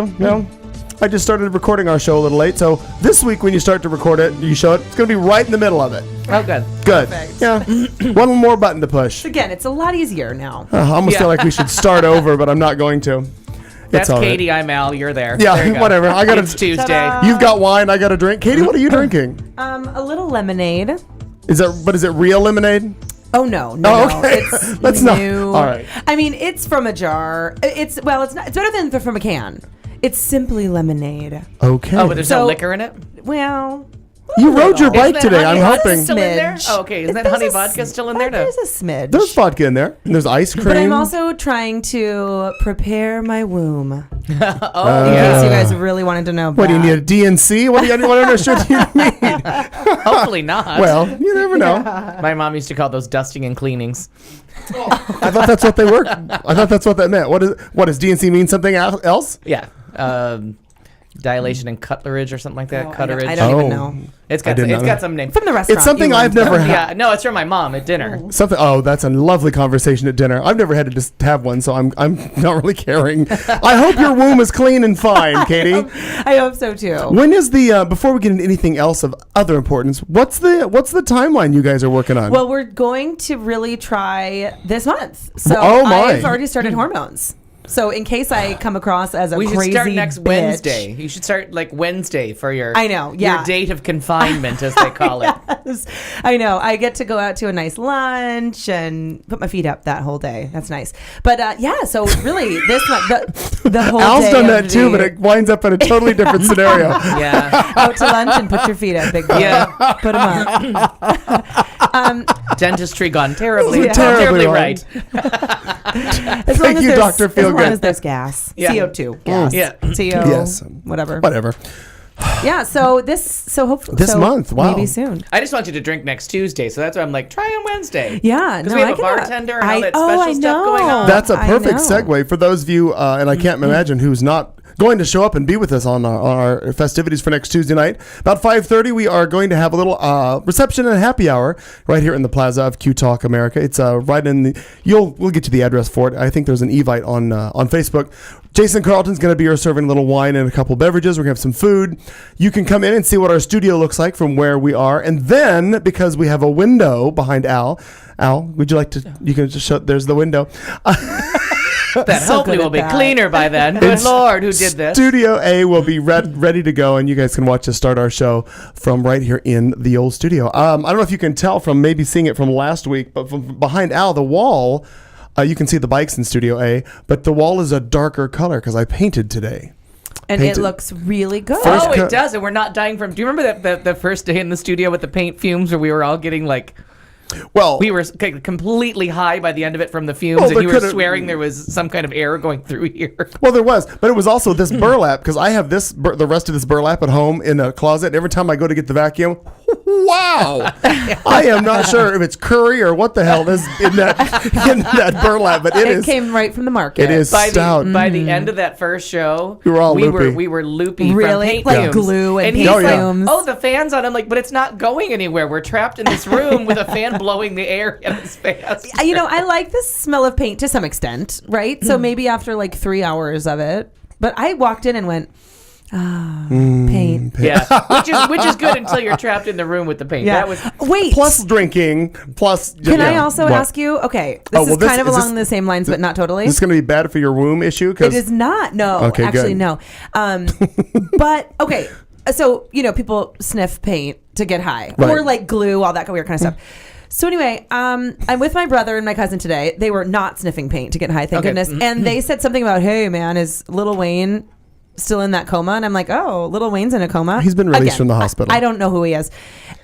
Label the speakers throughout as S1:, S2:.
S1: do. No. I just started recording our show a little late, so this week when you start to record it, you show it, it's going to be right in the middle of it.
S2: Oh, good.
S1: Good.
S3: Perfect.
S1: Yeah. One more button to push.
S3: Again, it's a lot easier now.
S1: I almost feel like we should start over, but I'm not going to.
S2: That's
S1: all right.
S2: Katie. I'm Al. You're there.
S1: Yeah,
S2: There you go.
S1: whatever. I got
S2: It's Tuesday.
S3: Ta-da.
S1: You've got wine. I got a drink. Katie, what are you drinking?
S3: A little lemonade.
S1: Is it real lemonade?
S3: Oh no.
S1: Oh, okay.
S3: It's
S1: That's
S3: new.
S1: not. All right.
S3: I mean, it's from a jar. It's not. It's better than from a can. It's simply lemonade.
S1: Okay.
S2: Oh, but there's no
S3: So-
S2: liquor in it?
S3: Well,
S1: You rode your
S2: Isn't
S1: bike
S2: that
S1: today.
S2: honey
S1: I'm
S2: vodka
S1: hoping.
S2: still in there?
S3: Smidge.
S2: Oh, okay. Is that
S3: There's
S2: honey
S3: a
S2: vodka still in there?
S3: There's a smidge.
S1: There's vodka in there. And there's ice cream.
S3: But I'm also trying to prepare my womb.
S2: Oh,
S3: In
S2: yeah.
S3: case you guys really wanted to know.
S1: What do you need, a DNC? What undershirt do you need?
S2: Hopefully not.
S1: Well, you never know.
S2: My mom used to call those dusting and cleanings.
S1: I thought that's what they were. I thought that's what that meant. What does DNC mean? Something else?
S2: Yeah. Dilation and cutlerage or something like that.
S3: Oh,
S2: Cutterage.
S3: I don't even know.
S2: It's
S1: I
S2: got
S1: did not know.
S2: some name.
S3: From the restaurant.
S1: It's something
S3: you
S1: I've
S3: learned.
S1: never had.
S2: Yeah, no, it's from my mom at dinner.
S1: Something. Oh, that's a lovely conversation at dinner. I've never had to just have one, so I'm not really caring. I hope your womb is clean and fine, Katie.
S3: I hope so too.
S1: When is the before we get into anything else of other importance? What's the timeline you guys are working on?
S3: Well, we're going to really try this month. So
S1: Oh, my.
S3: I've already started hormones. So in case I come across as a
S2: We
S3: crazy
S2: should start next
S3: bitch,
S2: Wednesday. You should start like Wednesday for your
S3: I know, yeah.
S2: your date of confinement, as they call it.
S3: Yes, I know. I get to go out to a nice lunch and put my feet up that whole day. That's nice. But yeah, so really this month, the whole
S1: Al's
S3: day
S1: done
S3: of
S1: that too, but it winds up in a totally different scenario.
S2: Yeah.
S3: out to lunch and put your feet up, big boy.
S2: Yeah.
S3: Put them up.
S2: Dentistry gone terribly,
S3: Yeah.
S1: Terribly wrong.
S2: right.
S3: As long
S1: Thank
S3: as
S1: you,
S3: there's-
S1: Dr.
S3: As long
S1: Feelgood.
S3: as there's gas.
S2: Yeah.
S3: CO2 gas.
S2: Yeah.
S3: CO.
S1: Yes.
S3: Whatever.
S1: Whatever.
S3: Yeah. So hopefully
S1: This month, wow.
S3: Maybe soon.
S2: I just want you to drink next Tuesday, so that's why I'm like, try on Wednesday.
S3: Yeah.
S2: Because
S3: No,
S2: we have
S3: I
S2: a
S3: can,
S2: bartender and all that
S3: I
S2: special stuff going
S3: know.
S2: on.
S1: That's a
S3: I
S1: perfect
S3: know.
S1: segue for those of you, and I can't imagine who's not going to show up and be with us on our festivities for next Tuesday night. About 5:30, we are going to have a little reception and happy hour right here in the plaza of Q Talk America. It's right in the. We'll get you the address for it. I think there's an Evite on Facebook. Jason Carlton's going to be here serving a little wine and a couple beverages. We're going to have some food. You can come in and see what our studio looks like from where we are. And then, because we have a window behind Al, would you like to? You can just show. There's the window.
S2: That
S3: So
S2: hopefully
S3: good
S2: will
S3: at
S2: be
S3: that.
S2: cleaner by then. Good Lord, who did this?
S1: Studio A will be ready to go, and you guys can watch us start our show from right here in the old studio. I don't know if you can tell from maybe seeing it from last week, but from behind Al, the wall, you can see the bikes in Studio A, but the wall is a darker color because I painted today.
S3: And
S1: Painted.
S3: it looks really good.
S1: First
S2: Oh,
S1: cut-
S2: it does, and we're not dying from. Do you remember that the first day in the studio with the paint fumes, where we were all getting like,
S1: Well,
S2: we were completely high by the end of it from the fumes,
S1: Well,
S2: and
S1: there
S2: you were
S1: could've-
S2: swearing there was some kind of air going through here.
S1: Well, there was, but it was also this burlap because I have the rest of this burlap at home in a closet. And every time I go to get the vacuum, wow, I am not sure if it's curry or what the hell is in that burlap, but
S3: It
S1: is.
S3: came right from the market.
S1: It is
S2: By
S1: stout.
S2: the end of that first show,
S1: We were all loopy.
S2: we were loopy
S3: Really?
S2: from paint
S3: Like
S2: fumes.
S3: glue and
S2: he's
S3: paint
S2: like,
S3: fumes.
S2: oh, the fan's on. I'm like, but it's not going anywhere. We're trapped in this room with a fan blowing the air in us fast.
S3: You know, I like the smell of paint to some extent, right? So maybe after like 3 hours of it. But I walked in and went, paint.
S2: Yeah, which is good until you're trapped in the room with the paint.
S3: Yeah.
S2: That was
S3: Wait.
S1: Plus drinking, plus.
S3: Can I
S1: yeah.
S3: also
S1: What?
S3: ask you? Okay, this
S1: Oh, well,
S3: is
S1: this-
S3: kind of
S1: is
S3: along
S1: this-
S3: the same lines, but not totally.
S1: Is this going to be bad for your womb issue?
S3: It is not. No,
S1: Okay,
S3: actually,
S1: good.
S3: no. But okay, so people sniff paint to get high,
S1: Right.
S3: or like glue, all that weird kind of stuff. So anyway, I'm with my brother and my cousin today. They were not sniffing paint to get high, thank
S2: Okay.
S3: goodness. And they said something about, hey man, is Lil Wayne still in that coma? And I'm like, oh, Lil Wayne's in a coma.
S1: He's been released from the hospital.
S3: I don't know who he is.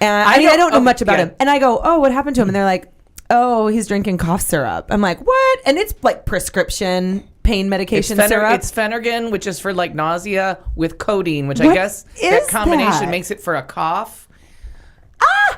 S3: I don't know much about
S2: yeah.
S3: him. And I go, oh, what happened to him? And they're like, oh, he's drinking cough syrup. I'm like, what? And it's like prescription pain medication syrup.
S2: It's Phenergan, which is for like nausea with codeine, which I
S3: What
S2: guess
S3: is
S2: that combination
S3: that?
S2: makes it for a cough.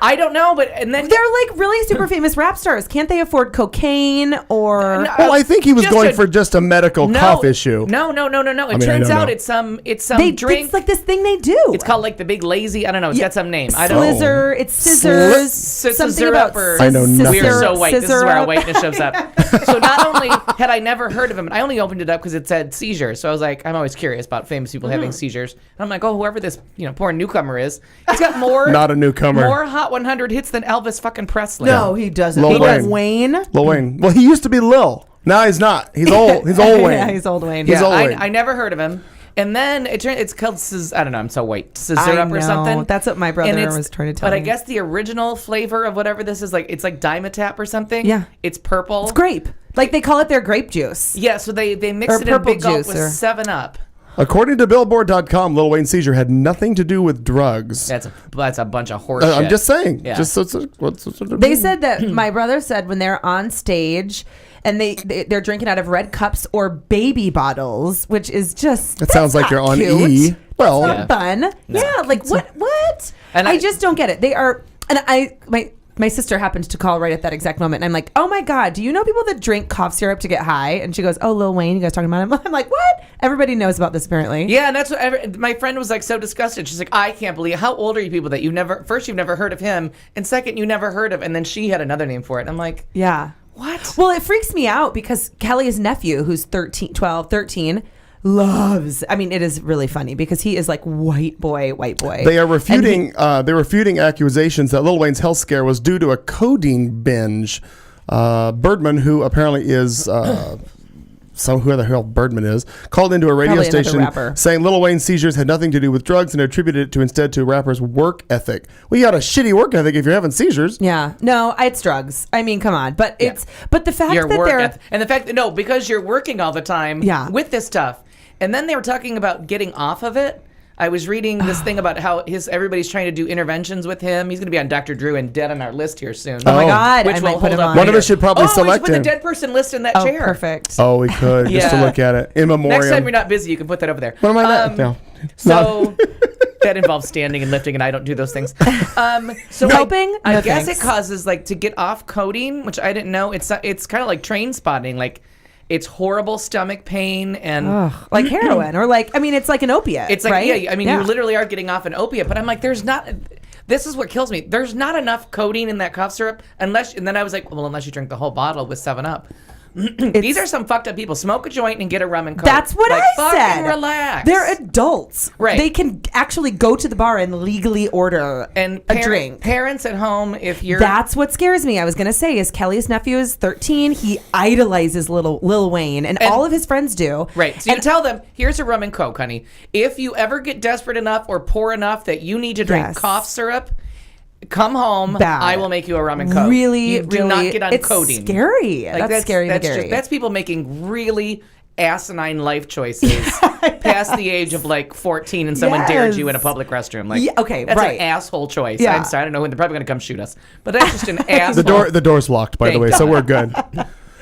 S2: I don't know, but and then
S3: They're like really super famous rap stars. Can't they afford cocaine or?
S1: Well, I think he was
S2: Just
S1: going for just a medical cough issue.
S2: No. It
S1: I
S2: turns
S1: don't
S2: out
S1: know.
S2: it's some
S3: They
S2: drink.
S3: It's like this thing they do.
S2: It's called like the Big Lazy. I don't know. It's got some name. I don't know.
S3: Slizzer. It's scissors. Something about
S2: Or
S1: I know nothing.
S2: We're so white. This is where our
S3: scissor-up.
S2: whiteness shows up. So not only had I never heard of him, I only opened it up because it said seizure. So I was like, I'm always curious about famous people having seizures. And I'm like, oh, whoever this poor newcomer is, he's got more
S1: Not a newcomer.
S2: more Hot 100 hits than Elvis fucking Presley.
S3: No, he doesn't.
S1: Lil
S3: He
S1: Wayne.
S3: does Wayne.
S1: Lil Wayne. Well, he used to be Lil. Now he's not. He's old. He's old Wayne.
S3: Yeah, he's old Wayne.
S1: He's
S2: Yeah,
S1: old Wayne.
S2: I never heard of him. And then it's called I don't know. I'm so white. Scissor
S3: I
S2: up or
S3: know.
S2: something.
S3: That's what my brother was trying to tell
S2: But
S3: me.
S2: I guess the original flavor of whatever this is it's like Dimetap or something.
S3: Yeah.
S2: It's purple.
S3: It's grape. Like they call it their grape juice.
S2: Yeah. So they mix
S3: Or
S2: it in
S3: purple
S2: big gulp
S3: juice
S2: with
S3: or-
S2: 7-Up.
S1: According to Billboard.com, Lil Wayne's seizure had nothing to do with drugs.
S2: That's a bunch of horse
S1: I'm
S2: shit.
S1: just saying.
S2: Yeah.
S1: Just
S3: They said that my brother said when they're on stage and they're drinking out of red cups or baby bottles, which is just
S1: That sounds like
S3: not
S1: you're on
S3: cute.
S1: E. Well,
S2: Yeah.
S3: Fun. Yeah, like what?
S2: And
S3: I
S2: I-
S3: just don't get it. They are, and my sister happened to call right at that exact moment, and I'm like, oh my god, do you know people that drink cough syrup to get high? And she goes, oh, Lil Wayne, you guys talking about him? I'm like, what? Everybody knows about this apparently.
S2: Yeah, and that's what my friend was like so disgusted. She's like, I can't believe how old are you people that you've never heard of him, and second you never heard of, and then she had another name for it. I'm like,
S3: Yeah.
S2: what?
S3: Well, it freaks me out because Kelly's nephew, who's 13, loves. I mean, it is really funny because he is like white boy.
S1: they are
S3: And he-
S1: refuting accusations that Lil Wayne's health scare was due to a codeine binge. Birdman, who apparently is who the hell Birdman is, called into a radio
S3: Probably another
S1: station
S3: rapper.
S1: saying Lil Wayne's seizures had nothing to do with drugs and attributed it instead to rapper's work ethic. Well, you got a shitty work ethic if you're having seizures.
S3: Yeah, no, it's drugs. I mean, come on, but
S2: Yeah.
S3: but the fact
S2: Your
S3: that
S2: work
S3: they're
S2: ethic. And the fact that because you're working all the time
S3: Yeah.
S2: with this stuff. And then they were talking about getting off of it. I was reading this thing about how everybody's trying to do interventions with him. He's going to be on Dr. Drew and dead on our list here soon.
S3: oh my
S1: Oh.
S3: god,
S2: Which
S3: I
S2: will
S3: might put
S2: hold
S3: him
S2: up
S3: on.
S1: One of
S2: later.
S1: us should probably
S2: we should
S1: select
S2: put
S1: him.
S2: the dead person list in that
S3: Oh,
S2: chair.
S3: perfect.
S1: Oh, we could just to
S2: Yeah.
S1: look at it in memoriam.
S2: Next time you're not busy, you can put that over there.
S1: What am I not? No.
S2: So that involves standing and lifting, and I don't do those things. So
S3: Helping?
S2: I
S3: No,
S2: guess
S3: thanks.
S2: it causes to get off codeine, which I didn't know. It's kind of like train spotting. Like it's horrible stomach pain and.
S3: Ugh, like heroin or I mean, it's like an opiate.
S2: It's like,
S3: right?
S2: yeah, I mean, you literally are getting off an opiate, but I'm like, this is what kills me. There's not enough codeine in that cough syrup and then I was like, well, unless you drink the whole bottle with 7-Up. These are some fucked up people. Smoke a joint and get a rum and coke.
S3: That's what I
S2: fucking
S3: said.
S2: relax.
S3: They're adults.
S2: Right.
S3: They can actually go to the bar and legally order
S2: and
S3: a drink.
S2: Parents at home, if you're
S3: That's what scares me. I was gonna say is Kelly's nephew is 13. He idolizes Lil Wayne, and all of his friends do.
S2: right. So you tell them, here's a rum and coke, honey. If you ever get desperate enough or poor enough that you need to drink
S3: Yes.
S2: cough syrup, come home.
S3: Bad.
S2: I will make you a rum and coke.
S3: Really,
S2: you do
S3: really,
S2: not get on
S3: it's
S2: codeine.
S3: scary. That's scary.
S2: That's people making really asinine life choices past the age of 14 and someone dared you in a public restroom.
S3: Yeah, okay,
S2: that's
S3: right.
S2: an asshole choice.
S3: Yeah.
S2: I'm sorry, I don't know when they're probably going to come shoot us, but that's just an asshole.
S1: The door's locked, by the
S2: Thank
S1: way, so we're good.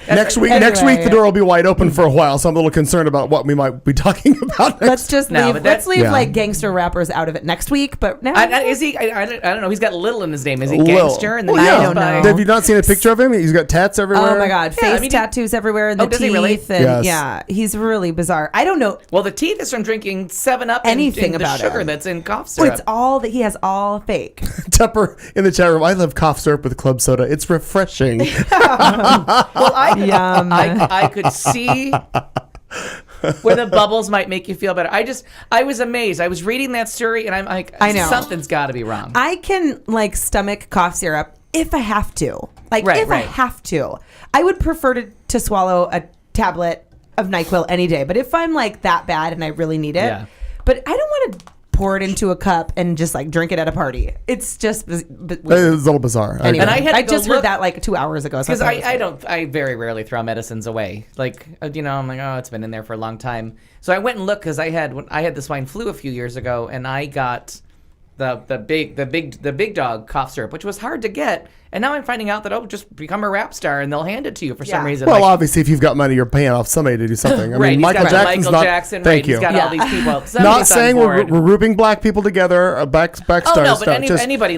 S1: Next week,
S3: Anyway.
S1: the door will be wide open for a while. So I'm a little concerned about what we might be talking about.
S3: Let's just
S2: No,
S3: leave.
S2: but
S3: Let's leave
S1: yeah.
S3: gangster rappers out of it next week. But now,
S2: Is he? I don't know. He's got little in his name. Is he
S1: Lil.
S2: gangster? And the
S1: Well, yeah.
S3: I don't know.
S1: Have you not seen a picture of him? He's got tats everywhere.
S3: oh my god,
S2: Yeah,
S3: face tattoos everywhere, and the
S2: does
S3: teeth,
S2: he really?
S3: and
S1: Yes.
S3: yeah, he's really bizarre. I don't know.
S2: Well, the teeth is from drinking 7-Up
S3: Anything
S2: and
S3: about
S2: the sugar
S3: him.
S2: that's in cough
S3: Well,
S2: syrup.
S3: it's all that he has all fake.
S1: Tupper in the chat room. I love cough syrup with club soda. It's refreshing.
S2: Well,
S3: Yum.
S2: I could see where the bubbles might make you feel better. I was amazed. I was reading that story and I'm like,
S3: I know.
S2: something's got to be wrong.
S3: I can stomach cough syrup if I have to. I
S2: Right.
S3: have to. I would prefer to swallow a tablet of NyQuil any day. But if I'm that bad and I really need it,
S2: Yeah.
S3: but I don't want to pour it into a cup and just drink it at a party. It's just
S1: It's a little bizarre.
S3: Anyway,
S2: And I had to go
S3: just
S2: look-
S3: heard that 2 hours ago. So
S2: Because I very rarely throw medicines away. I'm like, oh, it's been in there for a long time. So I went and looked because I had the swine flu a few years ago, and I got the big dog cough syrup, which was hard to get. And now I'm finding out that, just become a rap star and they'll hand it to you for some reason.
S1: Well, obviously, if you've got money, you're paying off somebody to do something. I
S2: right,
S1: mean, Michael Jackson's
S2: Michael
S1: not.
S2: Jackson,
S1: Thank you.
S2: He's got all these people.
S1: Not saying we're grouping black people together, back
S2: Oh
S1: stars.
S2: no, but
S1: stuff.
S2: anybody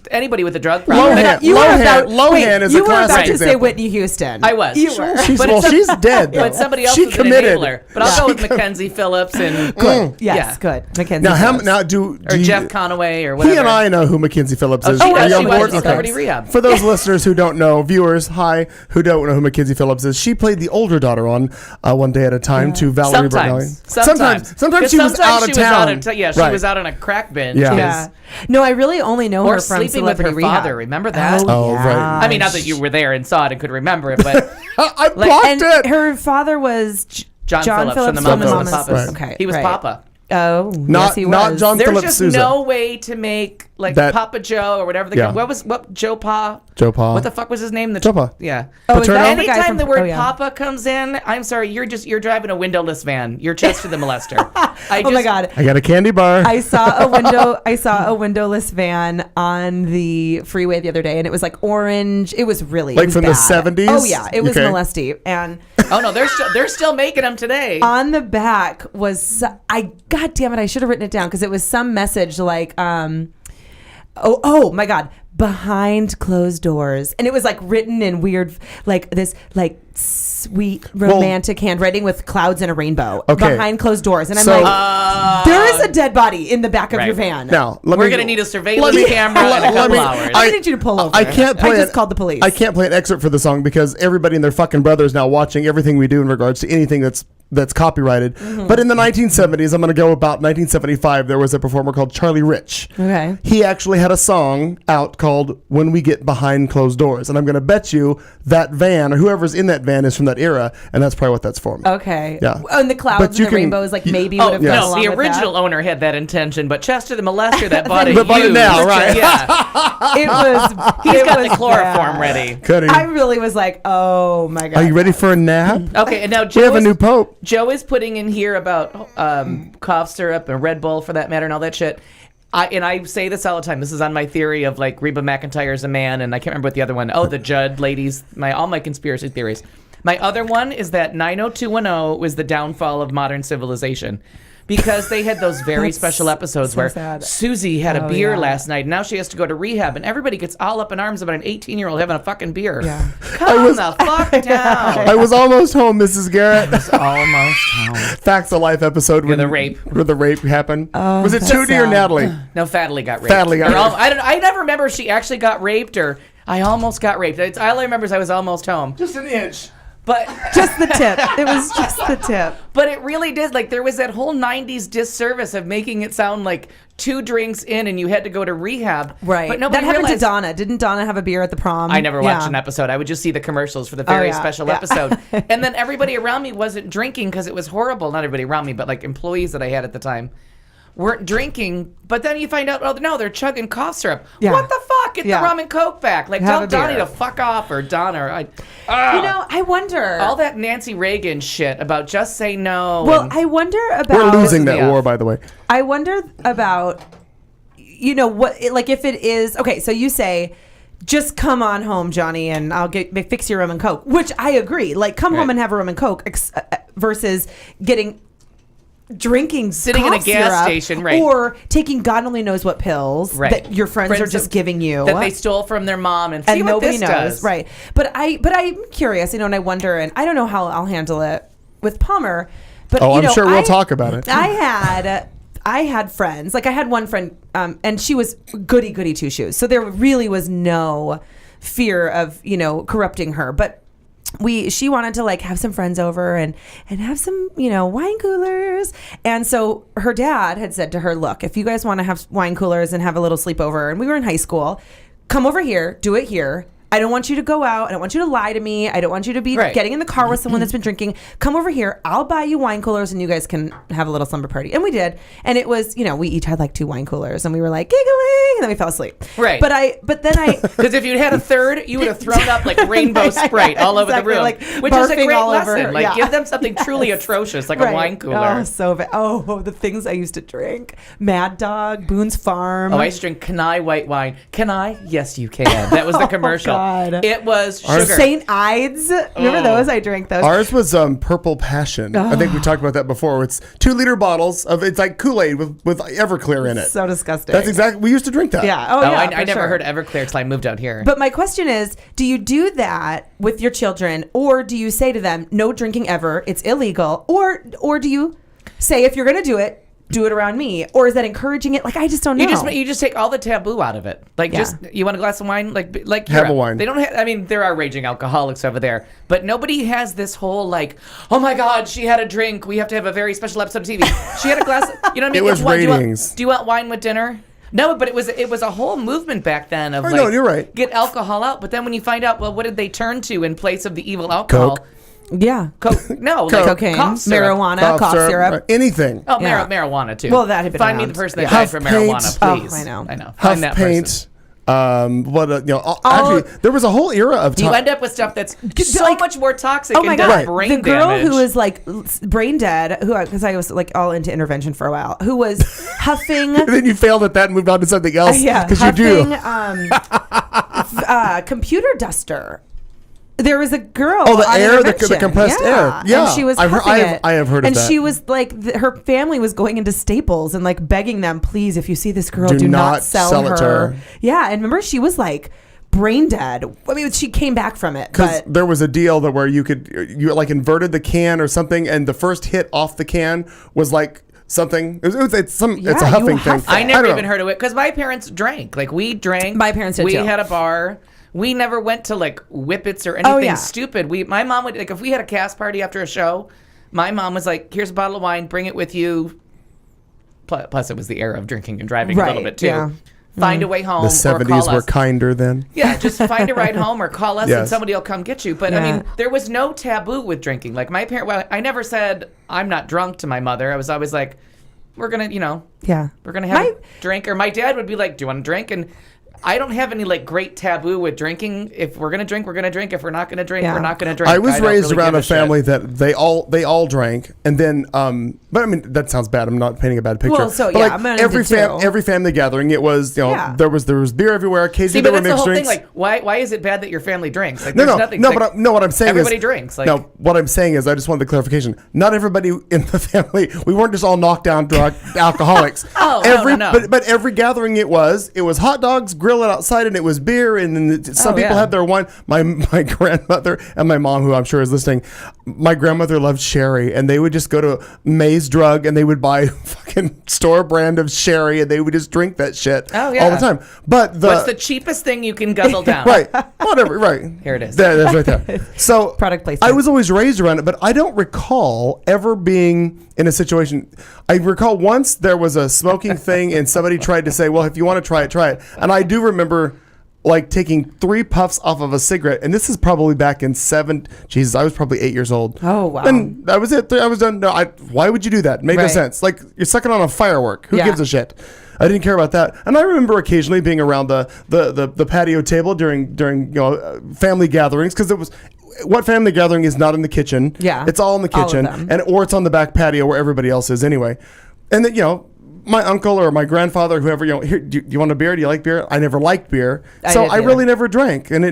S2: anybody with a drug problem.
S1: Lohan is a
S3: you were
S1: classic
S3: about to
S1: example.
S3: say Whitney Houston.
S2: I was.
S3: You were.
S1: She's dead. Though.
S2: But somebody else
S1: she
S2: was
S1: committed.
S2: an enabler. But I'll go with Mackenzie Phillips and
S3: Good. Yes,
S2: Yeah.
S3: good. Mackenzie.
S1: Now, do
S2: or
S1: you,
S2: Jeff Conaway or whatever.
S1: He and I know who Mackenzie Phillips is.
S2: she
S1: Are
S2: does.
S1: you
S2: She
S1: on
S2: was
S1: board?
S2: in Celebrity Rehab.
S1: For those listeners who don't know, viewers, who don't know who Mackenzie Phillips is, she played the older daughter on One Day at a Time to Valerie
S2: Sometimes
S1: she was out of town.
S2: She
S1: Right.
S2: was out on a crack binge.
S1: Yeah.
S3: Yeah. No, I really only know
S2: Or
S3: her from
S2: sleeping with her
S3: Celebrity Rehab.
S2: father. Remember that?
S1: Oh,
S3: yeah.
S1: right.
S2: I mean, not that you were there and saw it and could remember it, but
S1: I blocked
S3: And
S1: it.
S3: her father was
S2: John Phillips from the
S3: from
S2: Mamas and the
S3: Mamas.
S2: Papas.
S3: Okay,
S2: He was
S3: right.
S2: Papa.
S3: Oh,
S1: Not-
S3: yes, he
S1: not
S3: was.
S1: John
S2: There's
S1: Phillips
S2: just
S1: Sousa.
S2: no way to make like
S1: That-
S2: Papa Joe or whatever the
S1: Yeah.
S2: what Joe Pa.
S1: Joe Pa.
S2: What the fuck was his name?
S1: Joe Pa.
S2: Yeah.
S3: Oh, is that
S1: Paterno?
S3: the guy
S2: Anytime
S3: from-
S2: the word
S3: oh, yeah.
S2: Papa comes in, I'm sorry, you're driving a windowless van. You're Chester the molester.
S3: Oh my God.
S1: I got a candy bar.
S3: I saw a windowless van on the freeway the other day, and it was like orange. It was really
S1: Like
S3: it was
S1: from the
S3: bad.
S1: 70s?
S3: Oh yeah, it was
S1: Okay.
S3: molesty. And
S2: Oh no, they're still making them today.
S3: on the back was God damn it, I should have written it down because it was some message like oh my God, behind closed doors, and it was like written in weird like this like sweet romantic handwriting with clouds and a rainbow
S1: Okay.
S3: behind closed doors, and I'm
S1: So-
S3: like, there is a dead body in the back of
S2: Right.
S3: your van.
S1: Now,
S2: We're gonna need a surveillance camera in a couple hours.
S3: I need you to pull over.
S1: I can't play
S3: I just
S1: it.
S3: called the police.
S1: I can't play an excerpt for the song because everybody and their fucking brother is now watching everything we do in regards to anything that's copyrighted.
S3: Mm-hmm.
S1: But in the 1970s, I'm going to go about 1975, there was a performer called Charlie Rich.
S3: Okay.
S1: He actually had a song out called When We Get Behind Closed Doors. And I'm going to bet you that van or whoever's in that van is from that era. And that's probably what that's for.
S3: Okay.
S1: Yeah.
S3: Oh, and the clouds
S1: But
S3: and
S1: you
S3: the
S1: can-
S3: rainbows, like
S1: you-
S3: maybe
S2: Oh
S3: would have
S1: yes.
S3: gone
S2: no,
S3: along
S2: the
S3: with
S2: original
S3: that.
S2: owner had that intention, but Chester the molester that bought it
S1: But bought it
S2: used.
S1: now, right.
S2: Yeah,
S3: It was.
S2: he's
S3: it
S2: got
S3: was
S2: the chloroform
S3: bad.
S2: ready.
S1: Could he?
S3: I really was like, oh my God.
S1: Are you ready for a nap?
S2: Okay, and now
S1: We have a new pope.
S2: Joe is putting in here about cough syrup and Red Bull for that matter and all that shit. I say this all the time. This is on my theory of like Reba McEntire's a man, and I can't remember what the other one. Oh, the Judd ladies. All my conspiracy theories. My other one is that 90210 was the downfall of modern civilization. Because they had those very
S3: That's
S2: special episodes
S3: so
S2: where
S3: sad.
S2: Susie had a
S3: Oh,
S2: beer
S3: yeah.
S2: last night, and now she has to go to rehab, and everybody gets all up in arms about an 18-year-old having a fucking beer.
S3: Yeah.
S2: Calm the fuck down.
S1: I was almost home, Mrs. Garrett.
S2: Almost home.
S1: Facts of Life episode when
S2: the rape.
S1: Where the rape happened. Was it
S3: that's
S1: Tootie or
S3: sad.
S1: Natalie?
S2: No, Fatley got raped.
S1: Fatley got
S2: Or
S1: raped.
S2: I never remember if she actually got raped or I almost got raped. All I remember is I was almost home.
S1: Just an inch.
S2: But
S3: Just the tip. It was just the tip.
S2: but it really did. Like there was that whole 90s disservice of making it sound like 2 drinks in and you had to go to rehab.
S3: Right.
S2: But nobody
S3: that happened
S2: realized.
S3: to Donna. Didn't Donna have a beer at the prom?
S2: I never watched
S3: Yeah.
S2: an episode. I would just see the commercials for the very
S3: yeah.
S2: special
S3: Yeah.
S2: episode. And then everybody around me wasn't drinking because it was horrible. Not everybody around me, but like employees that I had at the time weren't drinking. But then you find out, oh no, they're chugging cough syrup.
S3: Yeah.
S2: What the fuck? Get
S3: Yeah.
S2: the rum and coke back. Like
S3: Have
S2: tell
S3: a
S2: Donnie
S3: beer.
S2: to fuck off or Donna or
S3: You know, I wonder.
S2: all that Nancy Reagan shit about just say no.
S3: Well,
S2: and-
S3: I wonder about.
S1: We're losing that
S2: Yeah.
S1: war, by the way.
S3: I wonder about, you know, what, like if it is, okay, so you say, just come on home, Johnny, and I'll fix your rum and coke, which I agree. Like, come home
S2: Right.
S3: and have a rum and coke versus drinking
S2: Sitting in a
S3: cough
S2: gas
S3: syrup
S2: station, right.
S3: or taking God only knows what pills
S2: Right.
S3: that your friends are just
S2: that-
S3: giving you.
S2: that they stole from their mom and see
S3: and
S2: what
S3: nobody
S2: this
S3: knows,
S2: does.
S3: right? But I'm curious, you know, and I wonder, and I don't know how I'll handle it with Palmer. But
S1: Oh,
S3: you
S1: I'm
S3: know,
S1: sure we'll talk about it.
S3: I had friends, like I had one friend, and she was goody two shoes, so there really was no fear of, you know, corrupting her, but. She wanted to like have some friends over and have some, you know, wine coolers. And so her dad had said to her, look, if you guys want to have wine coolers and have a little sleepover, and we were in high school, come over here, do it here. I don't want you to go out. I don't want you to lie to me. I don't want you to be getting in the car with someone that's been drinking. Come over here. I'll buy you wine coolers and you guys can have a little slumber party. And we did. And it was, we each had like 2 wine coolers and we were like giggling and then we fell asleep.
S2: Right.
S3: But then I
S2: because if you'd had a third, you would have thrown up like rainbow Sprite all over the room,
S3: like
S2: which is a great
S3: all
S2: lesson.
S3: over.
S2: Like give them something truly atrocious, like a wine cooler.
S3: Oh, so bad. Oh, the things I used to drink: Mad Dog, Boone's Farm.
S2: Oh, I used to drink Kenai white wine. Can I? Yes, you can. That was the commercial.
S3: God.
S2: It was sugar.
S3: St. Ides. Remember those? I drank those.
S1: Ours was Purple Passion. I think we talked about that before. It's 2-liter bottles of it's like Kool-Aid with Everclear in it.
S3: So disgusting.
S1: That's exactly. We used to drink that.
S3: Yeah.
S2: I never heard Everclear till I moved out here.
S3: But my question is, do you do that with your children, or do you say to them, no drinking ever, it's illegal, or do you say, if you're going to do it around me, or is that encouraging it? Like, I just don't know.
S2: You just take all the taboo out of it. Like, just you want a glass of wine, like
S1: have
S2: Europe.
S1: a wine.
S2: They don't have. I mean, there are raging alcoholics over there, but nobody has this whole like, oh my God, she had a drink. We have to have a very special episode of TV. She had a glass. You know what I mean?
S1: It was ratings.
S2: Do you want wine with dinner? No, but it was a whole movement back then of
S1: no, you're right.
S2: Get alcohol out. But then when you find out, well, what did they turn to in place of the evil alcohol?
S1: Coke.
S3: Yeah.
S2: No,
S3: like
S2: cocaine,
S3: marijuana, cough syrup.
S1: Anything.
S2: Oh, marijuana too.
S3: Well, that had been
S2: Find
S3: around.
S2: me the person that died from marijuana, please.
S3: Oh, I know.
S2: Find
S1: Huff
S2: that
S1: paint.
S2: person.
S1: Actually, there was a whole era of time.
S2: You end up with stuff that's so much more toxic
S3: Oh my
S2: and
S3: God.
S2: does brain
S3: the girl
S2: damage.
S3: who was like brain dead, because I was like all into intervention for a while, who was huffing.
S1: Then you failed at that and moved on to something else. Because you do.
S3: Computer duster. There was a girl.
S1: Oh, the
S3: on
S1: air, the
S3: intervention.
S1: compressed air. Yeah,
S3: and she was.
S1: I
S3: huffing
S1: have heard of that.
S3: And she was like, her family was going into Staples and like begging them, please, if you see this girl, do not sell
S1: it to her.
S3: Yeah, and remember, she was like brain dead. I mean, she came back from it
S1: because there was a deal that where you like inverted the can or something, and the first hit off the can was like. Something it's a huffing thing.
S2: I never even heard of it because my parents drank. Like we drank.
S3: My parents did
S2: We
S3: too.
S2: had a bar. We never went to like whippets or anything stupid. My mom would like if we had a cast party after a show. My mom was like, "Here's a bottle of wine. Bring it with you." Plus, it was the era of drinking and driving a little bit too. Yeah. Find a way home.
S1: The 70s were kinder then.
S2: Yeah, just find a ride home or call us and somebody will come get you. But I mean, there was no taboo with drinking. Like my parents, I never said I'm not drunk to my mother. I was always like, we're gonna, we're gonna have a drink. Or my dad would be like, do you want to drink? And I don't have any like great taboo with drinking. If we're gonna drink, we're gonna drink. If we're not gonna drink, we're not gonna drink.
S1: I was raised around a family that they all drank, and then but I mean that sounds bad. I'm not painting a bad picture.
S3: Well, so
S1: but
S3: I'm
S1: every family gathering, it was there was beer everywhere. Occasionally there were mixed drinks.
S2: Thing, like why is it bad that your family drinks? Like
S1: nothing. But what I'm saying
S2: everybody
S1: is
S2: drinks. Like,
S1: no, what I'm saying is I just wanted the clarification. Not everybody in the family. We weren't just all knocked down drunk alcoholics.
S2: No.
S1: But every gathering it was hot dogs, grill it outside, and it was beer, and then some people had their wine. My grandmother and my mom, who I'm sure is listening, my grandmother loved sherry, and they would just go to May's Drug and they would buy fucking store brand of sherry, and they would just drink that shit all the time. But
S2: what's the cheapest thing you can guzzle down?
S1: Right, whatever. Right
S2: here it is.
S1: That's right there. So
S3: product placement.
S1: I was always raised around it, but I don't recall ever being in a situation. I recall once there was a smoking thing, and somebody tried to say, "Well, if you want to try it," and I do remember. Like taking 3 puffs off of a cigarette, and this is probably back in I was probably 8 years old.
S3: Oh wow!
S1: And that was it. I was done. No, why would you do that? It made no sense. Like you're sucking on a firework. Who gives a shit? I didn't care about that. And I remember occasionally being around the patio table during family gatherings, because it was. What family gathering is not in the kitchen?
S3: Yeah,
S1: it's all in the kitchen, or it's on the back patio where everybody else is anyway. And then my uncle or my grandfather, whoever, here, do you want a beer? Do you like beer? I never liked beer. So I really never drank. And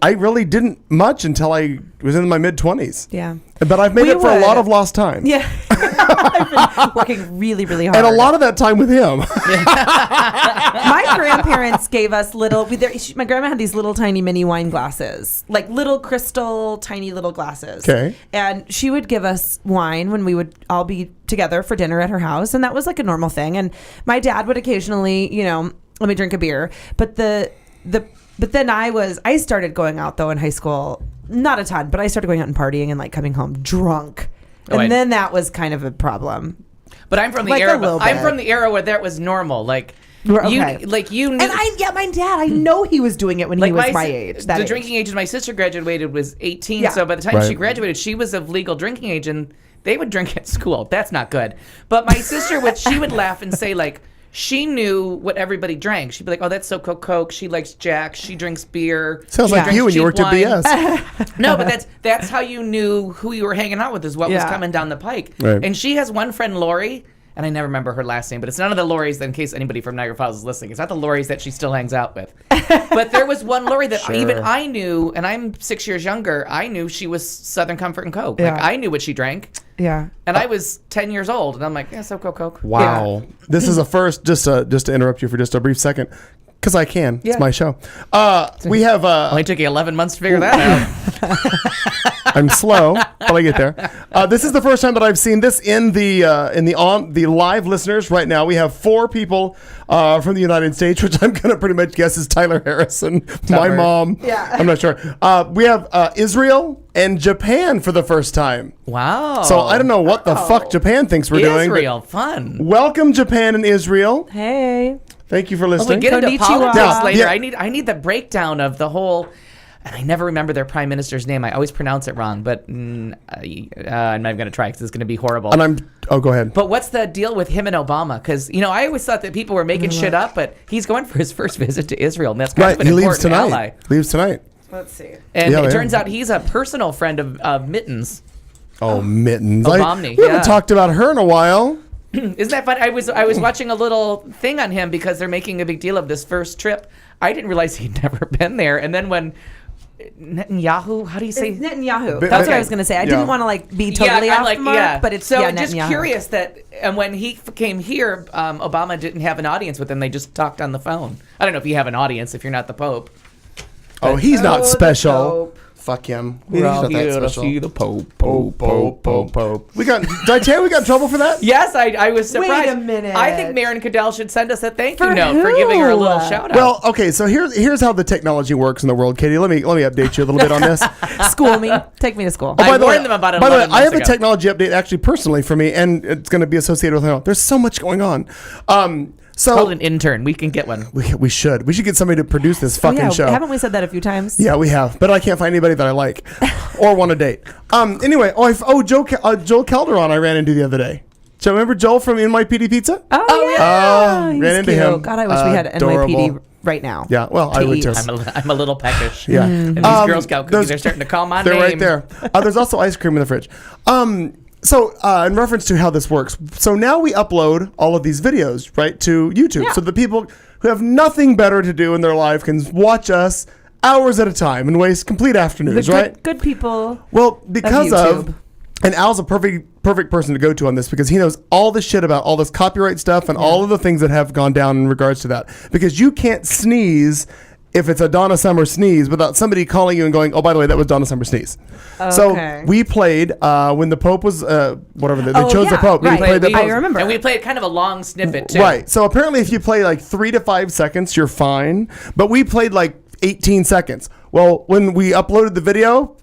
S1: I really didn't much until I was in my mid-20s.
S3: Yeah.
S1: But I've made it for a lot of lost time.
S3: Yeah. I've been working really, really hard.
S1: And a lot of that time with him.
S3: My grandparents gave us my grandma had these little tiny mini wine glasses, like little crystal, tiny little glasses.
S1: Okay. And
S3: she would give us wine when we would all be together for dinner at her house. And that was like a normal thing. And my dad would occasionally, let me drink a beer. But but then I started going out though in high school, not a ton, but I started going out and partying and like coming home drunk. And then that was kind of a problem.
S2: But I'm from the era. I'm from the era where that was normal. Like
S3: Okay.
S2: You knew.
S3: And my dad, I know he was doing it when he was my age.
S2: The drinking age of my sister graduated was 18.
S3: Yeah.
S2: So by the time she graduated, she was of legal drinking age, and they would drink at school. That's not good. But my sister she would laugh and say like, she knew what everybody drank. She'd be like, "Oh, that's so Coke. She likes Jack. She drinks beer."
S1: Sounds like you when you worked at BS.
S2: No, but that's how you knew who you were hanging out with, is what was coming down the pike.
S1: Right.
S2: And she has one friend, Lori, and I never remember her last name, but it's none of the Loris, in case anybody from Niagara Falls is listening. It's not the Loris that she still hangs out with. But there was one Lori that even I knew, and I'm 6 years younger, I knew she was Southern Comfort and Coke.
S3: Yeah.
S2: Like, I knew what she drank.
S3: Yeah.
S2: And I was 10 years old, and I'm like, yeah, so Coke.
S1: Wow.
S2: Yeah.
S1: This is a first, just to interrupt you for just a brief second, because I can.
S2: Yeah.
S1: It's my show. We have...
S2: Only took you 11 months to figure that out.
S1: I'm slow, but I get there. This is the first time that I've seen this in the live listeners right now. We have 4 people from the United States, which I'm going to pretty much guess is Tyler Harrison, my mom.
S3: Yeah.
S1: I'm not sure. We have Israel and Japan for the first time.
S2: Wow.
S1: So I don't know what the fuck Japan thinks we're doing.
S2: Israel, fun.
S1: Welcome, Japan and Israel.
S3: Hey.
S1: Thank you for
S2: We'll
S1: listening.
S2: get into
S3: Konnichiwa.
S2: politics later.
S1: Yeah.
S2: I need the breakdown of the whole. And I never remember their prime minister's name. I always pronounce it wrong, but I'm not even going to try because it's going to be horrible.
S1: And go ahead.
S2: But what's the deal with him and Obama? Because, I always thought that people were making shit up, but he's going for his first visit to Israel, and that's kind of an
S1: He leaves
S2: important
S1: tonight.
S2: ally.
S1: Leaves tonight.
S3: Let's see.
S2: And
S1: Yeah,
S2: it
S1: yeah.
S2: turns out he's a personal friend of Mittens.
S1: Oh, Mittens.
S2: Obama,
S1: We haven't
S2: yeah.
S1: talked about her in a while.
S2: Isn't that fun? I was watching a little thing on him because they're making a big deal of this first trip. I didn't realize he'd never been there. And then when Netanyahu, how do you say?
S3: It's Netanyahu.
S1: But-
S3: That's what
S1: okay.
S3: I was going to say. I
S1: Yeah.
S3: didn't want to be totally
S2: I'm
S3: off the mark, but it's
S2: so
S3: Netanyahu.
S2: just curious that, and when he came here, Obama didn't have an audience with him. They just talked on the phone. I don't know if you have an audience if you're not the Pope.
S1: Oh, he's not
S3: the
S1: special.
S3: Pope.
S1: Fuck him.
S2: We're
S1: He's
S2: all
S1: not that
S2: here to
S1: special.
S2: see the Pope.
S1: Pope. Did I tell you we got in trouble for that?
S2: Yes, I was surprised.
S3: Wait a minute.
S2: I think Maren Cadell should send us a thank you
S3: For
S2: note for giving her a little
S3: who?
S2: shout out.
S1: Well, okay, so here's how the technology works in the world, Katie. Let me update you a little bit on this.
S3: School me. Take me to school.
S2: I warned them about it
S1: By the way,
S2: 11
S1: I have a
S2: months ago.
S1: technology update actually personally for me, and it's going to be associated with my own. There's so much going on.
S2: Called an intern. We can get one.
S1: We should get somebody to produce this fucking show.
S3: Haven't we said that a few times?
S1: Yeah, we have, but I can't find anybody that I like or want to date. Anyway, Joel Calderon I ran into the other day. So remember Joel from NYPD Pizza?
S3: Oh, yeah.
S1: Ran
S3: He's
S1: into
S3: cute.
S1: him.
S3: God, I wish we had
S1: Adorable.
S3: NYPD right now.
S1: Yeah, well, I would too.
S2: I'm a little peckish.
S1: Yeah.
S2: And these Girl Scout cookies are starting to call my
S1: They're
S2: name.
S1: right there. There's also ice cream in the fridge. So in reference to how this works, so now we upload all of these videos, right, to YouTube.
S3: Yeah.
S1: So the people who have nothing better to do in their life can watch us hours at a time and waste complete afternoons, right?
S3: Good people.
S1: Well, because
S3: YouTube.
S1: and Al's a perfect person to go to on this because he knows all the shit about all this copyright stuff and all of the things that have gone down in regards to that. Because you can't sneeze if it's a Donna Summer sneeze without somebody calling you and going, oh, by the way, that was Donna Summer sneeze.
S3: Okay.
S1: So we played when the Pope was, whatever, they chose the Pope.
S3: Right.
S1: We played the
S3: I
S1: Pope.
S3: remember.
S2: And we played kind of a long snippet, too.
S1: Right. So apparently if you play like 3 to 5 seconds, you're fine. But we played like 18 seconds. Well, when we uploaded the video,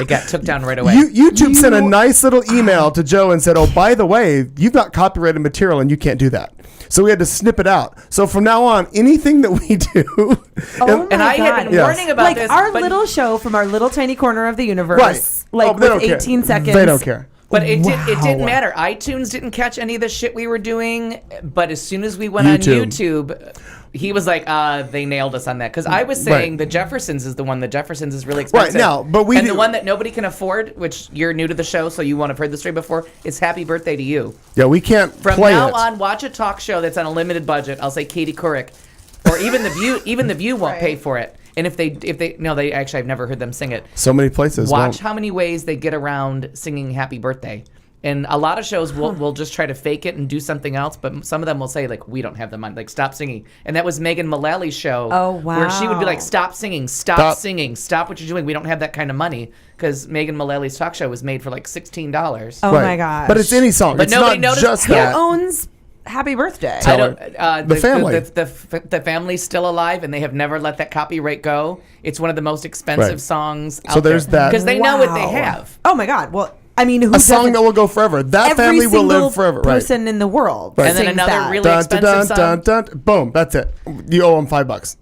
S2: It got took down right away.
S1: YouTube sent a nice little email to Joe and said, oh, by the way, you've got copyrighted material and you can't do that. So we had to snip it out. So from now on, anything that we do.
S2: And I had been
S1: Yes.
S2: warning about
S3: like
S2: this.
S3: our
S2: but,
S3: little show from our little tiny corner of the universe.
S1: Right.
S3: Like
S1: Oh, they
S3: with
S1: don't care.
S3: 18 seconds.
S1: They don't care.
S2: But it didn't
S3: Wow.
S2: matter. iTunes didn't catch any of the shit we were doing. But as soon as we went on YouTube, he was like, they nailed us on that. Because I was saying
S1: Right.
S2: the Jeffersons is the one. The Jeffersons is really expensive.
S1: Right, now, but we
S2: And
S1: do-
S2: the one that nobody can afford, which you're new to the show, so you won't have heard the story before, is Happy Birthday to You.
S1: Yeah, we can't
S2: From
S1: play
S2: now
S1: it.
S2: on, watch a talk show that's on a limited budget. I'll say Katie Couric. Or even The View. Even The View won't pay for it. And if they no, they actually, I've never heard them sing it.
S1: So many places.
S2: Watch
S1: won't.
S2: how many ways they get around singing Happy Birthday. And a lot of shows will just try to fake it and do something else, but some of them will say, like, we don't have the money, like, stop singing. And that was Megan Mullally's show.
S3: Oh,
S2: Where she would be like,
S3: wow.
S2: stop singing, stop singing, stop what you're doing. We don't have that kind of money. Because Megan Mullally's talk show was made for like $16.
S3: Oh
S1: Right.
S3: my gosh.
S1: But it's any song.
S2: But
S1: it's
S2: nobody
S1: not
S2: noticed
S1: just
S3: Who
S1: that.
S3: owns Happy Birthday?
S2: I don't.
S1: The family.
S2: The family's still alive, and they have never let that copyright go. It's one of the most expensive
S1: Right.
S2: songs out
S1: So there's
S2: there.
S1: that.
S2: Because they know what they
S3: Wow.
S2: have.
S3: Oh my God. Well, I mean, who
S1: a song
S3: doesn't?
S1: that will go forever. That
S3: Every
S1: family will
S3: single
S1: live forever.
S3: person in the world.
S1: Right.
S2: And then
S3: sings
S2: another
S3: that.
S2: really
S1: Dun,
S2: expensive
S1: dun,
S2: song.
S1: dun, dun, dun. Boom. That's it. You owe them $5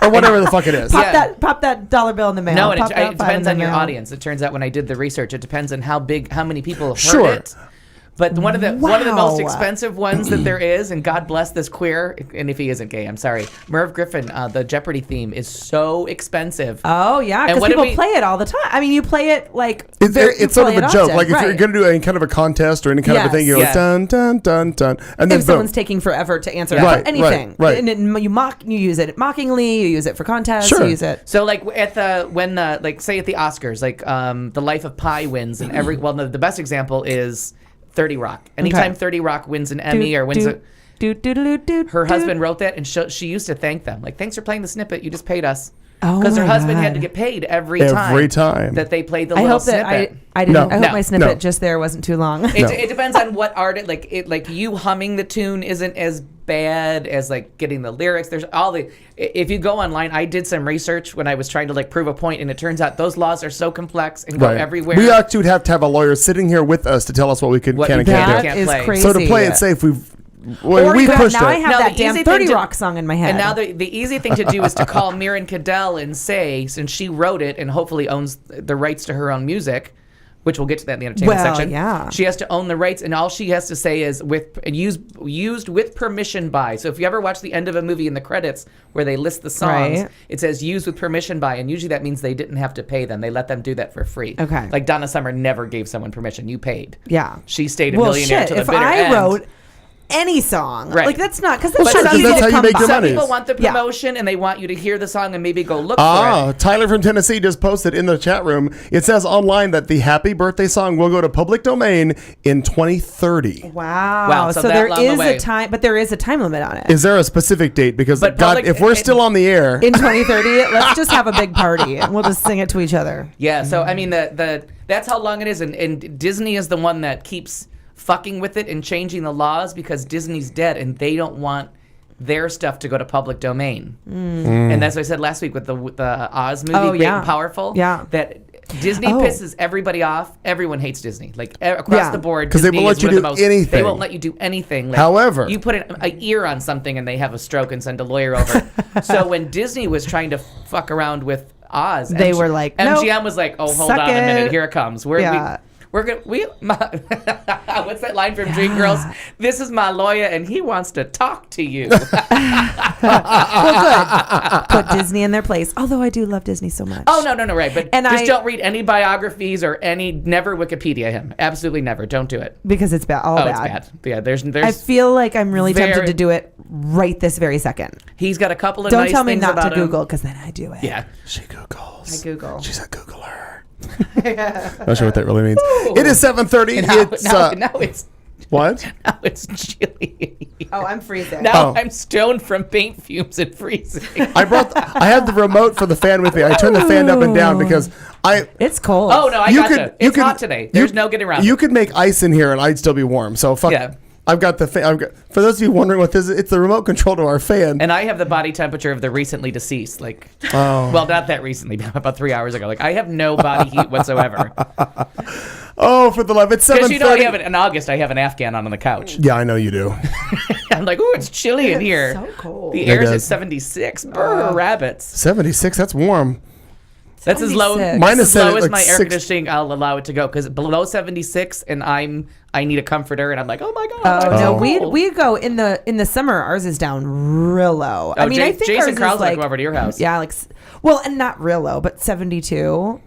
S1: or whatever the fuck it is.
S2: Yeah.
S3: Pop that dollar bill in the mail.
S2: No, and
S3: Pop
S2: it
S3: that five
S2: depends
S3: in
S2: on
S3: the
S2: your
S3: mail.
S2: audience. It turns out when I did the research, it depends on how many people have heard
S1: Sure.
S2: it. But one of the most
S3: Wow.
S2: expensive ones that there is, and God bless this queer, and if he isn't gay, I'm sorry, Merv Griffin, the Jeopardy theme is so expensive.
S3: Oh yeah,
S2: And
S3: because
S2: what did
S3: people
S2: we-
S3: play it all the time. I mean, you play it like
S1: It's sort of a joke. Like if you're
S3: right.
S1: going to do any kind of a contest or any kind of a thing, you go
S2: Yes.
S1: dun dun dun dun, and then
S3: if
S1: boom.
S3: someone's taking forever to answer
S1: Right,
S3: for anything,
S1: right.
S3: and you use it mockingly, you use it for contests,
S1: Sure.
S3: you use it.
S2: So like like say at the Oscars, like the Life of Pi wins, and the best example is 30 Rock. Anytime
S3: Okay.
S2: 30 Rock wins an Emmy or wins her husband wrote that, and she used to thank them, like, thanks for playing the snippet, you just paid us.
S3: Oh
S2: Because her
S3: my
S2: husband had
S3: God.
S2: to get paid every
S1: time
S2: that they played the
S3: I
S2: little
S3: hope that
S2: snippet.
S3: I didn't.
S1: No.
S3: I hope
S2: No.
S3: my snippet
S1: No.
S3: just there wasn't too long.
S2: It depends on what art like you humming the tune isn't as bad as like getting the lyrics. There's if you go online, I did some research when I was trying to like prove a point, and it turns out those laws are so complex and go everywhere.
S1: We actually would have to have a lawyer sitting here with us to tell us what we can and can't
S3: that
S1: do.
S2: can't
S3: is
S2: play.
S3: crazy.
S1: So to play it safe, we
S3: God,
S1: pushed
S3: now I
S1: it.
S3: have
S2: Now,
S3: that
S2: the
S3: damn
S2: easy
S3: 30
S2: thing to-
S3: Rock song in my head.
S2: And now the easy thing to do is to call Mirren Cadell and say, since she wrote it and hopefully owns the rights to her own music, which we'll get to that in the entertainment
S3: Well,
S2: section.
S3: yeah.
S2: She has to own the rights, and all she has to say is used with permission by. So if you ever watch the end of a movie in the credits where they list the songs,
S3: Right.
S2: it says used with permission by, and usually that means they didn't have to pay them. They let them do that for free.
S3: Okay.
S2: Like Donna Summer never gave someone permission. You paid.
S3: yeah.
S2: She stayed a
S3: Well,
S2: millionaire
S3: shit.
S2: to the
S3: If
S2: bitter
S3: I
S2: end.
S3: wrote any song,
S2: Right.
S3: like that's not because
S2: But
S3: that's
S2: some
S3: not easy
S1: that's
S3: to
S1: how you
S3: come
S1: make
S3: by.
S1: your
S2: Some
S1: money.
S2: people want the
S3: Yeah.
S2: promotion and they want you to hear the song and maybe go look for it.
S1: Tyler from Tennessee just posted in the chat room. It says online that the Happy Birthday song will go to public domain in 2030.
S3: Wow.
S2: so
S3: So
S2: that
S3: there
S2: long
S3: is
S2: away.
S3: a time, but there is a time limit on it.
S1: Is there a specific date? Because
S2: But
S1: God,
S2: public-
S1: if we're still on the air,
S3: In 2030, let's just have a big party and we'll just sing it to each other.
S2: Yeah, so I mean that's how long it is, and Disney is the one that keeps fucking with it and changing the laws because Disney's dead and they don't want their stuff to go to public domain. And that's what I said last week with the Oz movie,
S3: Oh,
S2: Great
S3: yeah.
S2: and Powerful.
S3: Yeah.
S2: That Disney
S3: Oh.
S2: pisses everybody off. Everyone hates Disney, like across
S3: Yeah.
S2: the board.
S1: 'Cause they
S2: Disney
S1: won't
S2: is
S1: let
S2: one
S1: you
S2: of the
S1: do
S2: most,
S1: anything.
S2: They won't let you do anything. Like,
S1: However-
S2: you put an ear on something and they have a stroke and send a lawyer over. So when Disney was trying to fuck around with Oz,
S3: They were like,
S2: MGM
S3: nope,
S2: was like, oh, hold
S3: suck
S2: on a minute,
S3: it.
S2: here it comes.
S3: Yeah.
S2: We're gonna what's that line from Dreamgirls? This is my lawyer and he wants to talk to you.
S3: Well, good. Put Disney in their place. Although I do love Disney so much.
S2: Oh no, right. But
S3: And
S2: just
S3: I-
S2: don't read any biographies or never Wikipedia him. Absolutely never. Don't do it.
S3: Because it's bad. All
S2: Oh,
S3: bad.
S2: it's bad. Yeah, there's
S3: I feel like I'm really tempted
S2: Very-
S3: to do it right this very second.
S2: he's got a couple of
S3: Don't
S2: nice
S3: tell me
S2: things
S3: not to
S2: about him.
S3: Google because then I do it.
S2: Yeah.
S1: she Googles.
S3: I Google.
S1: She's a Googler. Not sure what that really means. It is 7:30.
S2: And now,
S1: It's
S2: now it's
S1: what?
S2: now it's chilly.
S3: Oh, I'm freezing.
S2: Now
S1: Oh.
S2: I'm stoned from paint fumes and freezing.
S1: I have the remote for the fan with me. I turn the fan up and down because
S3: It's cold.
S2: Oh no, I gotcha. It's hot today. There's no getting around
S1: You
S2: it.
S1: could make ice in here and I'd still be warm. So fuck.
S2: Yeah.
S1: I've got the fan. For those of you wondering what this is, it's the remote control to our fan.
S2: And I have the body temperature of the recently deceased. Like,
S1: Oh.
S2: well, not that recently, about 3 hours ago. Like, I have no body heat whatsoever.
S1: Oh, for the love! It's
S2: Because
S1: 7:30.
S2: you know, I have in August, I have an Afghan on the couch.
S1: Yeah, I know you do.
S2: I'm like, ooh, it's chilly in here.
S3: so cold.
S2: The air's
S1: It
S2: at
S1: is.
S2: 76. Brr, rabbits.
S1: 76. That's warm.
S2: That's as low.
S3: 76.
S1: Mine
S2: That's
S1: is
S2: as low
S1: set at,
S2: as
S1: like,
S2: my air
S1: 6.
S2: conditioning. I'll allow it to go because below 76, and I need a comforter, and I'm like, oh my god.
S3: Oh
S2: I'm so
S3: no,
S2: cold.
S3: we go in the summer. Ours is down real low. I mean, I think
S2: Jason
S3: ours
S2: Carl's
S3: is
S2: like
S3: like
S2: come over to your house.
S3: yeah, like well, and not real low, but 72,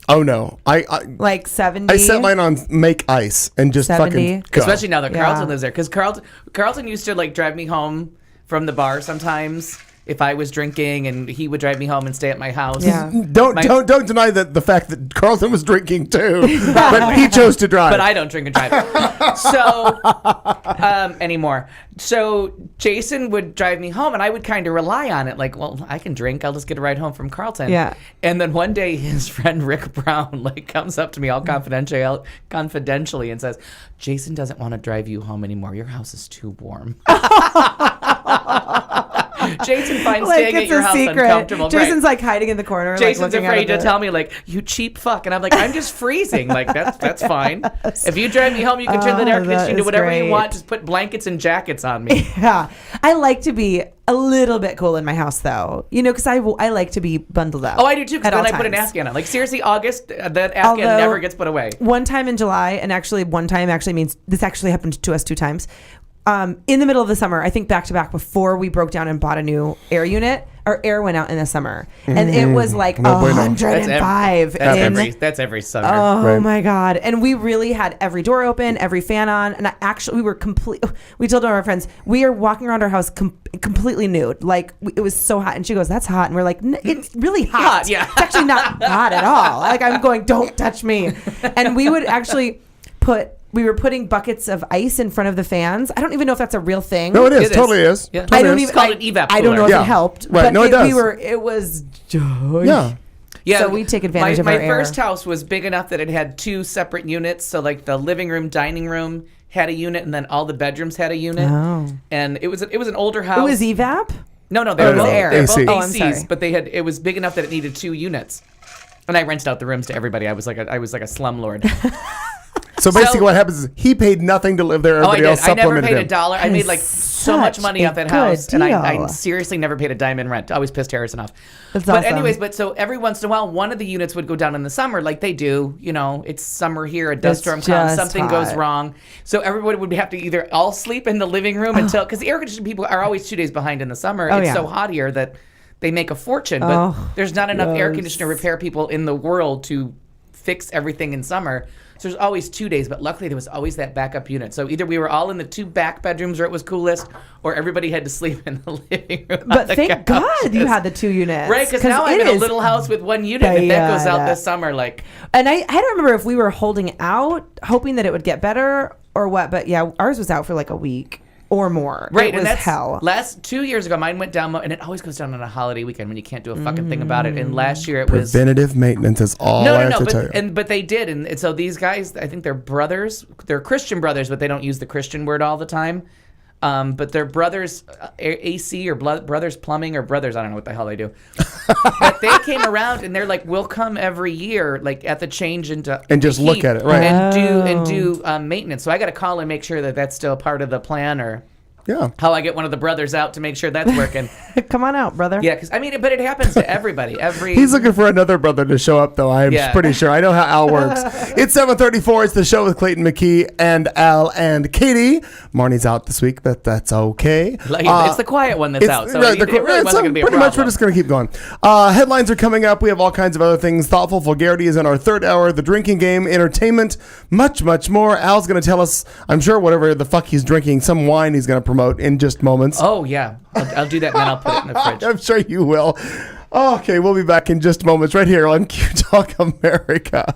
S1: Oh no, I
S3: like 70.
S1: I set mine on make ice and just
S3: 70.
S1: fucking go.
S2: Especially now that
S3: Yeah.
S2: Carlton lives there, because Carlton used to like drive me home from the bar sometimes if I was drinking, and he would drive me home and stay at my house.
S3: Yeah.
S1: Don't deny that the fact that Carlton was drinking too, but he chose to drive.
S2: But I don't drink and drive. So, anymore. So Jason would drive me home, and I would kind of rely on it. Like, well, I can drink. I'll just get a ride home from Carlton.
S3: Yeah.
S2: And then one day, his friend Rick Brown like comes up to me all confidentially and says, "Jason doesn't want to drive you home anymore. Your house is too warm." Jason finds
S3: Like
S2: staying at
S3: it's
S2: your
S3: a
S2: house
S3: secret.
S2: uncomfortable.
S3: Jason's
S2: Right.
S3: like hiding in the corner.
S2: Jason's
S3: like, looking out
S2: afraid
S3: of
S2: to
S3: the-
S2: tell me, like, you cheap fuck. And I'm like, I'm just freezing. Like, that's fine. If you drive me home, you can turn the air
S3: that
S2: conditioning to
S3: is
S2: whatever you
S3: great.
S2: want. Just put blankets and jackets on me.
S3: Yeah, I like to be a little bit cool in my house, though. You know, because I like to be bundled up.
S2: Oh, I do too, because
S3: at
S2: then
S3: all
S2: I put an
S3: times.
S2: Afghan on. Like, seriously, August, that Afghan
S3: Although-
S2: never gets put away.
S3: One time in July, and actually one time actually means this actually happened to us 2 times. In the middle of the summer, I think back to back before we broke down and bought a new air unit, our air went out in the summer, and it was like
S1: No bueno.
S3: 105.
S2: That's every summer.
S3: Oh
S1: Right.
S3: my God. And we really had every door open, every fan on. And we were we told one of our friends, we are walking around our house completely nude. Like it was so hot. And she goes, that's hot. And we're like, it's really hot.
S2: Hot, yeah.
S3: It's actually not hot at all. Like I'm going, don't touch me. And we would actually we were putting buckets of ice in front of the fans. I don't even know if that's a real thing.
S1: No, it is.
S2: It is.
S1: Totally is.
S2: Yeah.
S1: Totally
S3: I don't
S1: is.
S3: even.
S2: It's called an evap
S3: I don't know if
S1: cooler.
S3: it helped.
S1: Right.
S3: But
S1: No, it does.
S3: It was.
S1: Yeah.
S2: Yeah,
S3: So we take advantage of
S2: my
S3: our air.
S2: first house was big enough that it had 2 separate units. So like the living room, dining room had a unit, and then all the bedrooms had a unit.
S3: Oh.
S2: And it was an older house.
S3: It was evap.
S2: No, they
S3: Oh,
S2: were
S3: it was
S2: both,
S3: air.
S2: they were both
S1: AC.
S3: Oh, I'm
S2: ACs,
S3: sorry.
S2: but it was big enough that it needed 2 units. And I rented out the rooms to everybody. I was like a slumlord.
S1: So basically,
S2: So-
S1: what happens is he paid nothing to live there.
S2: Oh, I
S1: Everybody
S2: did.
S1: else
S2: I never
S1: supplemented
S2: paid
S1: him.
S2: $1. I made like so much
S3: Such
S2: money
S3: a
S2: off that
S3: good
S2: house, and I
S3: deal.
S2: seriously never paid a dime in rent. I always pissed Harrison off.
S3: That's
S2: but
S3: awesome.
S2: anyways, so every once in a while, one of the units would go down in the summer, like they do. You know, it's summer here, a dust
S3: It's
S2: storm comes,
S3: just
S2: something goes
S3: hot.
S2: wrong. So everybody would have to either all sleep in the living room until, because the air conditioning people are always 2 days behind in the summer.
S3: Oh,
S2: It's
S3: yeah.
S2: so hot here that they make a fortune, but
S3: Oh,
S2: there's not enough air
S3: yes.
S2: conditioner repair people in the world to fix everything in summer. So there's always 2 days, but luckily there was always that backup unit. So either we were all in the 2 back bedrooms where it was coolest, or everybody had to sleep in the living room. on
S3: But
S2: the
S3: thank God you
S2: couches.
S3: had the 2 units.
S2: Right, because now I'm
S3: it
S2: in a
S3: is
S2: little house with 1 unit, and if that goes out
S3: bad.
S2: this summer, like,
S3: And I don't remember if we were holding out, hoping that it would get better or what. But yeah, ours was out for like a week or more.
S2: right,
S3: It was
S2: and that's
S3: hell.
S2: 2 years ago, mine went down, and it always goes down on a holiday weekend when you can't do a fucking thing about it. And last year it was
S1: Preventative maintenance is all I have to tell you.
S2: but they did, and so these guys, I think they're brothers. They're Christian brothers, but they don't use the Christian word all the time. But they're brothers AC or brothers plumbing or brothers. I don't know what the hell they do. But they came around and they're like, we'll come every year, like at the change into
S1: And just
S2: the
S1: look
S2: heat
S1: at it, right.
S2: and do maintenance. So I got to call and make sure that that's still part of the plan, or
S1: Yeah.
S2: how I get one of the brothers out to make sure that's working.
S3: Come on out, brother.
S2: Yeah, because I mean, but it happens to everybody.
S1: He's looking for another brother to show up, though. I'm
S2: Yeah.
S1: pretty sure. I know how Al works. It's 7:34. It's the show with Clayton McKee and Al and Katie. Marnie's out this week, but that's okay.
S2: Like, it's the quiet one that's out, so
S1: right,
S2: it really wasn't going to be a
S1: pretty
S2: problem.
S1: much we're just going to keep going. Headlines are coming up. We have all kinds of other things. Thoughtful vulgarity is in our third hour. The drinking game, entertainment, much, much more. Al's going to tell us, I'm sure, whatever the fuck he's drinking, some wine he's going to promote in just moments.
S2: Oh, yeah. I'll do that, and then I'll put it in the fridge.
S1: I'm sure you will. Okay, we'll be back in just moments right here on Q Talk America.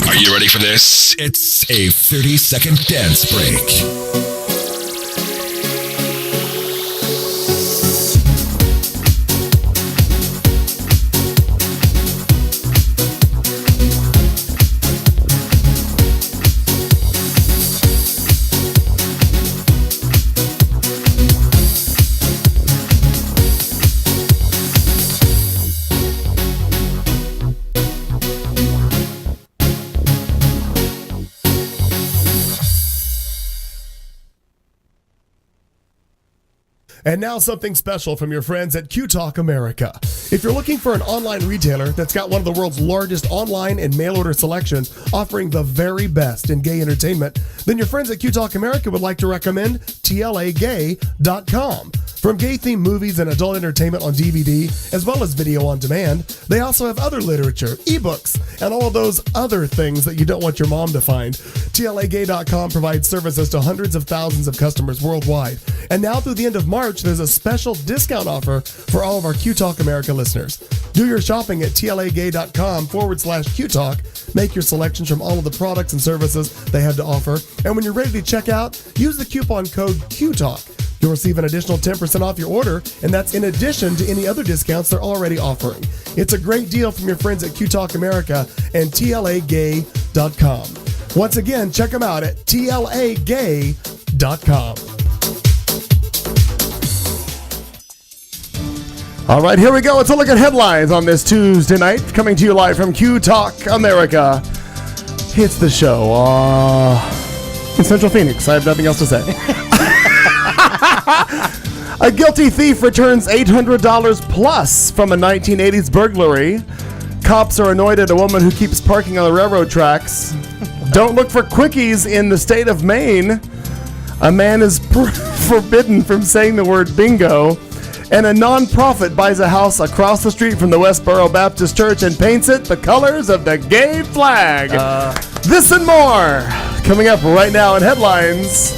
S4: Are you ready for this? It's a 30-second dance break.
S1: And now something special from your friends at Q Talk America. If you're looking for an online retailer that's got one of the world's largest online and mail order selections, offering the very best in gay entertainment, then your friends at Q Talk America would like to recommend TLAgay.com. From gay-themed movies and adult entertainment on DVD, as well as video on demand, they also have other literature, ebooks, and all of those other things that you don't want your mom to find. TLAgay.com provides services to hundreds of thousands of customers worldwide. And now through the end of March, there's a special discount offer for all of our Q Talk America listeners. Do your shopping at TLAgay.com/QTalk. Make your selections from all of the products and services they have to offer. And when you're ready to check out, use the coupon code QTalk. You'll receive an additional 10% off your order, and that's in addition to any other discounts they're already offering. It's a great deal from your friends at Q Talk America and TLAgay.com. Once again, check them out at TLAgay.com. All right, here we go. Let's look at headlines on this Tuesday night. Coming to you live from Q Talk America. It's the show in Central Phoenix. I have nothing else to say. A guilty thief returns $800 plus from a 1980s burglary. Cops are annoyed at a woman who keeps parking on the railroad tracks. Don't look for quickies in the state of Maine. A man is forbidden from saying the word bingo. And a nonprofit buys a house across the street from the Westboro Baptist Church and paints it the colors of the gay flag. This and more coming up right now in headlines.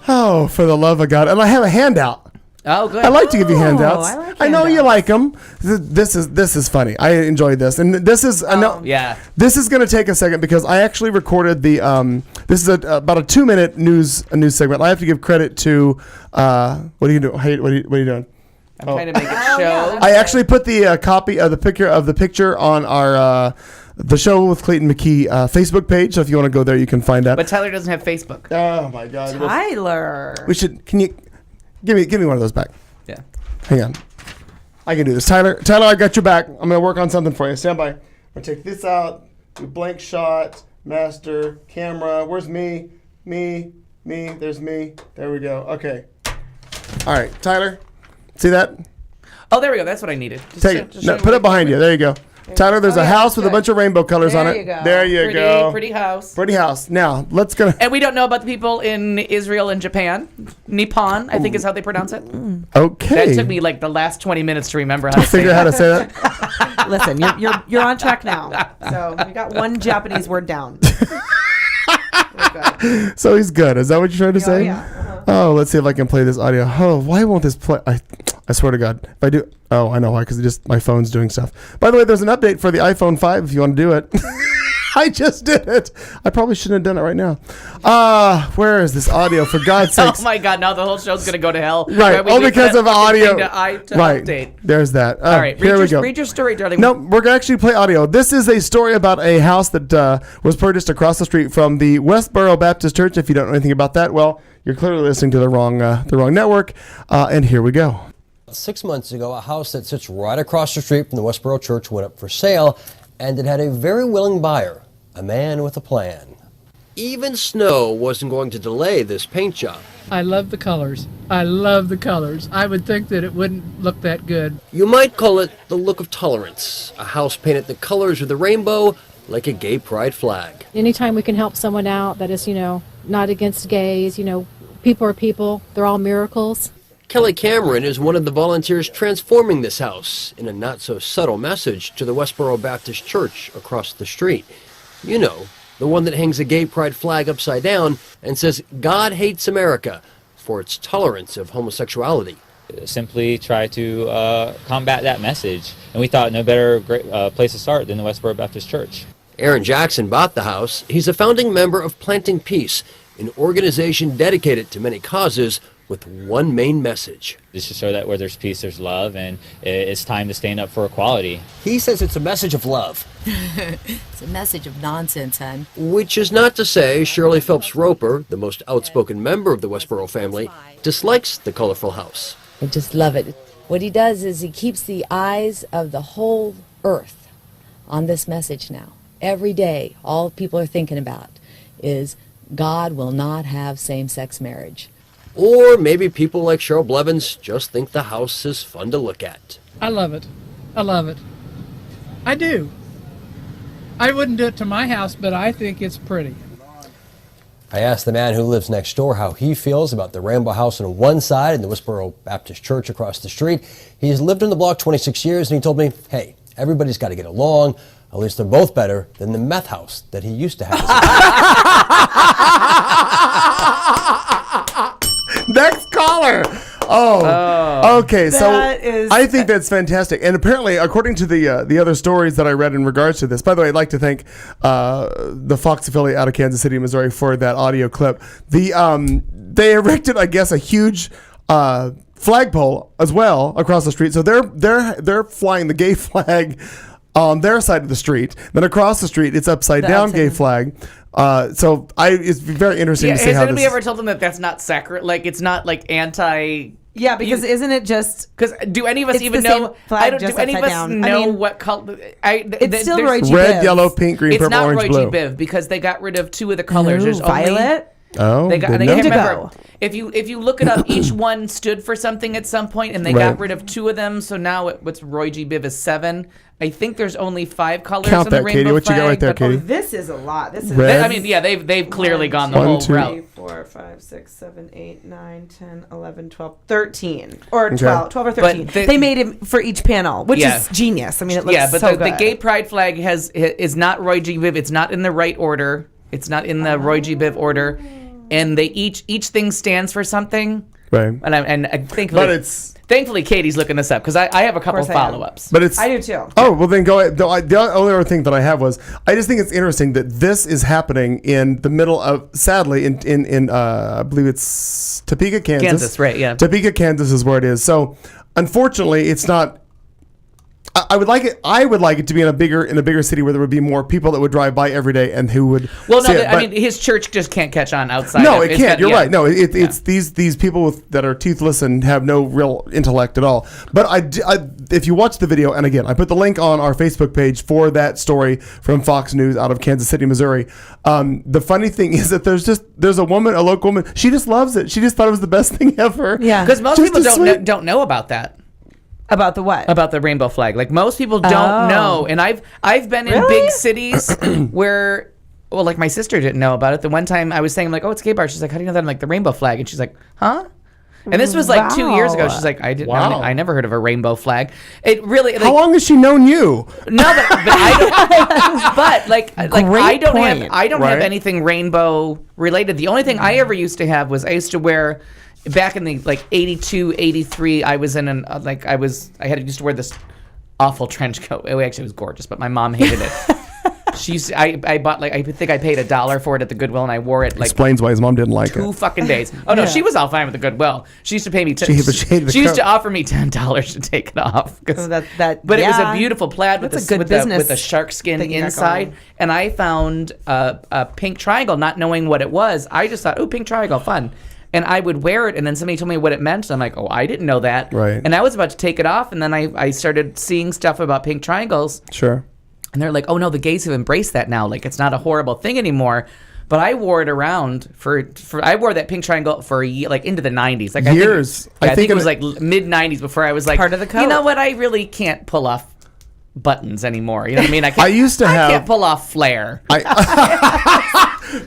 S1: Oh, for the love of God. And I have a handout.
S2: Oh, good.
S1: I like to give you handouts.
S3: I like
S1: I know you
S3: handouts.
S1: like them. This is funny. I enjoy this, and this is I know.
S2: Yeah.
S1: This is going to take a second because I actually recorded the. This is about a 2-minute news segment. I have to give credit to. What are you doing? Hey, what are you doing?
S2: I'm trying to make it show.
S1: I actually put the copy of the picture on our the show with Clayton McKee Facebook page. So if you want to go there, you can find that.
S2: But Tyler doesn't have Facebook.
S1: Oh my God!
S3: Tyler.
S1: We should. Can you give me one of those back?
S2: Yeah.
S1: Hang on. I can do this. Tyler, I got your back. I'm going to work on something for you. Stand by. I'm going to take this out. Do blank shot. Master. Camera. Where's me? Me. There's me. There we go. Okay. All right. Tyler. See that?
S2: Oh, there we go. That's what I needed. Just
S1: Take it. No, put it behind you. There you go. Tyler, there's a house with a bunch of rainbow colors on it.
S3: There you go.
S1: There you go.
S2: Pretty house.
S1: Pretty house. Now, let's go.
S2: And we don't know about the people in Israel and Japan. Nippon, I think is how they pronounce it.
S1: Okay.
S2: That took me like the last 20 minutes to remember how to say
S1: Figure out how
S2: it.
S1: to say that.
S3: Listen, you're on track now. So we got one Japanese word down.
S1: So he's good. Is that what you're trying to say?
S3: Yeah. Uh-huh.
S1: Oh, let's see if I can play this audio. Oh, why won't this play? I swear to God. If I do. Oh, I know why. Because my phone's doing stuff. By the way, there's an update for the iPhone 5 if you want to do it. I just did it. I probably shouldn't have done it right now. Where is this audio? For God's sakes.
S2: Oh my God! Now the whole show's gonna go to hell.
S1: Right.
S2: Right, we
S1: All
S2: leave
S1: because
S2: that
S1: of
S2: fucking
S1: audio.
S2: thing to
S1: Right.
S2: update.
S1: There's that.
S2: All right.
S1: Here we go.
S2: Read your story, darling.
S1: No, we're going to actually play audio. This is a story about a house that was purchased across the street from the Westboro Baptist Church. If you don't know anything about that, well, you're clearly listening to the wrong network. And here we go.
S5: 6 months ago, a house that sits right across the street from the Westboro Church went up for sale, and it had a very willing buyer, a man with a plan. Even snow wasn't going to delay this paint job.
S6: I love the colors. I love the colors. I would think that it wouldn't look that good.
S5: You might call it the look of tolerance, a house painted the colors of the rainbow like a gay pride flag.
S7: Anytime we can help someone out that is, not against gays, people are people. They're all miracles.
S5: Kelly Cameron is one of the volunteers transforming this house in a not-so-subtle message to the Westboro Baptist Church across the street. You know, the one that hangs a gay pride flag upside down and says God hates America for its tolerance of homosexuality.
S8: Simply try to combat that message. And we thought no better place to start than the Westboro Baptist Church.
S5: Aaron Jackson bought the house. He's a founding member of Planting Peace, an organization dedicated to many causes with one main message.
S8: Just to show that where there's peace, there's love, and it's time to stand up for equality.
S5: He says it's a message of love.
S9: It's a message of nonsense, hon.
S5: Which is not to say Shirley Phelps Roper, the most outspoken member of the Westboro family, dislikes the colorful house.
S9: I just love it. What he does is he keeps the eyes of the whole earth on this message now. Every day, all people are thinking about is God will not have same-sex marriage.
S5: Or maybe people like Cheryl Blevins just think the house is fun to look at.
S6: I love it. I love it. I do. I wouldn't do it to my house, but I think it's pretty.
S5: I asked the man who lives next door how he feels about the Rainbow House on one side and the Westboro Baptist Church across the street. He's lived on the block 26 years, and he told me, hey, everybody's got to get along. At least they're both better than the meth house that he used to have.
S1: Next caller. Oh, okay. So
S3: That is-
S1: I think that's fantastic. And apparently, according to the other stories that I read in regards to this, by the way, I'd like to thank the Fox affiliate out of Kansas City, Missouri, for that audio clip. They erected, I guess, a huge flagpole as well across the street. So they're flying the gay flag on their side of the street. Then across the street, it's upside down gay flag. So it's very interesting to see
S2: Has
S1: how
S2: anybody
S1: this.
S2: ever told them that that's not sacred? Like it's not like anti
S3: Yeah, because isn't it just?
S2: Because do any of us
S3: It's
S2: even
S3: the same
S2: know?
S3: flag,
S2: I don't.
S3: just
S2: Do any of us
S3: upside down.
S2: know
S3: I mean,
S2: what color?
S3: It's still Roy G.
S1: Red,
S3: Biv.
S1: yellow, pink, green,
S2: It's
S1: purple,
S2: not
S1: orange,
S2: Roy
S1: blue.
S2: G. Biv because they got rid of 2 of the colors.
S3: Ooh,
S2: There's
S3: violet.
S1: Oh,
S2: They got. I
S1: didn't
S2: can't
S1: know.
S2: remember. If you look it up, each one stood for something at some point, and they
S1: Right.
S2: got rid of 2 of them. So now what's Roy G. Biv is 7. I think there's only 5 colors
S1: Count
S2: on the
S1: that,
S2: rainbow
S1: Katie. What you got
S2: flag,
S1: right there,
S2: but-
S1: Katie?
S3: This is a lot. This is.
S1: Red.
S2: I mean, yeah, they've clearly gone the
S1: 1,
S2: whole
S1: 2,
S2: route.
S3: 3, 4, 5, 6, 7, 8, 9, 10, 11, 12, 13. Or 12 or 13.
S2: But
S3: they made it for each panel, which
S2: Yeah.
S3: is genius. I mean, it looks
S2: Yeah, but
S3: so
S2: the
S3: good.
S2: gay pride flag is not Roy G. Biv. It's not in the right order. It's not in the Roy G. Biv order, and they each thing stands for something.
S1: Right.
S2: And I think,
S1: But it's.
S2: thankfully, Katie's looking this up because I have a couple
S3: course I am.
S2: follow-ups.
S1: But it's.
S3: I do too.
S1: Oh, well then go ahead. The only other thing that I have was I just think it's interesting that this is happening in the middle of, sadly, in I believe it's Topeka, Kansas.
S2: Kansas, right, yeah.
S1: Topeka, Kansas is where it is. So unfortunately, it's not. I would like it to be in a bigger city where there would be more people that would drive by every day and who would.
S2: Well, no,
S1: see it,
S2: I
S1: but-
S2: mean his church just can't catch on outside.
S1: No,
S2: of,
S1: it can't. You're
S2: yeah.
S1: right. No, it's these people that are toothless and have no real intellect at all. But if you watch the video, and again, I put the link on our Facebook page for that story from Fox News out of Kansas City, Missouri. The funny thing is that there's a woman, a local woman. She just loves it. She just thought it was the best thing ever.
S3: Yeah.
S2: Because most
S1: Just
S2: people
S1: a sweet-
S2: don't know about that.
S3: About the what?
S2: About the rainbow flag. Like most people don't
S3: Oh.
S2: know. And I've been in
S3: Really?
S2: big cities where, well, like my sister didn't know about it. The one time I was saying, like, oh, it's a gay bar. She's like, how do you know that? I'm like, the rainbow flag. And she's like, huh? And this was like 2 years ago.
S3: Wow.
S2: She's like,
S1: Wow.
S2: I never heard of a rainbow flag. It really, like,
S1: How long has she known you?
S2: no, but I don't. But like
S3: Great
S2: I don't
S3: point.
S2: have I don't have
S1: Right.
S2: anything rainbow related. The only thing I ever used to have was I used to wear. Back in the like 82, 83, I was in an I used to wear this awful trench coat. It actually was gorgeous, but my mom hated it. I bought I think I paid $1 for it at the Goodwill, and I wore it like
S1: Explains why his mom didn't like
S2: 2
S1: it.
S2: fucking days. Oh no,
S3: Yeah.
S2: she was all fine with the Goodwill. She used to pay me.
S1: She hated the
S2: She used
S1: coat.
S2: to offer me $10 to take it off. 'Cause-
S3: Oh, that-
S2: but it was a
S3: yeah.
S2: beautiful plaid with
S3: That's
S2: the
S3: a good
S2: with the
S3: business
S2: shark skin
S3: thing you got
S2: inside.
S3: going.
S2: And I found a pink triangle, not knowing what it was. I just thought, oh, pink triangle, fun. And I would wear it, and then somebody told me what it meant. So I'm like, oh, I didn't know that.
S1: Right.
S2: And I was about to take it off, and then I started seeing stuff about pink triangles.
S1: Sure.
S2: And they're like, oh, no, the gays have embraced that now. Like, it's not a horrible thing anymore. But I wore it around I wore that pink triangle for a year, like into the 90s. Like
S1: Years.
S2: I think it was like mid 90s before I was like,
S3: Part of the
S2: you know
S3: coat.
S2: what? I really can't pull off buttons anymore. You know what I mean?
S1: I used to have-
S2: can't pull off flare.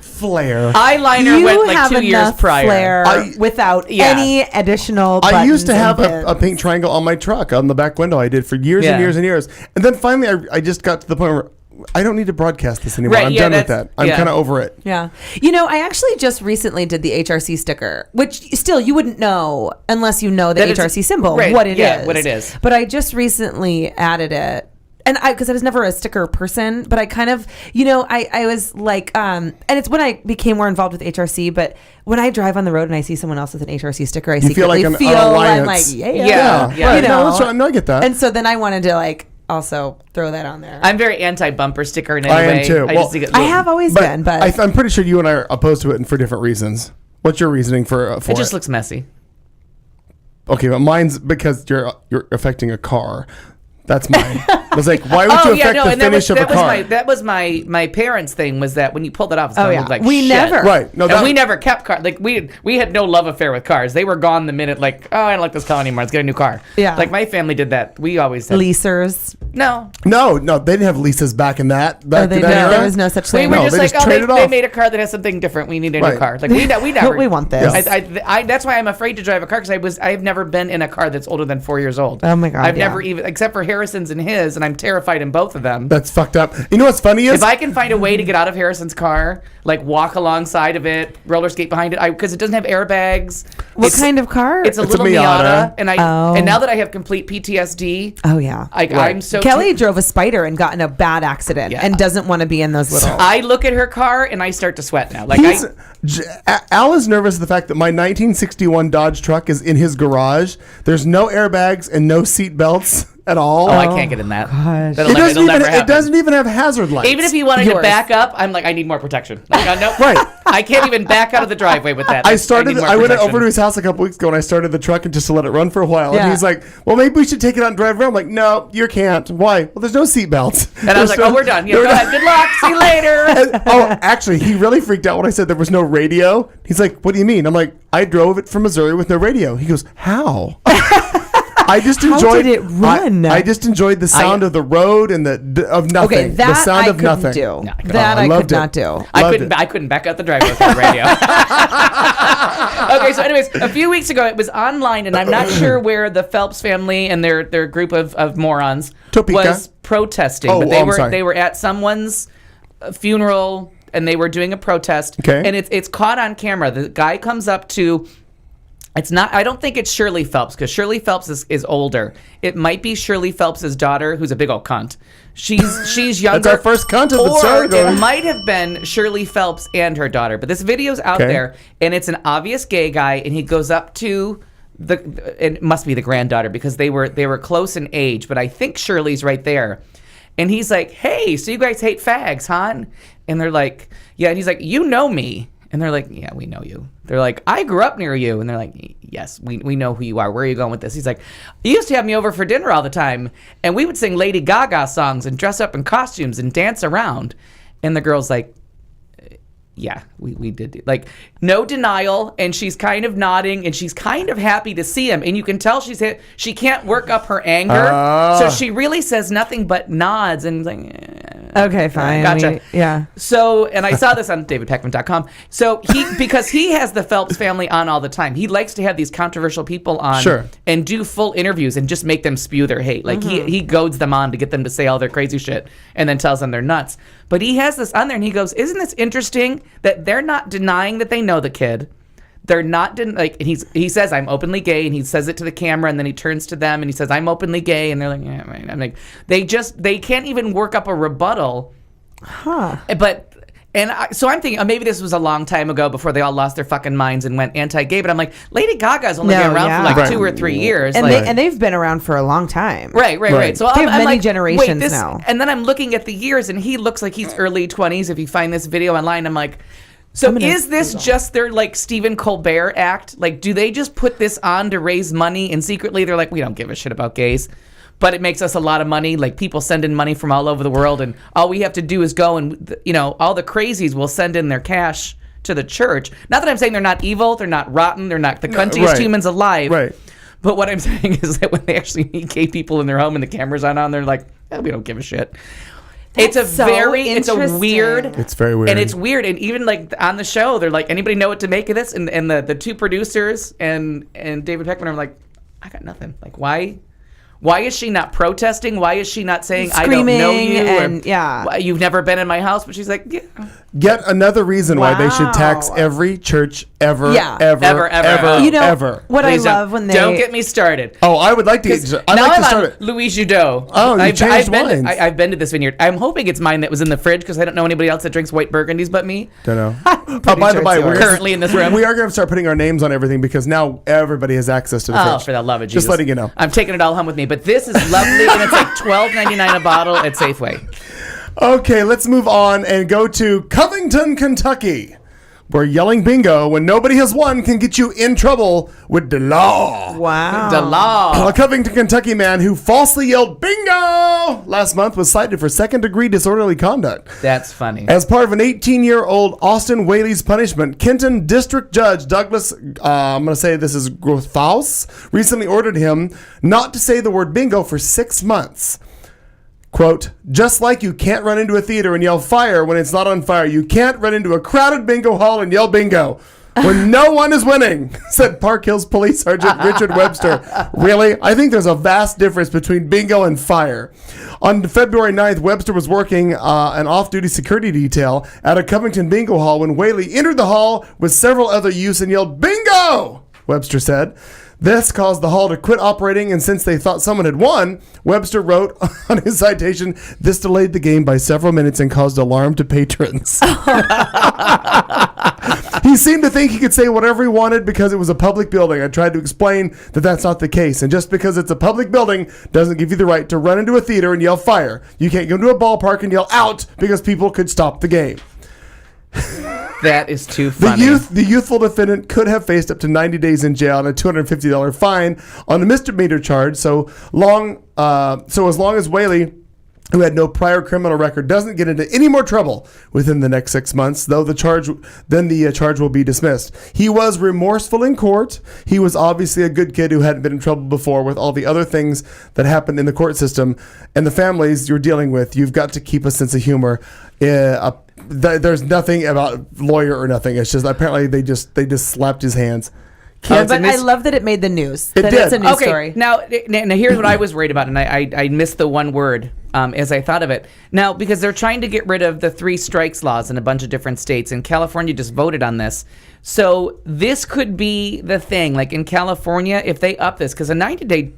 S1: Flare.
S2: Eyeliner
S3: You
S2: went like
S3: have
S2: 2 years
S3: enough
S2: prior.
S3: flair without
S2: Yeah.
S3: any additional.
S1: I used to
S3: buttons
S1: have
S3: and
S1: a
S3: pins.
S1: pink triangle on my truck on the back window. I did for years and
S2: Yeah.
S1: years and years. And then finally, I just got to the point where I don't need to broadcast this anymore.
S2: Right,
S1: I'm
S2: yeah,
S1: done with
S2: that's-
S1: that. I'm
S2: yeah.
S1: kind of over it.
S3: Yeah. You know, I actually just recently did the HRC sticker, which still you wouldn't know unless you know the
S2: That it's-
S3: HRC symbol,
S2: right,
S3: what it is.
S2: yeah, what it is.
S3: But I just recently added it. And because I was never a sticker person, but I kind of, I was like, and it's when I became more involved with HRC, but when I drive on the road and I see someone else with an HRC sticker, I
S1: feel
S3: secretly
S1: like an
S3: feel I'm
S1: alliance.
S3: like, yeah.
S2: Yeah.
S1: Right. No, that's right. No, I get that.
S3: And so then I wanted to also throw that on there.
S2: I'm very anti-bumper sticker in any
S1: I am
S2: way.
S1: too.
S2: I
S1: Well,
S2: just think it
S3: I have always been, but
S1: I'm pretty sure you and I are opposed to it and for different reasons. What's your reasoning for
S2: it just looks messy.
S1: Okay, but mine's because you're affecting a car. That's mine. I was like, why would you affect the finish of a car?
S2: That was my parents' thing was that when you pulled it off, it's gonna look like
S3: we
S2: shit.
S3: never.
S1: Right. No,
S2: And we never kept cars. Like we had no love affair with cars. They were gone the minute like, oh, I don't like this car anymore. Let's get a new car.
S3: Yeah.
S2: Like my family did that. We always had
S3: leasers.
S2: no.
S1: No, they didn't have leases back in that.
S3: Oh, they
S1: in that
S3: did.
S1: era.
S3: There was no such
S2: We
S3: thing.
S2: were
S1: No,
S2: just
S1: they
S2: like,
S1: just
S2: oh,
S1: traded
S2: they
S1: off.
S2: made a car that has something different. We need a new
S1: Right.
S2: car. Like we never.
S3: We want this.
S2: I that's why I'm afraid to drive a car because I've never been in a car that's older than 4 years old.
S3: Oh my God,
S2: I've
S3: yeah.
S2: never even except for Harrison's and his, and I'm terrified in both of them.
S1: That's fucked up. You know what's funny is
S2: If I can find a way to get out of Harrison's car, like walk alongside of it, roller skate behind it, because it doesn't have airbags.
S3: What kind of car?
S2: It's a
S1: It's a
S2: little
S1: Miata.
S2: Miata, and
S3: Oh.
S2: and now that I have complete PTSD,
S3: Oh yeah.
S2: I'm so
S3: Kelly drove a Spider and got in a bad accident
S2: Yeah.
S3: and doesn't want to be in those little.
S2: I look at her car and I start to sweat now. Like
S1: Al is nervous of the fact that my 1961 Dodge truck is in his garage. There's no airbags and no seat belts. at all.
S2: Oh, I can't get in that.
S1: It doesn't even have hazard lights.
S2: Even if you wanted to back up, I'm like, I need more protection. Like, nope.
S1: Right.
S2: I can't even back out of the driveway with that.
S1: I went over to his house a couple weeks ago and I started the truck and just to let it run for a while.
S3: Yeah.
S1: And he's like, well, maybe we should take it out and drive around. I'm like, no, you can't. Why? Well, there's no seatbelts.
S2: And I was like, oh, we're done. Yeah, go ahead. Good luck. See you later.
S1: Actually, he really freaked out when I said there was no radio. He's like, what do you mean? I'm like, I drove it from Missouri with no radio. He goes, how? I just enjoyed.
S3: How did it run?
S1: I just enjoyed the sound of the road and of nothing.
S3: Okay, that
S1: the sound
S3: I
S1: of nothing.
S3: Do.
S2: No,
S3: That I could not do.
S2: I couldn't back out the driveway with the radio. Okay, so anyways, a few weeks ago it was online, and I'm not sure where the Phelps family and their group of morons was protesting, but they were at someone's funeral and they were doing a protest.
S1: Okay,
S2: and it's caught on camera. The guy comes up to. It's not. I don't think it's Shirley Phelps because Shirley Phelps is older. It might be Shirley Phelps' daughter, who's a big old cunt. She's younger.
S1: That's our first cunt of the story.
S2: Or it might have been Shirley Phelps and her daughter. But this video's out there, and it's an obvious gay guy, and he goes up to it must be the granddaughter because they were close in age, but I think Shirley's right there. And he's like, "Hey, so you guys hate fags, huh?" And they're like, "Yeah." And he's like, "You know me." And they're like, yeah, we know you. They're like, I grew up near you. And they're like, yes, we know who you are. Where are you going with this? He's like, you used to have me over for dinner all the time. And we would sing Lady Gaga songs and dress up in costumes and dance around. And the girl's like, yeah, we did. Like, no denial. And she's kind of nodding and she's kind of happy to see him. And you can tell she can't work up her anger. So she really says nothing but nods and like,
S3: okay, fine.
S2: Gotcha.
S3: Yeah.
S2: So, and I saw this on davidpeckman.com. So because he has the Phelps family on all the time, he likes to have these controversial people on and do full interviews and just make them spew their hate. Like he goads them on to get them to say all their crazy shit and then tells them they're nuts. But he has this on there and he goes, isn't this interesting that they're not denying that they know the kid? They're not and he says, I'm openly gay, and he says it to the camera, and then he turns to them and he says, I'm openly gay, and they're like, yeah, right. I'm like, they can't even work up a rebuttal. But so I'm thinking, maybe this was a long time ago before they all lost their fucking minds and went anti-gay. But I'm like, Lady Gaga's only been around for like 2 or 3 years,
S3: and they've been around for a long time.
S2: Right. So
S3: they have
S2: I'm
S3: many
S2: like,
S3: generations now.
S2: And then I'm looking at the years, and he looks like he's early 20s. If you find this video online, I'm like, so is this just their like Stephen Colbert act? Like, do they just put this on to raise money, and secretly they're like, we don't give a shit about gays, but it makes us a lot of money. Like, people send in money from all over the world, and all we have to do is go and, all the crazies will send in their cash to the church. Not that I'm saying they're not evil, they're not rotten, they're not the cuntiest humans alive.
S1: Right.
S2: But what I'm saying is that when they actually meet gay people in their home and the camera's on, they're like, we don't give a shit. It's very weird.
S1: It's very weird.
S2: And it's weird. And even like on the show, they're like, anybody know what to make of this? And the two producers and David Peckman are like, I got nothing. Like, why is she not protesting? Why is she not saying,
S3: screaming,
S2: I don't know you?
S3: And
S2: you've never been in my house? But she's like, yeah.
S1: Yet another reason why they should tax every church ever.
S3: You know,
S1: ever.
S3: What I love when they...
S2: Don't get me started.
S1: Oh, I would like to...
S2: I'm on Louis Judot.
S1: Oh, you changed wines.
S2: I've been to this vineyard. I'm hoping it's mine that was in the fridge because I don't know anybody else that drinks white Burgundies but me.
S1: Don't know. By the way, we're
S2: currently in this room.
S1: We are going to start putting our names on everything because now everybody has access to the fridge.
S2: Oh, for the love of Jesus.
S1: Just letting you know.
S2: I'm taking it all home with me. But this is lovely, and it's like $12.99 a bottle at Safeway.
S1: Okay, let's move on and go to Covington, Kentucky, where yelling bingo when nobody has won can get you in trouble with the law.
S3: Wow.
S2: The law.
S1: A Covington, Kentucky man who falsely yelled bingo last month was cited for second-degree disorderly conduct.
S2: That's funny.
S1: As part of an 18-year-old Austin Whaley's punishment, Kenton District Judge Douglas, I'm going to say this is Grothaus, recently ordered him not to say the word bingo for 6 months. Quote, just like you can't run into a theater and yell fire when it's not on fire, you can't run into a crowded bingo hall and yell bingo when no one is winning, said Park Hills Police Sergeant Richard Webster. Really? I think there's a vast difference between bingo and fire. On February 9th, Webster was working an off-duty security detail at a Covington bingo hall when Whaley entered the hall with several other youths and yelled, bingo, Webster said. This caused the hall to quit operating, and since they thought someone had won, Webster wrote on his citation, this delayed the game by several minutes and caused alarm to patrons. He seemed to think he could say whatever he wanted because it was a public building. I tried to explain that that's not the case. And just because it's a public building doesn't give you the right to run into a theater and yell fire. You can't go into a ballpark and yell out because people could stop the game.
S2: That is too funny.
S1: The youthful defendant could have faced up to 90 days in jail and a $250 fine on a misdemeanor charge. So as long as Whaley, who had no prior criminal record, doesn't get into any more trouble within the next 6 months, the charge will be dismissed. He was remorseful in court. He was obviously a good kid who hadn't been in trouble before with all the other things that happened in the court system and the families you're dealing with. You've got to keep a sense of humor. There's nothing about lawyer or nothing. It's just apparently they just slapped his hands.
S3: But I love that it made the news.
S1: It did.
S3: It's a news
S2: Okay,
S3: story.
S2: now here's what I was worried about, and I missed the one word as I thought of it. Now, because they're trying to get rid of the 3 strikes laws in a bunch of different states, and California just voted on this. So this could be the thing. Like in California, if they up this, because a 90-day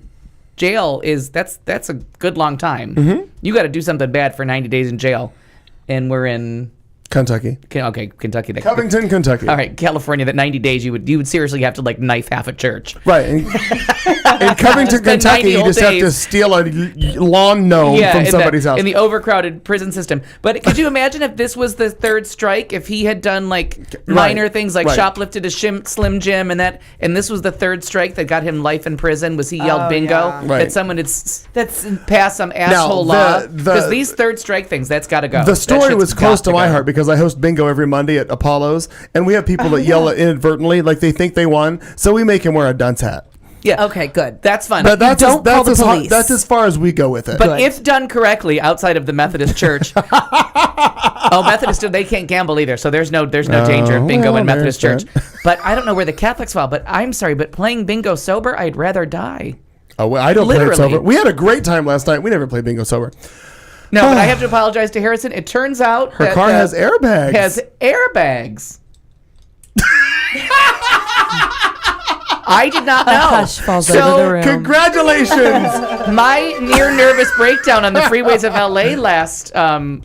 S2: jail that's a good long time. Mm-hmm. You got to do something bad for 90 days in jail, and we're in
S1: Kentucky.
S2: Okay, Kentucky.
S1: Covington, Kentucky.
S2: All right, California. That 90 days, you would seriously have to like knife half a church.
S1: Right. In Covington, Kentucky, you just have to steal a lawn gnome from somebody's house.
S2: In the overcrowded prison system. But could you imagine if this was the 3rd strike? If he had done like minor things like shoplifted a Slim Jim and this was the 3rd strike that got him life in prison? Was he yelled bingo?
S3: Yeah.
S1: Right.
S2: That someone had passed some asshole law? Because these 3rd strike things, that's got to go.
S1: The story was close to my heart because I host bingo every Monday at Apollo's, and we have people that yell inadvertently, like they think they won, so we make him wear a dunce hat.
S2: Yeah.
S3: Okay, good.
S2: That's fun.
S1: But that's
S3: Don't call the police.
S1: That's as far as we go with it.
S2: But if done correctly outside of the Methodist Church, Methodists, they can't gamble either, so there's no danger of bingo in Methodist Church. But I don't know where the Catholics fall, but I'm sorry, but playing bingo sober, I'd rather die.
S1: Oh, well, I don't play
S2: Literally.
S1: it sober. We had a great time last night. We never played bingo sober.
S2: No, but I have to apologize to Harrison. It turns out
S1: Her car has airbags.
S2: Has airbags. I did not know.
S3: Hush falls over the room.
S1: Congratulations.
S2: My near nervous breakdown on the freeways of LA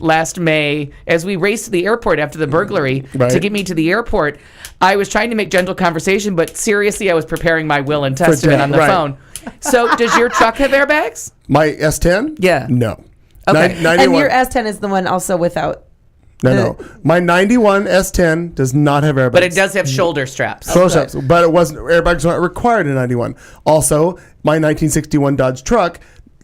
S2: last May as we raced to the airport after the burglary to get me to the airport. I was trying to make gentle conversation, but seriously, I was preparing my will and testament on the phone. So, does your truck have airbags?
S1: My S10?
S2: Yeah.
S1: No.
S2: Okay.
S1: 91.
S3: And your S10 is the one also without.
S1: No. My 91 S10 does not have airbags.
S2: But it does have shoulder straps.
S1: Shoulder straps. But it wasn't. Airbags weren't required in 91. Also, my 1961 Dodge truck,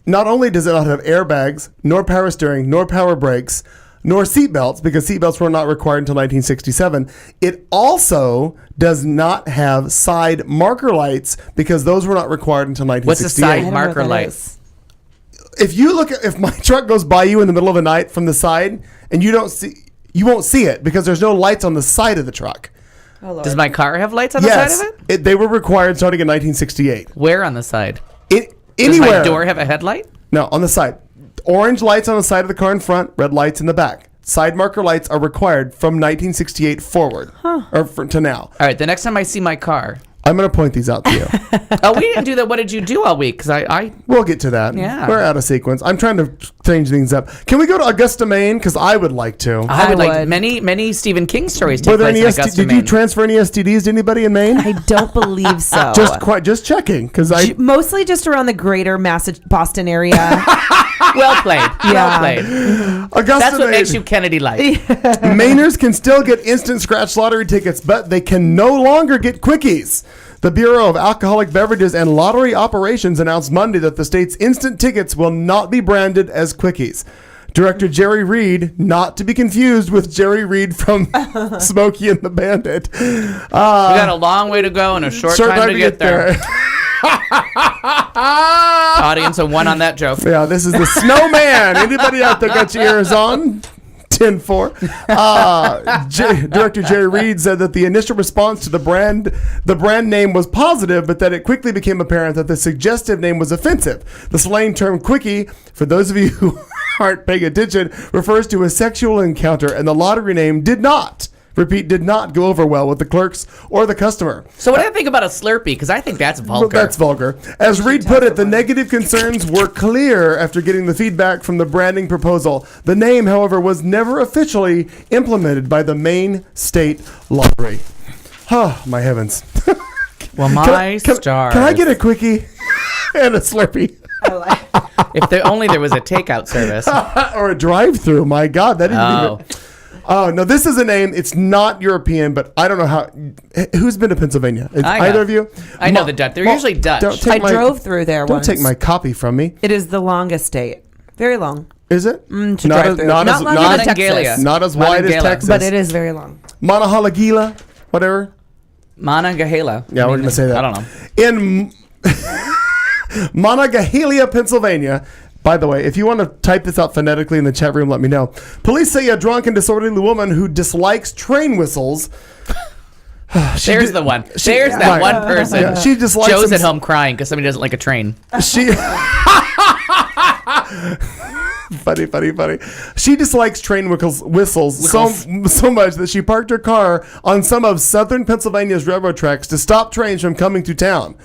S1: not only does it not have airbags, nor power steering, nor power brakes, nor seatbelts, because seatbelts were not required until 1967. It also does not have side marker lights because those were not required until 1968.
S2: What's a side marker light?
S1: If my truck goes by you in the middle of the night from the side and you won't see it because there's no lights on the side of the truck.
S3: Oh, Lord.
S2: Does my car have lights on the side of it?
S1: They were required starting in 1968.
S2: Where on the side?
S1: Anywhere.
S2: Does my door have a headlight?
S1: No, on the side. Orange lights on the side of the car in front, red lights in the back. Side marker lights are required from 1968 forward, to now.
S2: All right, the next time I see my car.
S1: I'm going to point these out to you.
S2: Oh, we didn't do that. What did you do all week? Because
S1: We'll get to that.
S2: Yeah.
S1: We're out of sequence. I'm trying to change things up. Can we go to Augusta, Maine? Because I would like to.
S2: I would like many Stephen King stories take
S1: Were there
S2: place
S1: any
S2: in Augusta,
S1: Did
S2: Maine.
S1: you transfer any STDs to anybody in Maine?
S3: I don't believe so.
S1: Just checking.
S3: Mostly just around the greater Boston area.
S2: Well played.
S3: Yeah.
S2: Well played.
S1: Augusta,
S2: That's what
S1: Maine.
S2: makes you Kennedy-like.
S1: Mainers can still get instant scratch lottery tickets, but they can no longer get quickies. The Bureau of Alcoholic Beverages and Lottery Operations announced Monday that the state's instant tickets will not be branded as quickies. Director Jerry Reed, not to be confused with Jerry Reed from Smokey and the Bandit.
S2: We got a long way to go and a short time to get there. Audience, a one on that joke.
S1: Yeah, this is the Snowman. Anybody out there got your ears on? 10-4. Director Jerry Reed said that the initial response to the brand name was positive, but that it quickly became apparent that the suggestive name was offensive. The slang term quickie, for those of you who aren't paying attention, refers to a sexual encounter, and the lottery name did not go over well with the clerks or the customer.
S2: So what do you think about a Slurpee? Because I think that's vulgar.
S1: Well, that's vulgar. As Reed put it, the negative concerns were clear after getting the feedback from the branding proposal. The name, however, was never officially implemented by the Maine State Lottery. Oh, my heavens.
S2: Well, my stars.
S1: Can I get a quickie and a Slurpee?
S2: If only there was a takeout service.
S1: Or a drive-through. My God, that didn't
S2: Oh.
S1: even... Oh, no, this is a name. It's not European, but I don't know how... Who's been to Pennsylvania? Either of you?
S2: I know the Dutch. They're usually Dutch.
S3: I drove through there
S1: Don't
S3: once.
S1: take my copy from me.
S3: It is the longest state. Very long.
S1: Is it?
S3: To
S1: not
S3: drive
S1: as,
S3: through.
S1: not,
S3: Not
S1: as,
S3: longer
S1: not,
S3: than Texas.
S1: not as wide as
S2: Monongahela.
S1: Texas.
S3: But it is very long.
S1: Monongahela, whatever.
S2: Monongahela.
S1: Yeah, we're going to say that.
S2: I don't know.
S1: In Monongahela, Pennsylvania. By the way, if you want to type this out phonetically in the chat room, let me know. Police say a drunk and disorderly woman who dislikes train whistles.
S2: There's the one. There's that one person.
S1: Yeah, she dislikes
S2: Joe's
S1: them.
S2: at home crying because somebody doesn't like a train.
S1: She funny. She dislikes train whistles so much that she parked her car on some of southern Pennsylvania's railroad tracks to stop trains from coming to town.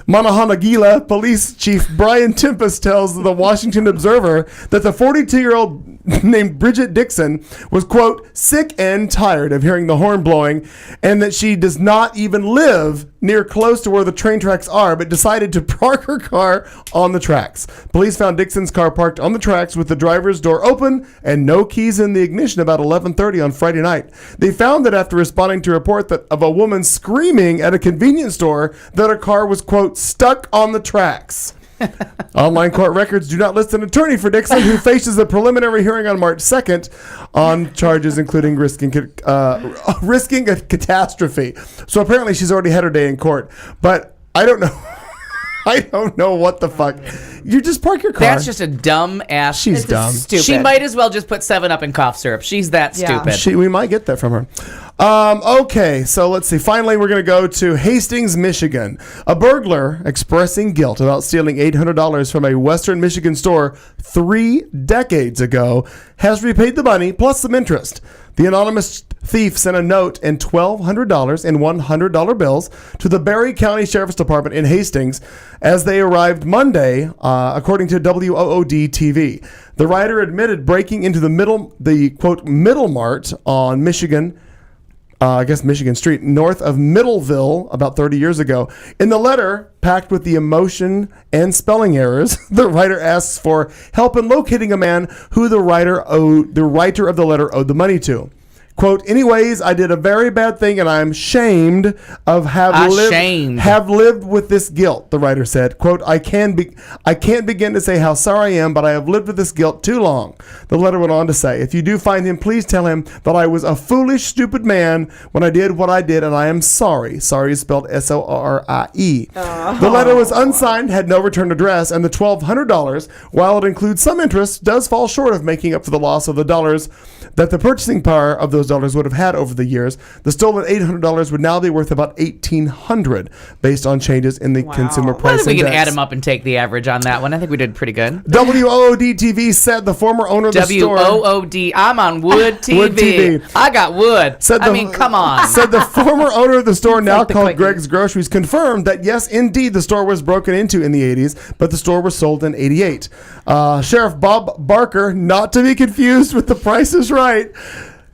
S1: Monongahela Police Chief Brian Tempest tells the Washington Observer that the 42-year-old named Bridget Dixon was, quote, sick and tired of hearing the horn blowing, and that she does not even live near close to where the train tracks are, but decided to park her car on the tracks. Police found Dixon's car parked on the tracks with the driver's door open and no keys in the ignition about 11:30 on Friday night. They found that after responding to a report of a woman screaming at a convenience store that her car was, quote, stuck on the tracks. Online court records do not list an attorney for Dixon, who faces a preliminary hearing on March 2nd on charges including risking a catastrophe. So apparently she's already had her day in court. But I don't know. I don't know what the fuck. You just park your car.
S2: That's just a dumb ass.
S1: She's dumb.
S3: Stupid.
S2: She might as well just put 7-Up in cough syrup. She's that
S3: Yeah.
S2: stupid.
S1: We might get that from her. Okay, so let's see. Finally, we're going to go to Hastings, Michigan. A burglar expressing guilt about stealing $800 from a Western Michigan store 3 decades ago has repaid the money plus some interest. The anonymous thief sent a note and $1,200 and $100 bills to the Berry County Sheriff's Department in Hastings as they arrived Monday, according to WOOD TV. The writer admitted breaking into the quote Middle Mart on Michigan Street, north of Middleville, about 30 years ago. In the letter, packed with the emotion and spelling errors, the writer asks for help in locating a man who the writer of the letter owed the money to. Quote, anyways, I did a very bad thing and I'm shamed of have lived with this guilt, the writer said. Quote, I can't begin to say how sorry I am, but I have lived with this guilt too long. The letter went on to say, if you do find him, please tell him that I was a foolish, stupid man when I did what I did, and I am sorry. Sorry is spelled S-O-R-I-E. The letter was unsigned, had no return address, and the $1,200, while it includes some interest, does fall short of making up for the loss of the dollars that the purchasing power of those dollars would have had over the years. The stolen $800 would now be worth about $1,800 based on changes in the consumer
S2: I
S1: price
S2: think we
S1: index.
S2: can add them up and take the average on that one. I think we did pretty good.
S1: WOOD TV said the former owner of the store...
S2: WOOD. I'm on Wood TV.
S1: Wood TV.
S2: I got wood. Come on.
S1: Said the former owner of the store, now
S3: like the
S1: called
S3: quickie.
S1: Greg's Groceries, confirmed that yes, indeed, the store was broken into in the 80s, but the store was sold in 88. Sheriff Bob Barker, not to be confused with The Price is Right,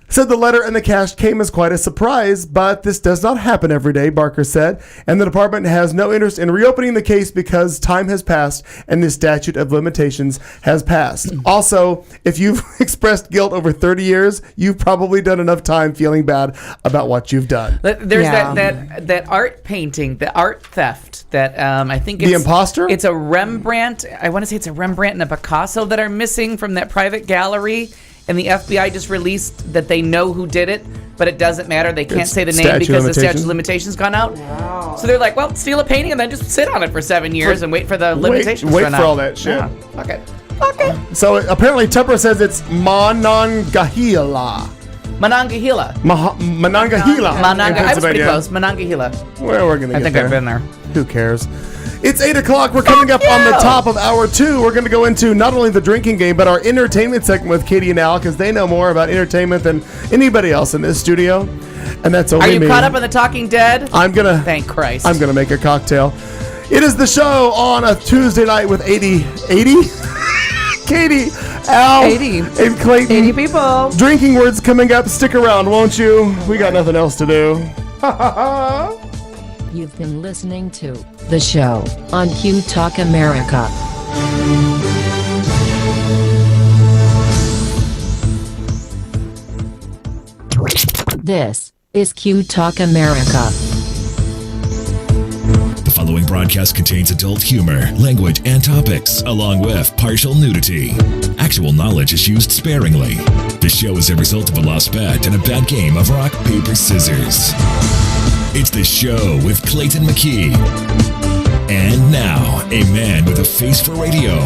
S1: said the letter and the cash came as quite a surprise, but this does not happen every day, Barker said, and the department has no interest in reopening the case because time has passed and the statute of limitations has passed. Also, if you've expressed guilt over 30 years, you've probably done enough time feeling bad about what you've done.
S2: There's
S3: Yeah.
S2: that art painting, the art theft that I think it's...
S1: The Imposter?
S2: It's a Rembrandt. I want to say it's a Rembrandt and a Picasso that are missing from that private gallery. And the FBI just released that they know who did it, but it doesn't matter. They can't
S1: It's
S2: say the name
S1: statute
S2: because the
S1: limitation.
S2: statute of limitations gone out. Wow. So they're like, well, steal a painting and then just sit on it for 7 years and wait for the limitations to
S1: wait
S2: run
S1: for
S2: out.
S1: all that shit.
S2: Yeah. Okay.
S1: So apparently Tupper says it's Monongahela.
S2: Monongahela.
S1: Monongahela.
S2: I was pretty close. Monongahela.
S1: Well, we're gonna
S2: I
S1: get
S2: think
S1: there.
S2: I've been there.
S1: Who cares? It's 8 o'clock. We're coming up on the top of hour 2. We're going to go into not only the drinking game, but our entertainment segment with Katie and Al, because they know more about entertainment than anybody else in this studio. And that's only
S2: Are you
S1: me.
S2: caught up on The Talking Dead?
S1: Thank
S2: Christ.
S1: I'm gonna make a cocktail. It is the show on a Tuesday night with 80 Katie, Al,
S3: 80.
S1: and Clayton.
S3: 80 people.
S1: Drinking words coming up. Stick around, won't you? We got nothing else to do.
S10: You've been listening to The Show on Q Talk America. This is Q Talk America.
S4: The following broadcast contains adult humor, language, and topics, along with partial nudity. Actual knowledge is used sparingly. The show is a result of a lost bet and a bad game of rock, paper, scissors. It's The Show with Clayton McKee. And now, a man with a face for radio,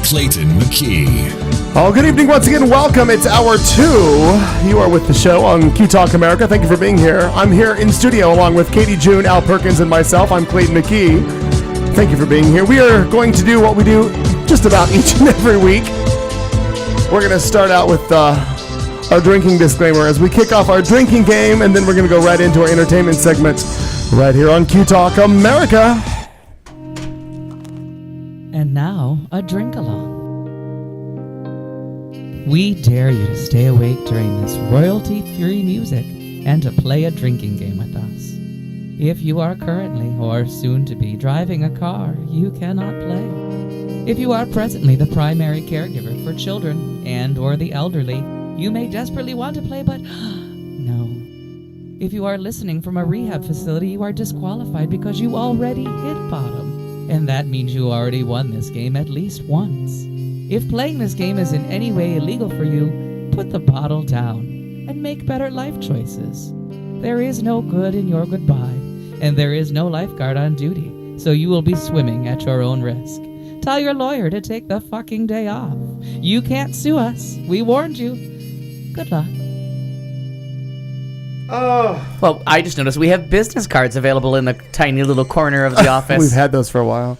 S4: Clayton McKee.
S1: Oh, good evening once again. Welcome. It's hour 2. You are with The Show on Q Talk America. Thank you for being here. I'm here in studio along with Katy June, Al Perkins, and myself. I'm Clayton McKee. Thank you for being here. We are going to do what we do just about each and every week. We're going to start out with our drinking disclaimer as we kick off our drinking game, and then we're going to go right into our entertainment segment right here on Q Talk America.
S11: And now, a drink-along. We dare you to stay awake during this royalty-free music and to play a drinking game with us. If you are currently or soon to be driving a car, you cannot play. If you are presently the primary caregiver for children and or the elderly, you may desperately want to play, but no. If you are listening from a rehab facility, you are disqualified because you already hit bottom. And that means you already won this game at least once. If playing this game is in any way illegal for you, put the bottle down and make better life choices. There is no good in your goodbye, and there is no lifeguard on duty, so you will be swimming at your own risk. Tell your lawyer to take the fucking day off. You can't sue us. We warned you. Good luck.
S1: Oh.
S2: Well, I just noticed we have business cards available in the tiny little corner of the office.
S1: We've had those for a while.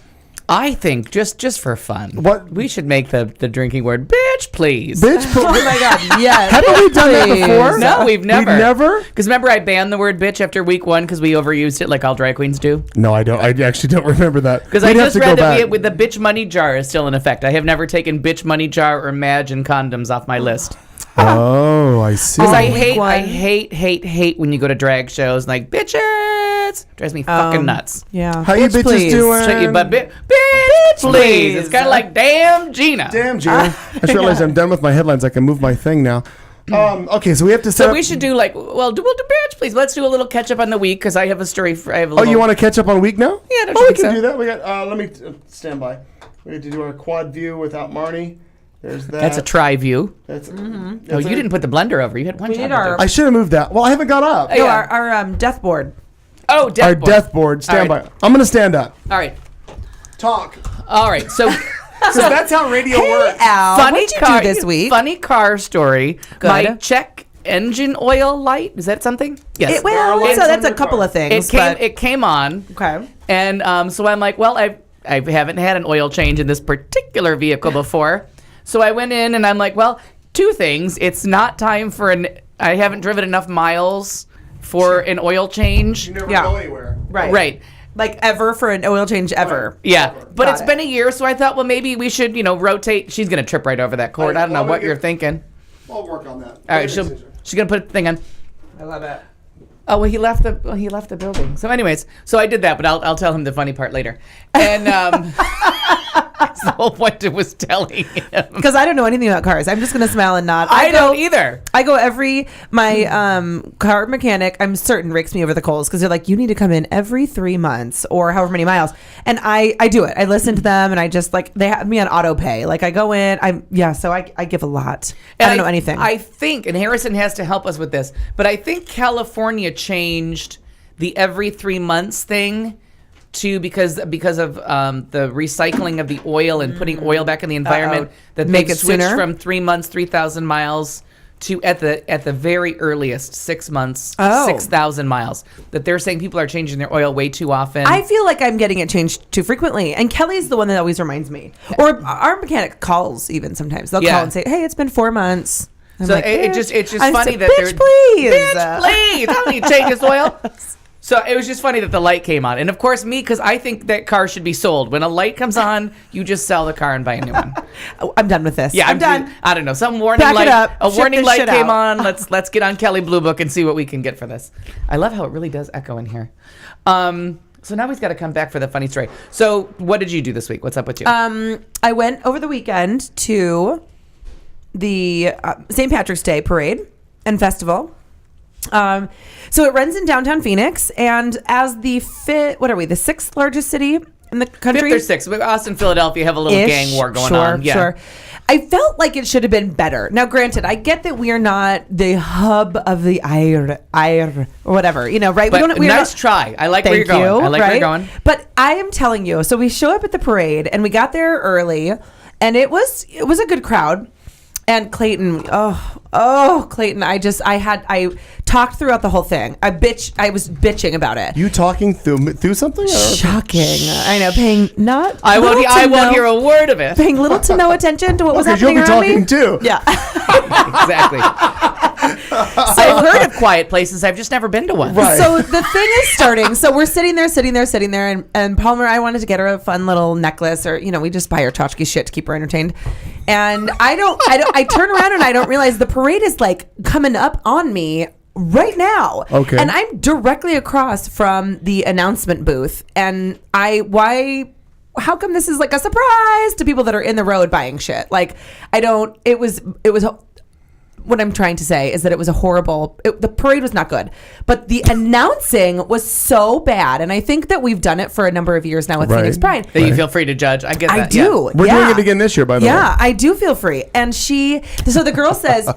S2: I think just for fun,
S1: what
S2: we should make the drinking word "bitch, please."
S1: Bitch, please.
S3: Oh my God! Yes.
S1: Haven't we done that before?
S2: No, we've never.
S1: We've never?
S2: Because remember, I banned the word "bitch" after week 1 because we overused it, like all drag queens do.
S1: No, I don't. I actually don't remember that.
S2: Because I just read that with the bitch money jar is still in effect. I have never taken bitch money jar or Madge and condoms off my list.
S1: Oh, I see.
S2: Because I hate when you go to drag shows like bitches. Drives me fucking nuts.
S3: Yeah.
S1: How you bitches
S3: please.
S1: doing?
S2: But bitch, please. It's kind of like damn Gina.
S1: Damn Gina. I just realized I'm done with my headlines. I can move my thing now. Okay, so we have to set
S2: So
S1: up.
S2: we should do like, we'll do bitch, please. Let's do a little catch up on the week because I have a story.
S1: You want to catch up on week now?
S2: Yeah, don't
S1: we
S2: you think
S1: can
S2: so?
S1: do that. We got. Let me stand by. We have to do our quad view without Marnie. There's that.
S2: That's a try view.
S1: That's.
S2: No, you didn't put the blender over. You had one.
S3: We need our.
S1: I should have moved that. Well, I haven't got up.
S3: No, our death board.
S2: Oh, death
S1: Our
S2: board.
S1: death board. Stand by. I'm gonna stand up.
S2: All right.
S1: Talk.
S2: All right. So.
S1: So that's how radio works.
S3: Al,
S2: Funny
S3: what'd you
S2: car
S3: do this week?
S2: Funny car story.
S3: Good.
S2: My check engine oil light. Is that something? Yes.
S3: So that's a couple of things.
S2: It came on.
S3: Okay.
S2: And so I'm like, well, I haven't had an oil change in this particular vehicle before. So I went in and I'm like, well, 2 things. It's not time for I haven't driven enough miles for an oil change.
S1: You never go anywhere.
S2: Right.
S3: Like ever for an oil change ever.
S2: Yeah. But
S3: Got
S2: it's
S3: it.
S2: been a year, so I thought, well, maybe we should, rotate. She's going to trip right over that cord. I don't know what you're thinking.
S1: I'll work on that.
S2: All right, she's going to put the thing on.
S3: I love it.
S2: Oh, well, he left the building. So anyways, I did that, but I'll tell him the funny part later. And that's the whole point it was telling him.
S3: Because I don't know anything about cars. I'm just going to smile and nod.
S2: I don't either.
S3: I go my car mechanic, I'm certain, rakes me over the coals because they're like, you need to come in every 3 months or however many miles. And I do it. I listen to them and I just they have me on auto pay. Like I go in, so I give a lot. I don't know anything.
S2: I think, and Harrison has to help us with this, but I think California changed the every 3 months thing to because of the recycling of the oil and putting oil back in the environment that
S3: Make
S2: they
S3: it
S2: switched
S3: sooner?
S2: from 3 months, 3,000 miles to at the very earliest 6 months, 6,000 miles. That they're saying people are changing their oil way too often.
S3: I feel like I'm getting it changed too frequently. And Kelly's the one that always reminds me. Or our mechanic calls even sometimes. They'll call and say, hey, it's been 4 months. I'm
S2: so
S3: like,
S2: it's just
S3: I'm
S2: funny
S3: so,
S2: that
S3: bitch,
S2: they're
S3: please.
S2: Bitch, please. I don't need to change this oil. So it was just funny that the light came on. And of course, me, because I think that car should be sold. When a light comes on, you just sell the car and buy a new one.
S3: I'm done with this.
S2: Yeah,
S3: I'm done.
S2: I don't know. Some warning
S3: Pack it
S2: light.
S3: up.
S2: A
S3: Ship
S2: warning
S3: this
S2: light
S3: shit
S2: came
S3: out.
S2: on. Let's get on Kelly Blue Book and see what we can get for this. I love how it really does echo in here. So now he's got to come back for the funny story. So what did you do this week? What's up with you?
S3: I went over the weekend to the St. Patrick's Day parade and festival. So it runs in downtown Phoenix, and as the the sixth largest city in the country?
S2: Fifth or sixth. Us and Philadelphia have a little gang war going on. Yeah.
S3: Sure. I felt like it should have been better. Now, granted, I get that we are not the hub of the or whatever, right?
S2: But nice try. I like where you're going. I like where you're going.
S3: But I am telling you, so we show up at the parade, and we got there early, and it was a good crowd. And Clayton, Clayton, I talked throughout the whole thing. I was bitching about it.
S1: You talking through something?
S3: Shocking. I know.
S2: I won't hear a word of it.
S3: Paying little to no attention to what was happening
S1: you'll be
S3: around
S1: talking
S3: me.
S1: too.
S3: Yeah.
S2: Exactly. I've heard of quiet places. I've just never been to one.
S3: Right. So the thing is starting. So we're sitting there, and Palmer, I wanted to get her a fun little necklace, or we just buy her tchotchke shit to keep her entertained. And I turn around and I don't realize the parade is like coming up on me right now.
S1: Okay.
S3: And I'm directly across from the announcement booth, and how come this is like a surprise to people that are in the road buying shit? Like, it was what I'm trying to say is that it was the parade was not good, but the announcing was so bad. And I think that we've done it for a number of years now with Phoenix Pride.
S2: That you feel free to judge. I get that.
S3: I do.
S1: We're doing it again this year, by the way.
S3: Yeah, I do feel free. And so the girl says,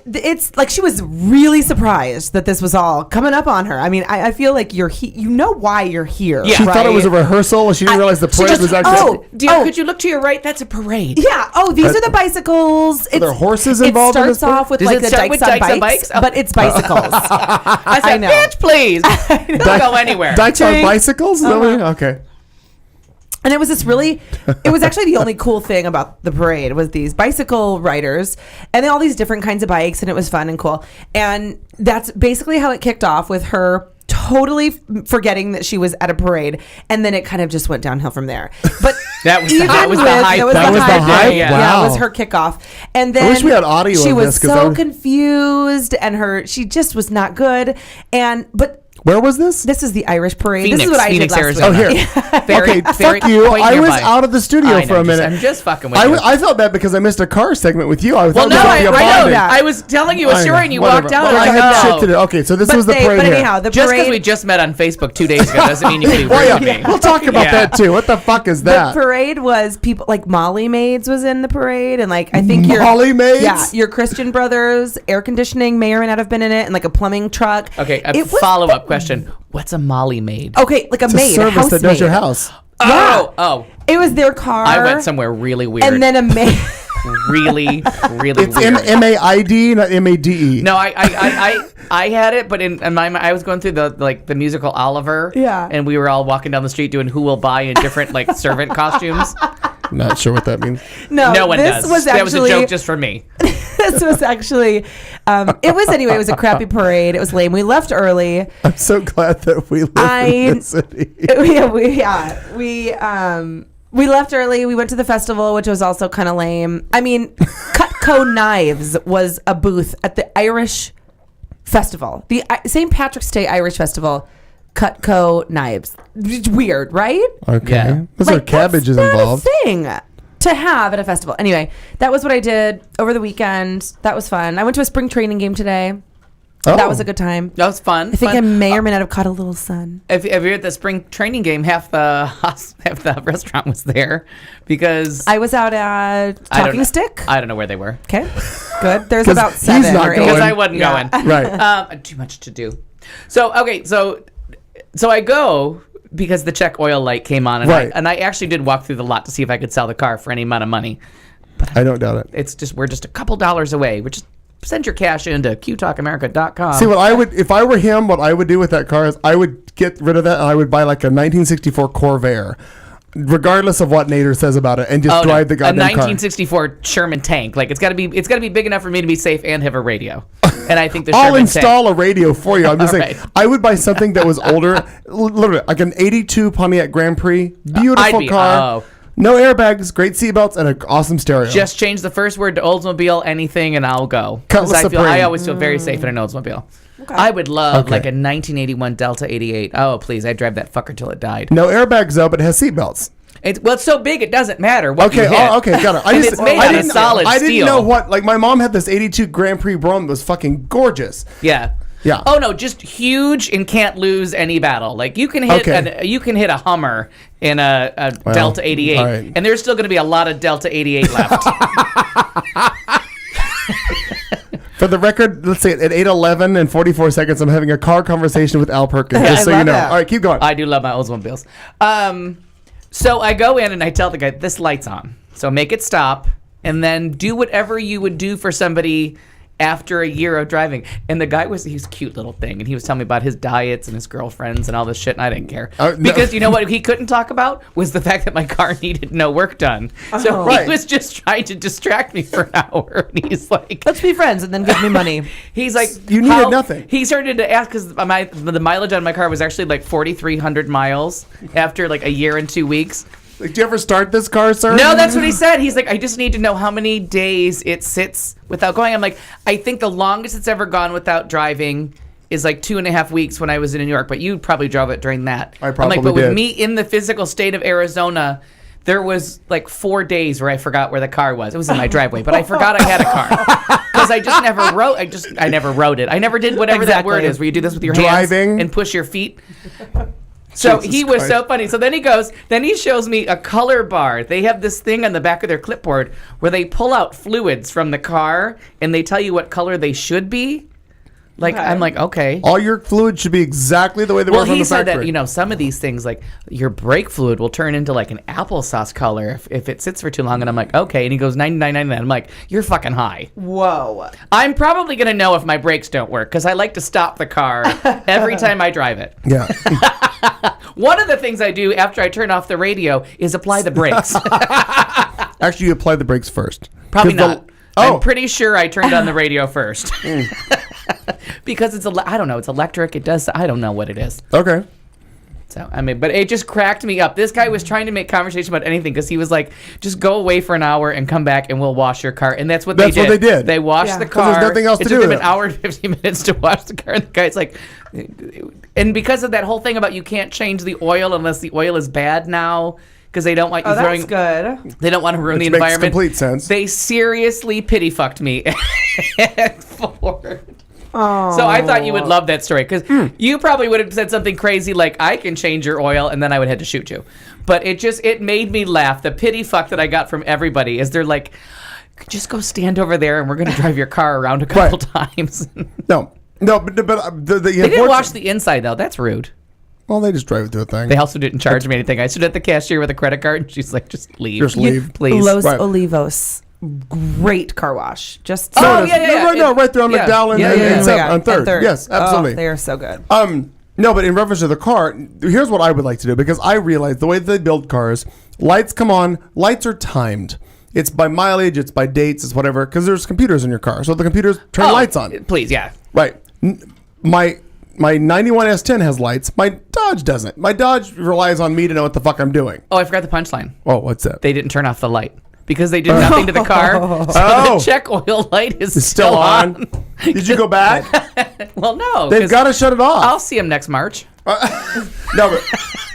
S3: it's like she was really surprised that this was all coming up on her. I mean, I feel like you know why you're here.
S1: Yeah. She thought it was a rehearsal, and she didn't realize the parade was actually...
S2: Could you look to your right? That's a parade.
S3: Yeah. These are the bicycles.
S1: Are there horses involved in this?
S3: It starts off with like the dykes on bikes, but it's bicycles.
S2: I said, bitch, please. Don't go anywhere.
S1: Dykes on bicycles? Okay.
S3: And it was actually the only cool thing about the parade was these bicycle riders and all these different kinds of bikes, and it was fun and cool. And that's basically how it kicked off, with her totally forgetting that she was at a parade, and then it kind of just went downhill from there. But
S2: that was the hype.
S3: Yeah,
S1: wow.
S3: It was her kickoff. And then
S1: I wish we had audio
S3: she
S1: of
S3: was
S1: this,
S3: so confused, and she just was not good. But
S1: where was this?
S3: This is the Irish parade.
S2: Phoenix,
S3: this is what I did last
S2: Arizona.
S3: week.
S1: Oh, here. Fuck you. I was out of the studio for a minute.
S2: I'm just fucking with you.
S1: I felt bad because I missed a car segment with you. I
S2: was telling you a story and you walked out.
S1: I had shit to do. Okay, so this was the parade.
S3: But anyhow, the
S2: just
S3: parade.
S2: because we just met on Facebook 2 days ago doesn't mean you can be rude to me.
S1: We'll talk about that too. What the fuck is that?
S3: The parade was people like Molly Maids was in the parade, and like I think
S1: Molly Maids.
S3: Yeah, your Christian Brothers air conditioning may or may not have been in it, and like a plumbing truck.
S2: Okay, a follow-up question. What's a Molly maid?
S3: Okay, like a maid,
S1: service
S3: house
S1: that does your house.
S2: Oh.
S3: It was their car.
S2: I went somewhere really weird.
S3: And then a maid.
S2: really weird.
S1: It's MAID, not MADE.
S2: No, I had it, but in my mind, I was going through the musical Oliver.
S3: Yeah.
S2: And we were all walking down the street doing Who Will Buy in different like servant costumes.
S1: Not sure what that means.
S2: No one does. That was a joke just for me.
S3: This was actually, it was a crappy parade. It was lame. We left early.
S1: I'm so glad that we live in this city.
S3: We left early. We went to the festival, which was also kind of lame. I mean, Cutco Knives was a booth at the Irish Festival, the St. Patrick's Day Irish Festival. Cutco Knives. It's weird, right?
S1: Okay.
S2: Yeah.
S1: Those are cabbages involved.
S3: That's not a thing to have at a festival. Anyway, that was what I did over the weekend. That was fun. I went to a spring training game today.
S1: Oh.
S3: That was a good time.
S2: That was fun.
S3: I think I may or may not have caught a little sun.
S2: If you're at the spring training game, half the restaurant was there because
S3: I was out at Talking Stick.
S2: I don't know where they were.
S3: Okay, good. There's about 7 or 8.
S2: Because I wasn't going.
S1: Right.
S2: Too much to do. So I go because the check oil light came on, and I actually did walk through the lot to see if I could sell the car for any amount of money. But
S1: I don't doubt it.
S2: We're just a couple dollars away. Which send your cash into qtalkamerica.com.
S1: See, if I were him, what I would do with that car is I would get rid of that and I would buy like a 1964 Corvair. regardless of what Nader says about it, and just drive the goddamn
S2: a 1964 Sherman tank. Like it's got to be big enough for me to be safe and have a radio. And I think the
S1: I'll
S2: Sherman
S1: install
S2: tank.
S1: a radio for you. I'm just
S2: All
S1: saying,
S2: right.
S1: I would buy something that was older, literally like an '82 Pontiac Grand Prix, beautiful car, no airbags, great seatbelts, and an awesome stereo.
S2: Just change the first word to Oldsmobile, anything, and I'll go.
S1: Cutlass
S2: Because I
S1: Supreme.
S2: always feel very safe in an Oldsmobile. Okay. I would love like a 1981 Delta 88. Oh, please, I'd drive that fucker till it died.
S1: No airbags though, but it has seatbelts.
S2: It's so big it doesn't matter what
S1: Okay,
S2: you hit.
S1: okay, got it.
S2: It's made out of solid
S1: I
S2: steel.
S1: didn't know what. Like my mom had this '82 Grand Prix Brougham that was fucking gorgeous.
S2: Yeah.
S1: Yeah.
S2: Oh no, just huge and can't lose any battle. Like you can hit a Hummer in a Delta 88,
S1: right.
S2: and there's still going to be a lot of Delta 88 left.
S1: For the record, let's say at 8:11 and 44 seconds, I'm having a car conversation with Al Perkins. Just so you know.
S3: that.
S1: All right, keep going.
S2: I do love my Oldsmobiles. So I go in and I tell the guy, this light's on. So make it stop and then do whatever you would do for somebody after a year of driving. And the guy he's a cute little thing. And he was telling me about his diets and his girlfriends and all this shit. And I didn't care.
S1: No.
S2: Because you know what he couldn't talk about was the fact that my car needed no work done. So
S1: Right.
S2: he was just trying to distract me for an hour. And he's like,
S3: Let's be friends and then give me money.
S2: he's like,
S1: You needed nothing.
S2: He started to ask because the mileage on my car was actually like 4,300 miles after like a year and 2 weeks.
S1: Like, do you ever start this car, sir?
S2: No, that's what he said. He's like, I just need to know how many days it sits without going. I'm like, I think the longest it's ever gone without driving is like 2.5 weeks when I was in New York, but you probably drove it during that.
S1: I probably
S2: I'm like, but
S1: did.
S2: with me in the physical state of Arizona, there was like 4 days where I forgot where the car was. It was in my driveway, but I forgot I had a car because I just never wrote. I never wrote it. I never did whatever that word is where you do this with your
S1: Driving.
S2: hands and push your feet. So
S1: Jesus
S2: he was
S1: Christ.
S2: so funny. So then he shows me a color bar. They have this thing on the back of their clipboard where they pull out fluids from the car and they tell you what color they should be. Like,
S3: Okay.
S2: I'm like, okay.
S1: All your fluids should be exactly the way they were
S2: Well,
S1: from
S2: he
S1: the
S2: said
S1: factory.
S2: that, some of these things, like your brake fluid will turn into like an applesauce color if it sits for too long. And I'm like, okay. And he goes, 99.99. I'm like, you're fucking high.
S3: Whoa.
S2: I'm probably going to know if my brakes don't work because I like to stop the car every time I drive it.
S1: Yeah.
S2: One of the things I do after I turn off the radio is apply the brakes.
S1: Actually, you apply the brakes first.
S2: Probably
S1: 'Cause
S2: not.
S1: Oh.
S2: I'm pretty sure I turned on the radio first. Because I don't know, it's electric. It does, I don't know what it is.
S1: Okay.
S2: So, but it just cracked me up. This guy was trying to make conversation about anything because he was like, just go away for an hour and come back and we'll wash your car. And that's what they did. They washed the
S1: 'Cause
S2: car.
S1: there's nothing else to
S2: It
S1: do
S2: took them
S1: with
S2: an
S1: it.
S2: hour and 50 minutes to wash the car. And the guy's like, and because of that whole thing about you can't change the oil unless the oil is bad now, because they don't want you throwing.
S3: That's good.
S2: They don't want to ruin
S1: Which
S2: the
S1: makes
S2: environment.
S1: complete sense.
S2: They seriously pity fucked me at Ford.
S3: Oh.
S2: So I thought you would love that story because you probably would have said something crazy like, I can change your oil, and then I would have had to shoot you. But it made me laugh. The pity fuck that I got from everybody is they're like, just go stand over there and we're going to drive your car around a couple times.
S1: No, but the
S2: They didn't wash the inside, though. That's rude.
S1: Well, they just drive it through a thing.
S2: They also didn't charge me anything. I stood at the cashier with a credit card, and she's like, just leave.
S1: Just leave.
S2: Please.
S3: Los
S1: Right.
S3: Olivos. Great car wash. Just
S2: Oh,
S1: No, right there on McDowell and on Third. Yes, absolutely.
S3: Oh, they are so good.
S1: No, but in reference to the car, here's what I would like to do because I realize the way they build cars, lights come on, lights are timed. It's by mileage, it's by dates, it's whatever, because there's computers in your car. So the computers turn lights on.
S2: Please, yeah.
S1: Right. My 91 S10 has lights. My Dodge doesn't. My Dodge relies on me to know what the fuck I'm doing.
S2: Oh, I forgot the punchline.
S1: Oh, what's that?
S2: They didn't turn off the light because they did nothing to the car. So the check oil light is
S1: It's still on. Did you go back?
S2: Well, no.
S1: They've got to shut it off.
S2: I'll see him next March.
S1: No, but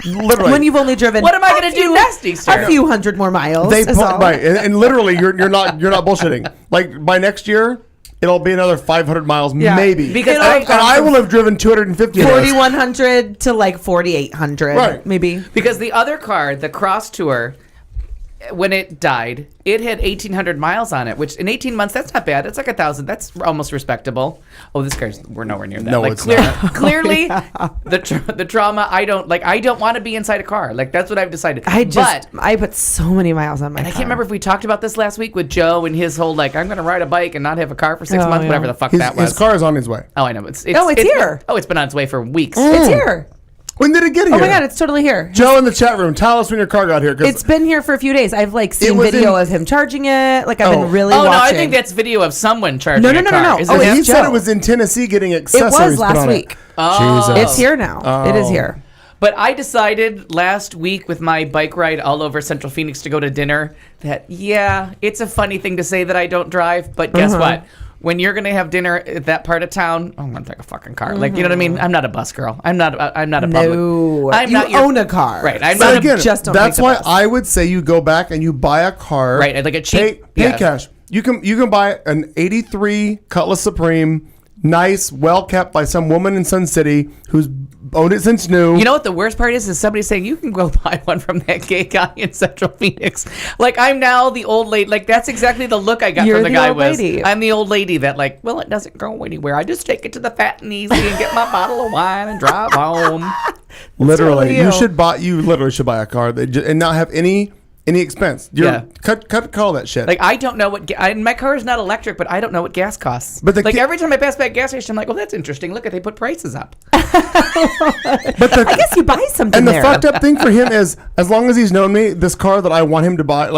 S1: literally.
S3: When you've only driven
S2: What am I going to do next Easter?
S3: a few hundred more miles.
S1: They
S3: is all.
S1: right, and literally, you're not bullshitting. Like by next year, it'll be another 500 miles,
S3: Yeah.
S1: maybe.
S2: Because
S1: and I will have driven 250. of those.
S3: 4,100 to like 4,800,
S1: Right.
S3: maybe.
S2: Because the other car, the Cross Tour, when it died, it had 1,800 miles on it, which in 18 months, that's not bad. It's like 1,000. That's almost respectable. Oh, this car's, we're nowhere near that.
S1: No,
S2: like,
S1: it's not.
S2: Clearly, the trauma, I don't want to be inside a car. Like, that's what I've decided.
S3: I put so many miles on my car.
S2: I can't remember if we talked about this last week with Joe and his whole, like, I'm going to ride a bike and not have a car for 6
S3: Oh,
S2: months,
S3: yeah.
S2: whatever the fuck that was.
S1: His car is on his way.
S2: Oh, I know. It's
S3: here.
S2: It's been on its way for weeks.
S3: It's here.
S1: When did it get here?
S3: Oh my God, it's totally here.
S1: Joe in the chat room, tell us when your car got here.
S3: It's been here for a few days. I've like seen video of him charging it. Like I've been really watching.
S2: No, I think that's video of someone charging
S3: No.
S2: a car.
S3: Oh,
S1: he said it was in Tennessee getting accessories.
S3: It was last week.
S2: Oh.
S1: Jesus.
S3: It's here now.
S1: Oh.
S3: It is here.
S2: But I decided last week with my bike ride all over Central Phoenix to go to dinner that, it's a funny thing to say that I don't drive, but guess what? When you're going to have dinner at that part of town, I'm going to take a fucking car. Like, you know what I mean? I'm not a bus girl. I'm not a public.
S3: No.
S2: You
S3: own a car.
S2: Right. I'm
S1: But
S2: not
S1: again,
S3: just don't
S1: that's
S3: take the
S1: why
S3: bus.
S1: I would say you go back and you buy a car.
S2: Right, like a cheap-
S1: Pay cash. You can buy an 83 Cutlass Supreme, nice, well kept by some woman in Sun City who's owned it since new.
S2: You know what the worst part is somebody saying you can go buy one from that gay guy in Central Phoenix. Like I'm now the old lady. Like that's exactly the look I got
S3: You're
S2: from the
S3: the
S2: guy.
S3: old lady.
S2: I'm the old lady that like, well, it doesn't go anywhere. I just take it to the Fat and Easy and get my bottle of wine and drive home.
S1: Literally,
S3: totally
S1: you literally should buy a car and not have any expense. Cut all that shit.
S2: Like I don't know what my car is not electric, but I don't know what gas costs.
S1: But
S2: like every time I pass by a gas station, I'm like, well, that's interesting. Look, they put prices up.
S3: I guess you buy something
S1: and the
S3: there.
S1: fucked up thing for him is, as long as he's known me, this car that I want him to buy,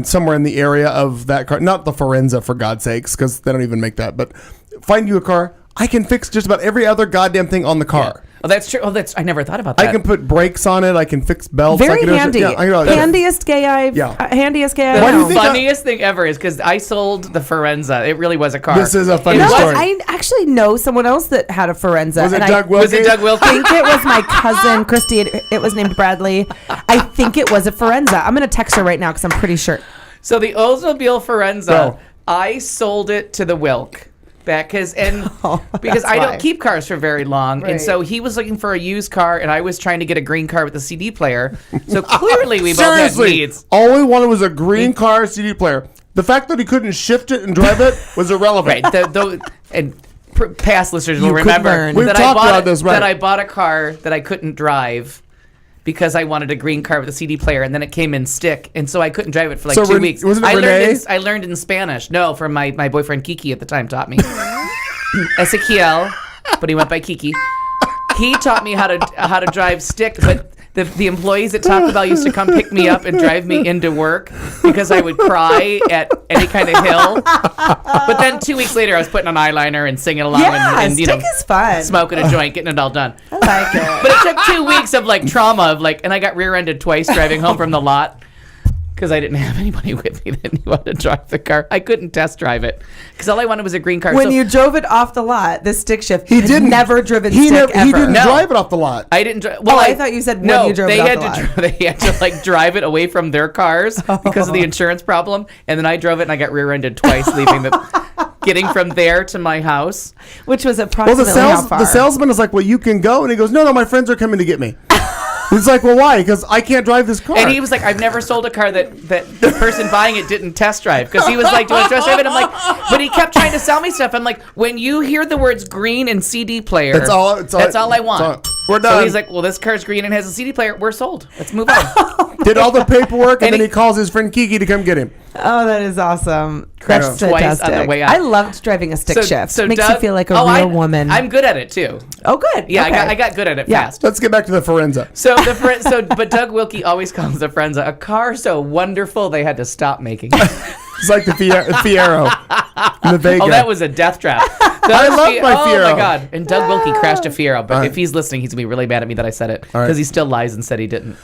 S1: somewhere in the area of that car, not the Forenza for God's sakes, because they don't even make that, but find you a car, I can fix just about every other goddamn thing on the car.
S2: Yeah. Oh, that's true. I never thought about that.
S1: I can put brakes on it. I can fix belts.
S3: Very
S1: I can
S3: handy. Handiest gay I know.
S2: The funniest thing ever is because I sold the Forenza. It really was a car.
S1: This is a funny
S3: You know
S1: story.
S3: what? I actually know someone else that had a Forenza.
S1: Was it
S3: and
S1: Doug Wilkie?
S2: Was it Doug Wilkie?
S3: I think it was my cousin Christy. It was named Bradley. I think it was a Forenza. I'm going to text her right now because I'm pretty sure.
S2: So the Oldsmobile Forenza,
S1: Go.
S2: I sold it to the Wilk. Because I don't keep cars for very long, and so he was looking for a used car, and I was trying to get a green car with a CD player. So clearly, we both had needs.
S1: All we wanted was a green car CD player. The fact that he couldn't shift it and drive it was irrelevant.
S2: Right. Past listeners will
S3: You could
S2: remember
S3: learn.
S1: We've
S2: that
S1: talked about this, right?
S2: that I bought a car that I couldn't drive. Because I wanted a green car with a CD player, and then it came in stick, and so I couldn't drive it for like 2 weeks.
S1: Wasn't it Renee?
S2: I learned in Spanish. No, from my boyfriend Kiki at the time taught me. Ezequiel, but he went by Kiki. He taught me how to drive stick, but the employees at Taco Bell used to come pick me up and drive me into work because I would cry at any kind of hill. But then 2 weeks later, I was putting on eyeliner and singing along and
S3: stick is fun.
S2: smoking a joint, getting it all done.
S3: I like it.
S2: But it took 2 weeks of like trauma and I got rear-ended twice driving home from the lot because I didn't have anybody with me that knew how to drive the car. I couldn't test drive it because all I wanted was a green car.
S3: When you drove it off the lot, the stick shift,
S1: He didn't.
S3: never driven
S1: He
S3: stick ever.
S1: He didn't
S2: No.
S1: drive it off the lot.
S2: I didn't drive. Well,
S3: I thought you said when you drove it off the lot.
S2: They had to like drive it away from their cars because of the insurance problem, and then I drove it and I got rear-ended twice, getting from there to my house.
S3: Which was
S1: Well,
S3: approximately how far?
S1: the salesman is like, well, you can go. And he goes, no, my friends are coming to get me. He's like, well, why? Because I can't drive this car.
S2: And he was like, I've never sold a car that the person buying it didn't test drive. Because he was like, do you want to test drive it? I'm like, but he kept trying to sell me stuff. I'm like, when you hear the words green and CD player,
S1: That's all
S2: I want.
S1: We're done.
S2: So he's like, well, this car's green and has a CD player. We're sold. Let's move on.
S1: Did all the paperwork, and then he calls his friend Kiki to come get him.
S3: Oh, that is awesome.
S2: Crashed
S3: That's
S2: twice
S3: fantastic.
S2: on the way out.
S3: I loved driving a stick shift. Makes you
S2: Doug-
S3: feel like a
S2: Oh,
S3: real woman.
S2: I'm good at it too.
S3: Oh, good.
S2: Yeah,
S3: Okay.
S2: I got good at it
S3: Yeah.
S2: fast.
S1: Let's get back to the Forenza.
S2: But Doug Wilkie always calls the Forenza a car so wonderful they had to stop making it.
S1: It's like the Fiero in the Vega.
S2: Oh, that was a death trap.
S1: I love my Fiero.
S2: Oh my god! And Doug Wilkie crashed a Fiero, but if he's listening, he's gonna be really mad at me that I said it because he still lies and said he didn't.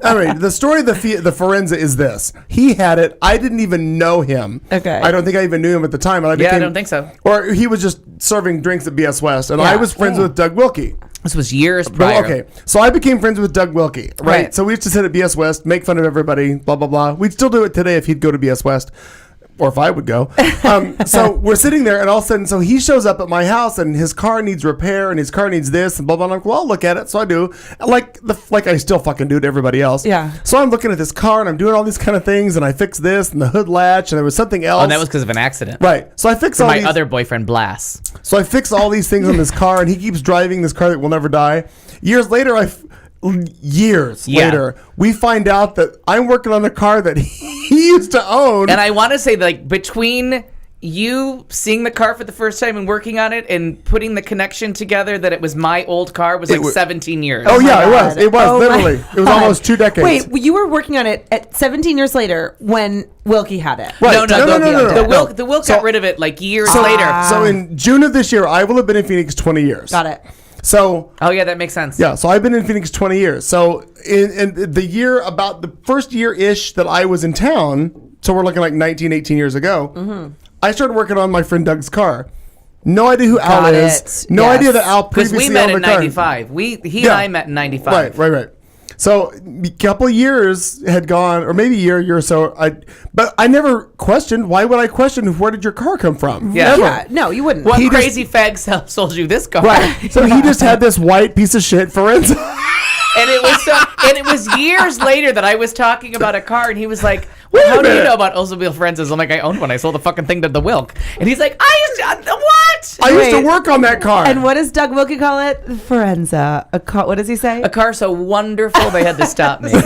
S1: All right, the story of the Forenza is this. He had it. I didn't even know him.
S3: Okay.
S1: I don't think I even knew him at the time. And
S2: I don't think so.
S1: Or he was just serving drinks at BS West, and I was friends with Doug Wilkie.
S2: This was years prior.
S1: Okay, so I became friends with Doug Wilkie, right? So we used to sit at BS West, make fun of everybody, blah, blah, blah. We'd still do it today if he'd go to BS West. Or if I would go. So we're sitting there, and all of a sudden, so he shows up at my house, and his car needs repair, and his car needs this, and blah, blah, blah. I'm like, well, I'll look at it. So I do. Like I still fucking do to everybody else.
S3: Yeah.
S1: So I'm looking at this car, and I'm doing all these kind of things, and I fix this, and the hood latch, and there was something else.
S2: Oh, and that was because of an accident.
S1: Right. So I fix
S2: For
S1: all
S2: my
S1: these.
S2: other boyfriend, Blas.
S1: So I fix all these things on this car, and he keeps driving this car that will never die. Years later, later, we find out that I'm working on a car that he used to own.
S2: And I want to say, like, between you seeing the car for the first time and working on it and putting the connection together that it was my old car was like 17 years.
S1: Oh, yeah,
S3: God.
S1: it was
S3: Oh,
S1: literally.
S3: my
S1: It was
S3: God.
S1: almost 2 decades.
S3: Wait, you were working on it at 17 years later when Wilkie had it.
S1: Right.
S2: No.
S1: No.
S2: The Wilk got rid of it like years
S1: So-
S2: later.
S1: So in June of this year, I will have been in Phoenix 20 years.
S3: Got it.
S1: So
S2: Oh, yeah, that makes sense.
S1: yeah, so I've been in Phoenix 20 years. So in the year, about the first year-ish that I was in town, so we're looking like 19, 18 years ago, I started working on my friend Doug's car. No idea who Al
S3: Got
S1: is.
S3: it.
S1: No
S3: Yes.
S1: idea that Al
S2: Because
S1: previously
S2: we met
S1: owned
S2: in
S1: the car.
S2: 95. He
S1: Yeah.
S2: and I met in 95.
S1: Right. So a couple years had gone, or maybe a year or so. But I never questioned. Why would I question? Where did your car come from?
S2: Yeah.
S1: Never.
S3: Yeah, no, you wouldn't.
S2: What
S1: He
S2: crazy fag sold you this car?
S1: Right. So he just had this white piece of shit Forenza.
S2: And it was years later that I was talking about a car, and he was like, well, how do you know about Oldsmobile Forenzas? I'm like, I owned one. I sold the fucking thing to the Wilk. And he's like, what?
S1: I used to
S3: Wait.
S1: work on that car.
S3: And what does Doug Wilkie call it? Forenza. What does he say?
S2: A car so wonderful they had to stop me. And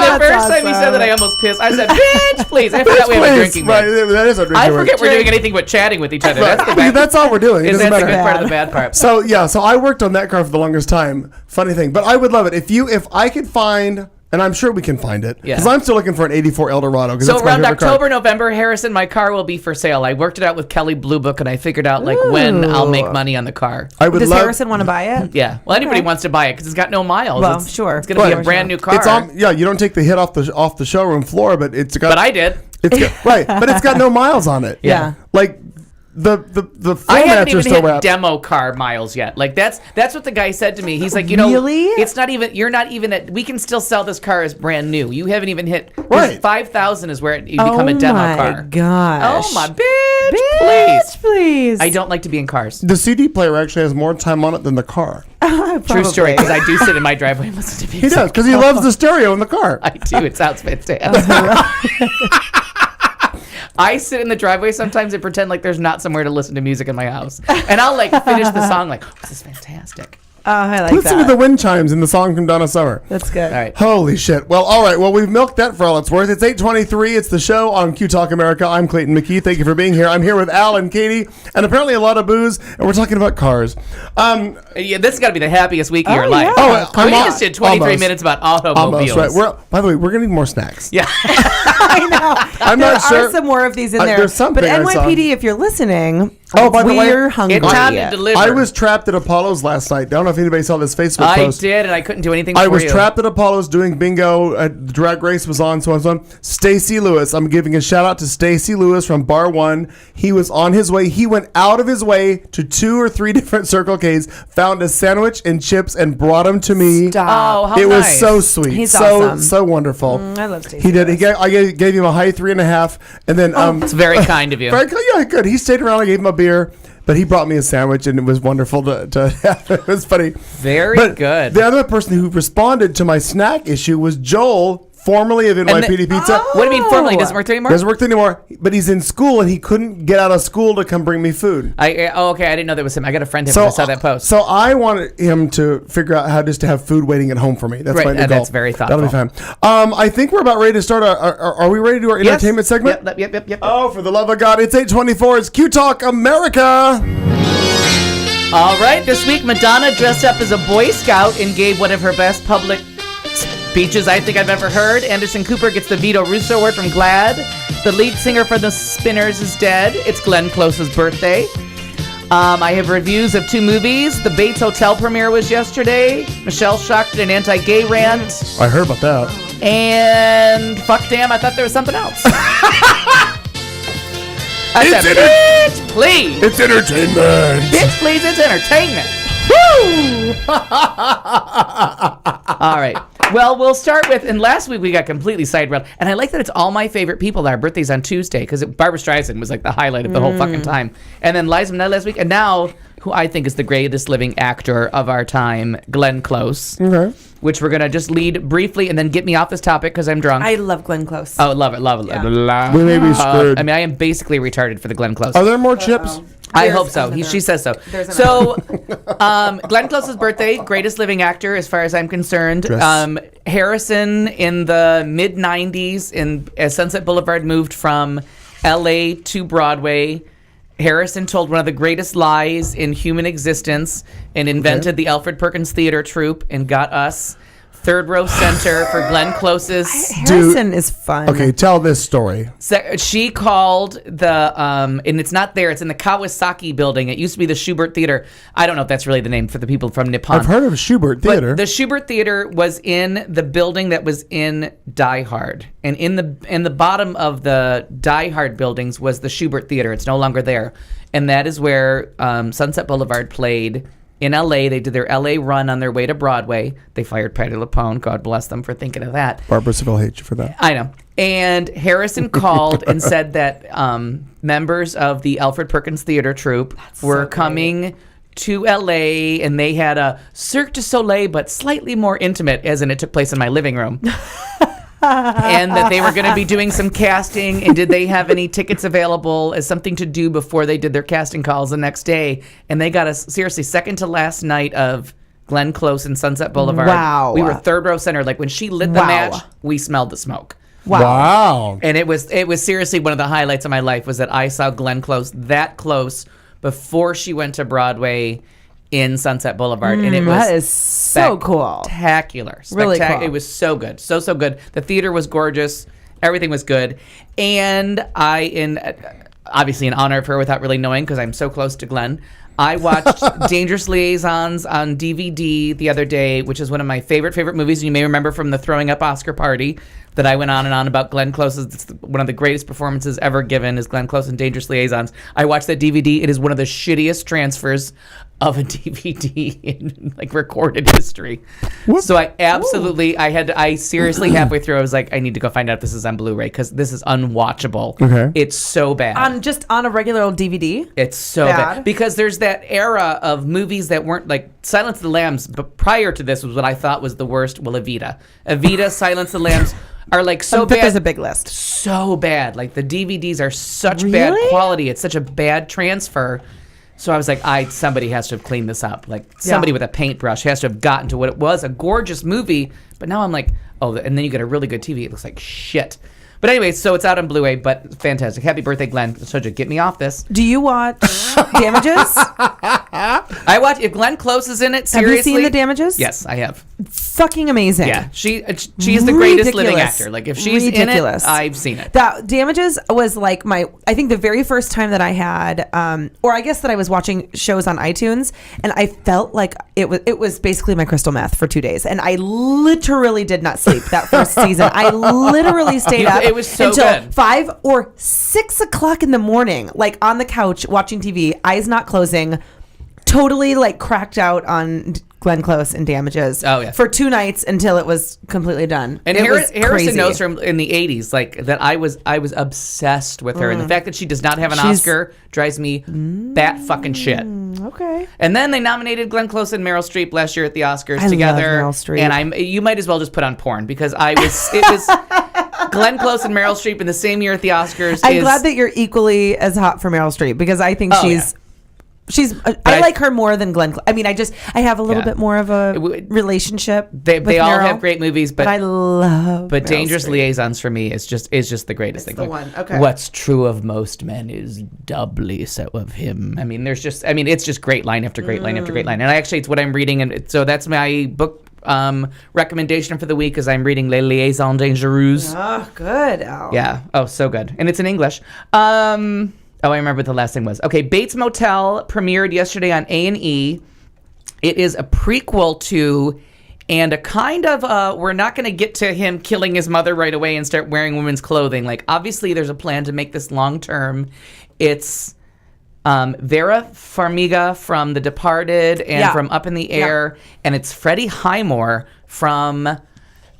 S2: the first time he said that, I almost pissed. I said, bitch, please. I forgot we have a drinking
S1: right,
S2: break.
S1: that is a drinking
S2: I
S1: break.
S2: forget we're doing anything but chatting with each other.
S1: Right.
S2: That's the bad,
S1: That's all we're doing. It doesn't
S2: that's the
S1: matter.
S2: good part of the bad part.
S1: So yeah, so I worked on that car for the longest time. Funny thing, but I would love it if I could find, and I'm sure we can find it, because I'm still looking for an '84 Eldorado.
S2: So around October, November, Harrison, my car will be for sale. I worked it out with Kelly Blue Book, and I figured out like when I'll make money on the car.
S1: I would
S3: Does
S1: love.
S3: Harrison want to buy it?
S2: Yeah. Well, anybody wants to buy it because it's got no miles.
S3: Well,
S2: it's,
S3: sure.
S2: It's going to be a brand new car.
S1: It's on. Yeah, you don't take the hit off the showroom floor, but it's got.
S2: But I did.
S1: It's got, right, but it's got no miles on it.
S3: Yeah.
S1: Like the floor
S2: I haven't
S1: mats are
S2: even
S1: still
S2: hit
S1: wrapped.
S2: demo car miles yet. Like that's what the guy said to me. He's like,
S3: Really?
S2: it's not even. You're not even at. We can still sell this car as brand new. You haven't even hit.
S1: Right.
S2: 5,000 is where you become a demo car.
S3: Oh my gosh.
S2: Oh my bitch,
S3: please.
S2: I don't like to be in cars.
S1: The CD player actually has more time on it than the car.
S2: True story. Because I do sit in my driveway and listen to music.
S1: He does because he loves the stereo in the car.
S2: I do. It sounds fantastic. I sit in the driveway sometimes and pretend like there's not somewhere to listen to music in my house. And I'll like finish the song like, oh, this is fantastic.
S3: Oh, I like
S1: Listen
S3: that.
S1: to the wind chimes in the song from Donna Summer.
S3: That's good.
S2: All right.
S1: Holy shit. Well, all right. Well, we've milked that for all it's worth. It's 8:23. It's the show on Q Talk America. I'm Clayton McKee. Thank you for being here. I'm here with Al and Katie, and apparently a lot of booze, and we're talking about cars.
S2: Yeah, this has got to be the happiest week of your life.
S1: Oh,
S2: we just did 23 minutes about automobiles.
S1: Almost, right. By the way, we're going to need more snacks.
S2: Yeah.
S3: I know.
S1: I'm
S3: there
S1: not sure.
S3: are some more of these in there.
S1: There's something
S3: but
S1: I saw.
S3: NYPD, if you're listening,
S1: Oh, by the way,
S3: we're hungry.
S2: It's time to deliver.
S1: I was trapped at Apollo's last night. I don't know if anybody saw this Facebook
S2: I
S1: post.
S2: did, and I couldn't do anything
S1: I
S2: for
S1: was
S2: you.
S1: trapped at Apollo's doing bingo. The drag race was on, so on, so on. Stacy Lewis. I'm giving a shout out to Stacy Lewis from Bar 1. He was on his way. He went out of his way to 2 or 3 different Circle K's, found a sandwich and chips, and brought them to me.
S3: Stop.
S2: Oh, how
S1: It was
S2: nice.
S1: so sweet.
S3: He's
S1: so
S3: awesome.
S1: so wonderful.
S3: I love Stacy
S1: He did.
S3: Lewis.
S1: I gave him a high 3.5, and then
S2: It's very kind of you.
S1: very good. Yeah, good. He stayed around. I gave him a beer. But he brought me a sandwich, and it was wonderful to have. It was funny.
S2: Very
S1: But
S2: good.
S1: The other person who responded to my snack issue was Joel, formerly of NYPD Pizza.
S2: What do you mean formally? Doesn't work there anymore?
S1: Doesn't work there anymore, but he's in school, and he couldn't get out of school to come bring me food.
S2: Okay. I didn't know that was him. I got a friend him. I saw that post.
S1: So I wanted him to figure out how just to have food waiting at home for me. That's
S2: Right,
S1: my new goal.
S2: that's very thoughtful.
S1: That'll be fine. I think we're about ready to start. Are we ready to do our entertainment segment?
S2: Yep.
S1: Oh, for the love of God! It's 8:24. It's Q Talk America.
S2: All right, this week Madonna dressed up as a Boy Scout and gave one of her best public speeches I think I've ever heard. Anderson Cooper gets the Vito Russo Award from GLAAD. The lead singer for the Spinners is dead. It's Glenn Close's birthday. I have reviews of 2 movies. The Bates Hotel premiere was yesterday. Michelle shocked at an anti-gay rant.
S1: I heard about that.
S2: And fuck damn, I thought there was something else.
S1: It's
S2: bitch, please.
S1: It's entertainment.
S2: Bitch, please, it's entertainment. Woo! All right. Well, we'll start with, and last week we got completely sidetracked, and I like that it's all my favorite people that are birthdays on Tuesday, because Barbara Streisand was like the highlight of the whole fucking time. And then Liza Minnelli last week, and now, who I think is the greatest living actor of our time, Glenn Close.
S1: Okay.
S2: Which we're going to just lead briefly and then get me off this topic because I'm drunk.
S3: I love Glenn Close.
S2: Oh, love it.
S3: Yeah.
S1: We may be screwed.
S2: I mean, I am basically retarded for the Glenn Close.
S1: Are there more chips?
S2: I hope so. She says so. So, Glenn Close's birthday, greatest living actor as far as I'm concerned. Harrison in the mid 90s, as Sunset Boulevard moved from LA to Broadway, Harrison told one of the greatest lies in human existence and invented the Alfred Perkins Theater Troupe and got us third row center for Glenn Close's.
S3: Harrison is fun.
S1: Okay, tell this story.
S2: So she called the, and it's not there, it's in the Kawasaki building. It used to be the Schubert Theater. I don't know if that's really the name for the people from Nippon.
S1: I've heard of Schubert Theater.
S2: But the Schubert Theater was in the building that was in Die Hard. And in the bottom of the Die Hard buildings was the Schubert Theater. It's no longer there. And that is where Sunset Boulevard played. In LA, they did their LA run on their way to Broadway. They fired Patti LuPone. God bless them for thinking of that.
S1: Barbara Seville hates you for that.
S2: I know. And Harrison called and said that members of the Alfred Perkins Theater Troupe were coming to LA, and they had a Cirque du Soleil, but slightly more intimate, as in it took place in my living room. And that they were going to be doing some casting, and did they have any tickets available as something to do before they did their casting calls the next day. And they got us, seriously, second to last night of Glenn Close and Sunset Boulevard.
S3: Wow.
S2: We were third row center. Like when she lit the match, we smelled the smoke.
S1: Wow.
S2: And it was seriously one of the highlights of my life was that I saw Glenn Close that close before she went to Broadway in Sunset Boulevard, and it was
S3: that is so cool,
S2: spectacular.
S3: Really cool.
S2: It was so good, so good. The theater was gorgeous, everything was good, and obviously in honor of her, without really knowing, because I'm so close to Glenn, I watched Dangerous Liaisons on DVD the other day, which is one of my favorite movies. You may remember from the Throwing Up Oscar party that I went on and on about Glenn Close's. It's one of the greatest performances ever given is Glenn Close in Dangerous Liaisons. I watched that DVD. It is one of the shittiest transfers of a DVD in like recorded history. Whoop. So I seriously halfway through I was like, I need to go find out if this is on Blu-ray because this is unwatchable.
S1: Okay.
S2: It's so bad.
S3: On a regular old DVD?
S2: It's so bad. Because there's that era of movies that weren't like Silence of the Lambs, but prior to this was what I thought was the worst. Well, Evita, Silence of the Lambs are like so bad.
S3: There's a big list.
S2: So bad. Like the DVDs are such bad quality. It's such a bad transfer. So I was like, somebody has to have cleaned this up. Like somebody with a paintbrush has to have gotten to what it was, a gorgeous movie. But now I'm like, and then you get a really good TV. It looks like shit. But anyway, so it's out on Blu-ray, but fantastic. Happy birthday, Glenn. I told you, get me off this.
S3: Do you watch Damages?
S2: I watch, if Glenn Close is in it, seriously.
S3: Have you seen the Damages?
S2: Yes, I have.
S3: Fucking amazing.
S2: Yeah, she is the greatest living actor. Like if she's in it, I've seen it.
S3: That Damages was like I think the very first time that I had, or I guess that I was watching shows on iTunes, and I felt like it was basically my crystal meth for 2 days, and I literally did not sleep that first season. I literally stayed up.
S2: It was so
S3: until
S2: good.
S3: 5 or 6 o'clock in the morning, like on the couch watching TV, eyes not closing, totally like cracked out on Glenn Close and Damages for 2 nights until it was completely done.
S2: And Harrison knows her in the 80s, like that I was obsessed with her. And the fact that she does not have an Oscar drives me bat fucking shit.
S3: Okay.
S2: And then they nominated Glenn Close and Meryl Streep last year at the Oscars together.
S3: Love Meryl Streep.
S2: And you might as well just put on porn because it was Glenn Close and Meryl Streep in the same year at the Oscars.
S3: I'm glad that you're equally as hot for Meryl Streep because I think I like her more than Glenn Close. I mean, I have a little bit more of a relationship.
S2: They all have great movies, but
S3: I love.
S2: But
S3: Meryl
S2: Dangerous
S3: Streep.
S2: Liaisons for me is just the greatest thing.
S3: The one. Okay.
S2: What's true of most men is doubly so of him. I mean, it's just great line after great line after great line. And it's what I'm reading, and so that's my book recommendation for the week. Is I'm reading Les Liaisons Dangereuses.
S3: Oh, good. Al.
S2: Yeah. Oh, so good, and it's in English. I remember what the last thing was. Okay, Bates Motel premiered yesterday on A&E. It is a prequel to, and a kind of, we're not going to get to him killing his mother right away and start wearing women's clothing. Like, obviously, there's a plan to make this long-term. It's Vera Farmiga from The Departed and from Up in the Air, and it's Freddie Highmore from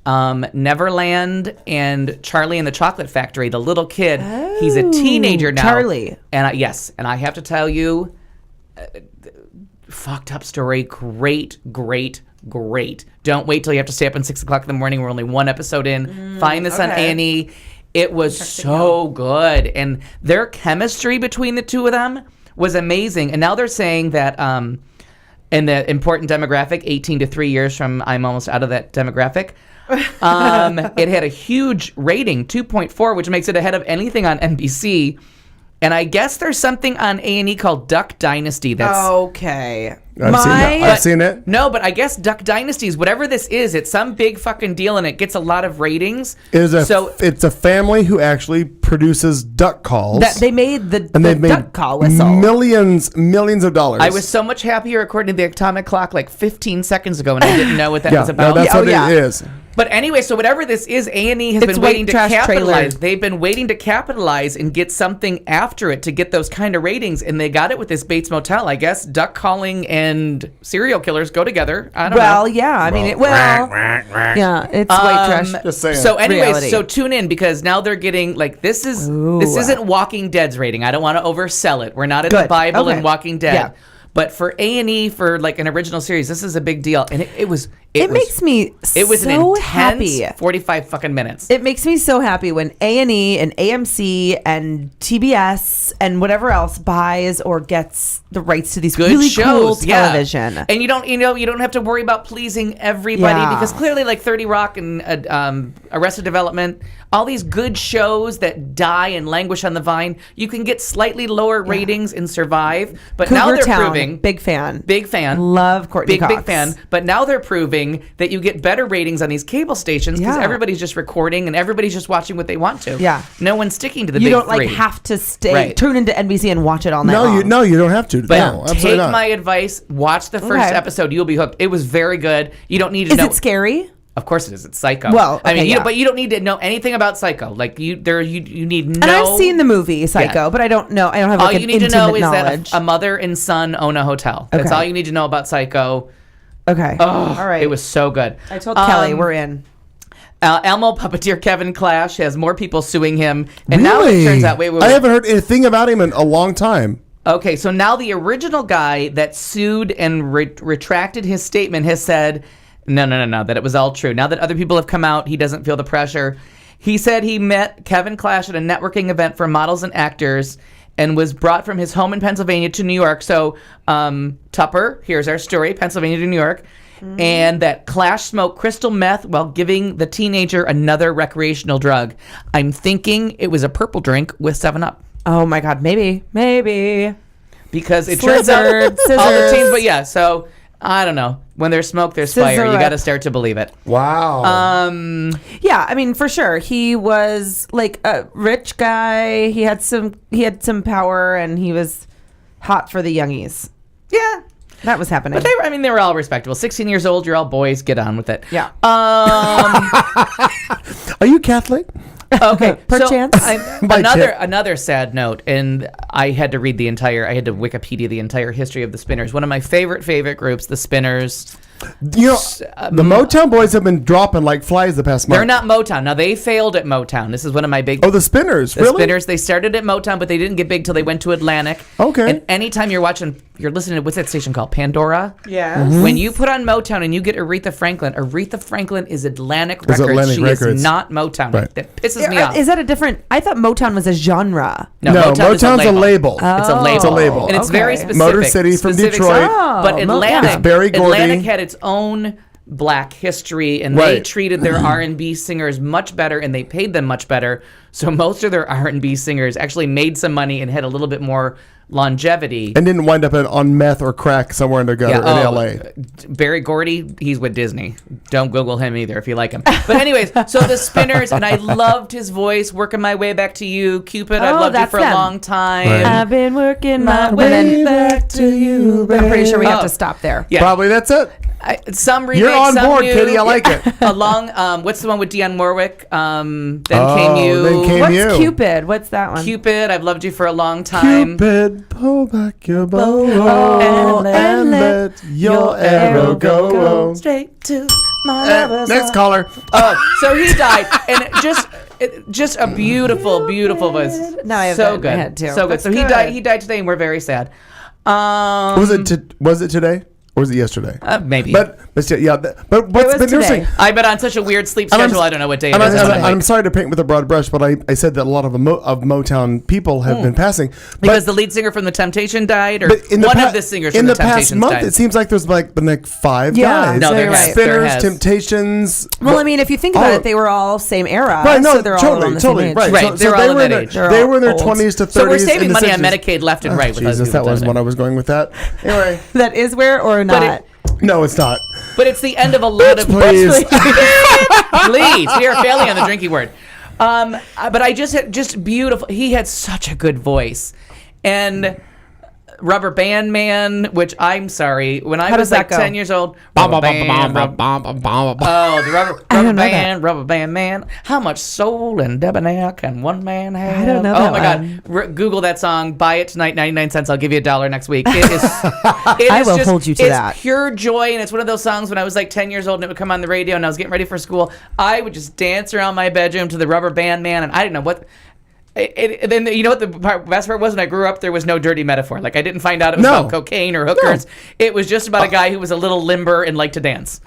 S2: Neverland and Charlie and the Chocolate Factory, the little kid. He's a teenager now.
S3: Charlie.
S2: And I have to tell you, fucked up story. Great. Don't wait till you have to stay up at 6 o'clock in the morning. We're only one episode in. Find this on A&E. It was so good. And their chemistry between the two of them was amazing. And now they're saying that in the important demographic, 18 to 3 years from I'm almost out of that demographic, it had a huge rating, 2.4, which makes it ahead of anything on NBC. And I guess there's something on A&E called Duck Dynasty. That's
S3: okay.
S1: I've seen it.
S2: No, but I guess Duck Dynasty is whatever this is. It's some big fucking deal, and it gets a lot of ratings.
S1: It's a family who actually produces duck calls.
S3: They made the
S1: made
S3: duck call whistle.
S1: Millions of dollars.
S2: I was so much happier according to the atomic clock like 15 seconds ago, and I didn't know what that was about.
S1: No, that's what it is.
S2: But anyway, so whatever this is, A&E has been waiting to capitalize. They've been waiting to capitalize and get something after it to get those kind of ratings, and they got it with this Bates Motel. I guess duck calling and serial killers go together. I don't know.
S3: Well, yeah. I mean, yeah, it's white trash.
S1: Just saying.
S2: So anyways,
S3: reality.
S2: so tune in because now they're getting like this isn't Walking Dead's rating. I don't want to oversell it. We're not in the Bible and Walking Dead. Yeah. But for A&E, for like an original series, this is a big deal, and it was
S3: makes me
S2: it was
S3: so
S2: an intense
S3: happy.
S2: 45 fucking minutes.
S3: It makes me so happy when A&E and AMC and TBS and whatever else buys or gets the rights to these
S2: Good
S3: really
S2: shows,
S3: cool television.
S2: Yeah. And you don't have to worry about pleasing everybody because clearly like 30 Rock and Arrested Development, all these good shows that die and languish on the vine, you can get slightly lower ratings and survive. But
S3: Cougar
S2: now they're
S3: Town,
S2: proving
S3: big fan,
S2: love
S3: Courtney Cox.
S2: big fan. But now they're proving that you get better ratings on these cable stations because everybody's just recording and everybody's just watching what they want to.
S3: Yeah,
S2: no one's sticking to the
S3: you
S2: big
S3: don't
S2: three.
S3: Like have to tune into NBC and watch it all night
S1: long. You don't have to.
S2: But
S1: no,
S2: take my advice. Watch the first episode. You'll be hooked. It was very good. You don't need to know.
S3: Is it scary?
S2: Of course it is. It's Psycho.
S3: Well,
S2: I mean, but you don't need to know anything about Psycho. Like you need no.
S3: And I've seen the movie Psycho, but I don't know. I don't have
S2: all
S3: like
S2: you
S3: an
S2: need to know is
S3: knowledge.
S2: that a mother and son own a hotel. That's all you need to know about Psycho.
S3: Okay.
S2: Oh,
S3: all right.
S2: It was so good.
S3: I told Kelly we're in.
S2: Elmo puppeteer Kevin Clash has more people suing him, and now it turns out. Wait.
S1: I haven't heard anything about him in a long time.
S2: Okay, so now the original guy that sued and retracted his statement has said, no, that it was all true. Now that other people have come out, he doesn't feel the pressure. He said he met Kevin Clash at a networking event for models and actors and was brought from his home in Pennsylvania to New York. So, Tupper, here's our story, Pennsylvania to New York. And that Clash smoked crystal meth while giving the teenager another recreational drug. I'm thinking it was a purple drink with 7-Up.
S3: Oh my God, maybe.
S2: Because it turns out all the teens, but yeah, so I don't know. When there's smoke, there's fire. You got to start to believe it.
S1: Wow.
S3: Yeah, I mean, for sure, he was like a rich guy. He had some power, and he was hot for the youngies.
S2: Yeah,
S3: that was happening.
S2: But they were all respectable. 16 years old, you're all boys. Get on with it.
S3: Yeah.
S1: Are you Catholic?
S2: Okay,
S3: perchance.
S2: Another sad note, and I had to Wikipedia the entire history of the Spinners. One of my favorite groups, the Spinners.
S1: You know, the Motown boys have been dropping like flies the past month.
S2: They're not Motown. Now, they failed at Motown. This is one of my big...
S1: Oh, the Spinners,
S2: really? The Spinners, they started at Motown, but they didn't get big till they went to Atlantic.
S1: Okay.
S2: And anytime you're listening to, what's that station called? Pandora?
S3: Yeah.
S1: Mm-hmm.
S2: When you put on Motown and you get Aretha Franklin is Atlantic Records.
S1: Atlantic
S2: she
S1: Records.
S2: Is not Motown.
S1: Right.
S2: That pisses me off.
S3: Is that a different... I thought Motown was a genre.
S2: No,
S1: Motown's a label.
S2: It's a label.
S1: It's a label.
S2: And it's very specific.
S1: Motor City from Detroit.
S2: But Atlantic,
S1: it's Berry Gordy.
S2: Atlantic had its own black history, and they treated their R&B singers much better, and they paid them much better. So most of their R&B singers actually made some money and had a little bit more longevity.
S1: And didn't wind up on meth or crack somewhere in the gutter in L.A.
S2: Berry Gordy, he's with Disney. Don't Google him either if you like him. But anyways, so the Spinners, and I loved his voice, Working My Way Back to You. Cupid, I've loved you for a long time.
S1: Right.
S3: I've been working my way back to you. I'm pretty sure we have to stop there.
S2: Yeah.
S1: Probably that's it.
S2: Some remake,
S1: you're on
S2: some
S1: board,
S2: new,
S1: Katie. I like it.
S2: Along, what's the one with Dionne Warwick? Then Came You.
S3: What's Cupid? What's that one?
S2: Cupid, I've loved you for a long time.
S1: Cupid, pull back your bow and let your arrow go
S2: straight to my lover's
S1: next caller.
S2: So he died, and just a beautiful voice.
S3: Now I have
S2: so
S3: that
S2: good,
S3: in my head too.
S2: so good.
S3: That's
S2: so
S3: good.
S2: He died today, and we're very sad.
S1: Was it today? Or was it yesterday?
S2: Maybe.
S1: But yeah. But what's been interesting?
S2: I've been on such a weird sleep schedule. I don't know what day it is.
S1: I'm sorry to paint with a broad brush, but I said that a lot of Motown people have been passing.
S2: Because the lead singer from The Temptation died, or one of the singers from
S1: in
S2: The
S1: the past
S2: Temptations
S1: month,
S2: died.
S1: it seems like there's been like 5 guys.
S2: No, there has.
S1: Spinners, Temptations.
S3: Well, I mean, if you think about it, they were all same era.
S1: Right, no,
S3: so they're all around the same age.
S1: Right,
S2: right. They're all in that age.
S1: They were in their 20s to 30s.
S2: So we're saving money on Medicaid left and right.
S1: Jesus, that wasn't what I was going with that. Anyway.
S3: That is where or not?
S1: No, it's not.
S2: But it's the end of a lot of...
S1: Please.
S2: Please. We are failing on the drinking word. But I just beautiful. He had such a good voice. And Rubber Band Man, which I'm sorry, when I was like 10 years old, the Rubber Band Man. How much soul and debonair can one man have?
S3: I don't know
S2: Oh
S3: that
S2: my God. Google that song. Buy it tonight, 99 cents. I'll give you $1 next week. It is.
S3: I will hold you to that.
S2: It's pure joy, and it's one of those songs when I was like 10 years old and it would come on the radio and I was getting ready for school. I would just dance around my bedroom to the Rubber Band Man, and I didn't know what... then you know what the best part was? When I grew up, there was no dirty metaphor. Like, I didn't find out it was about cocaine or hookers. No. It was just about a guy who was a little limber and liked to dance.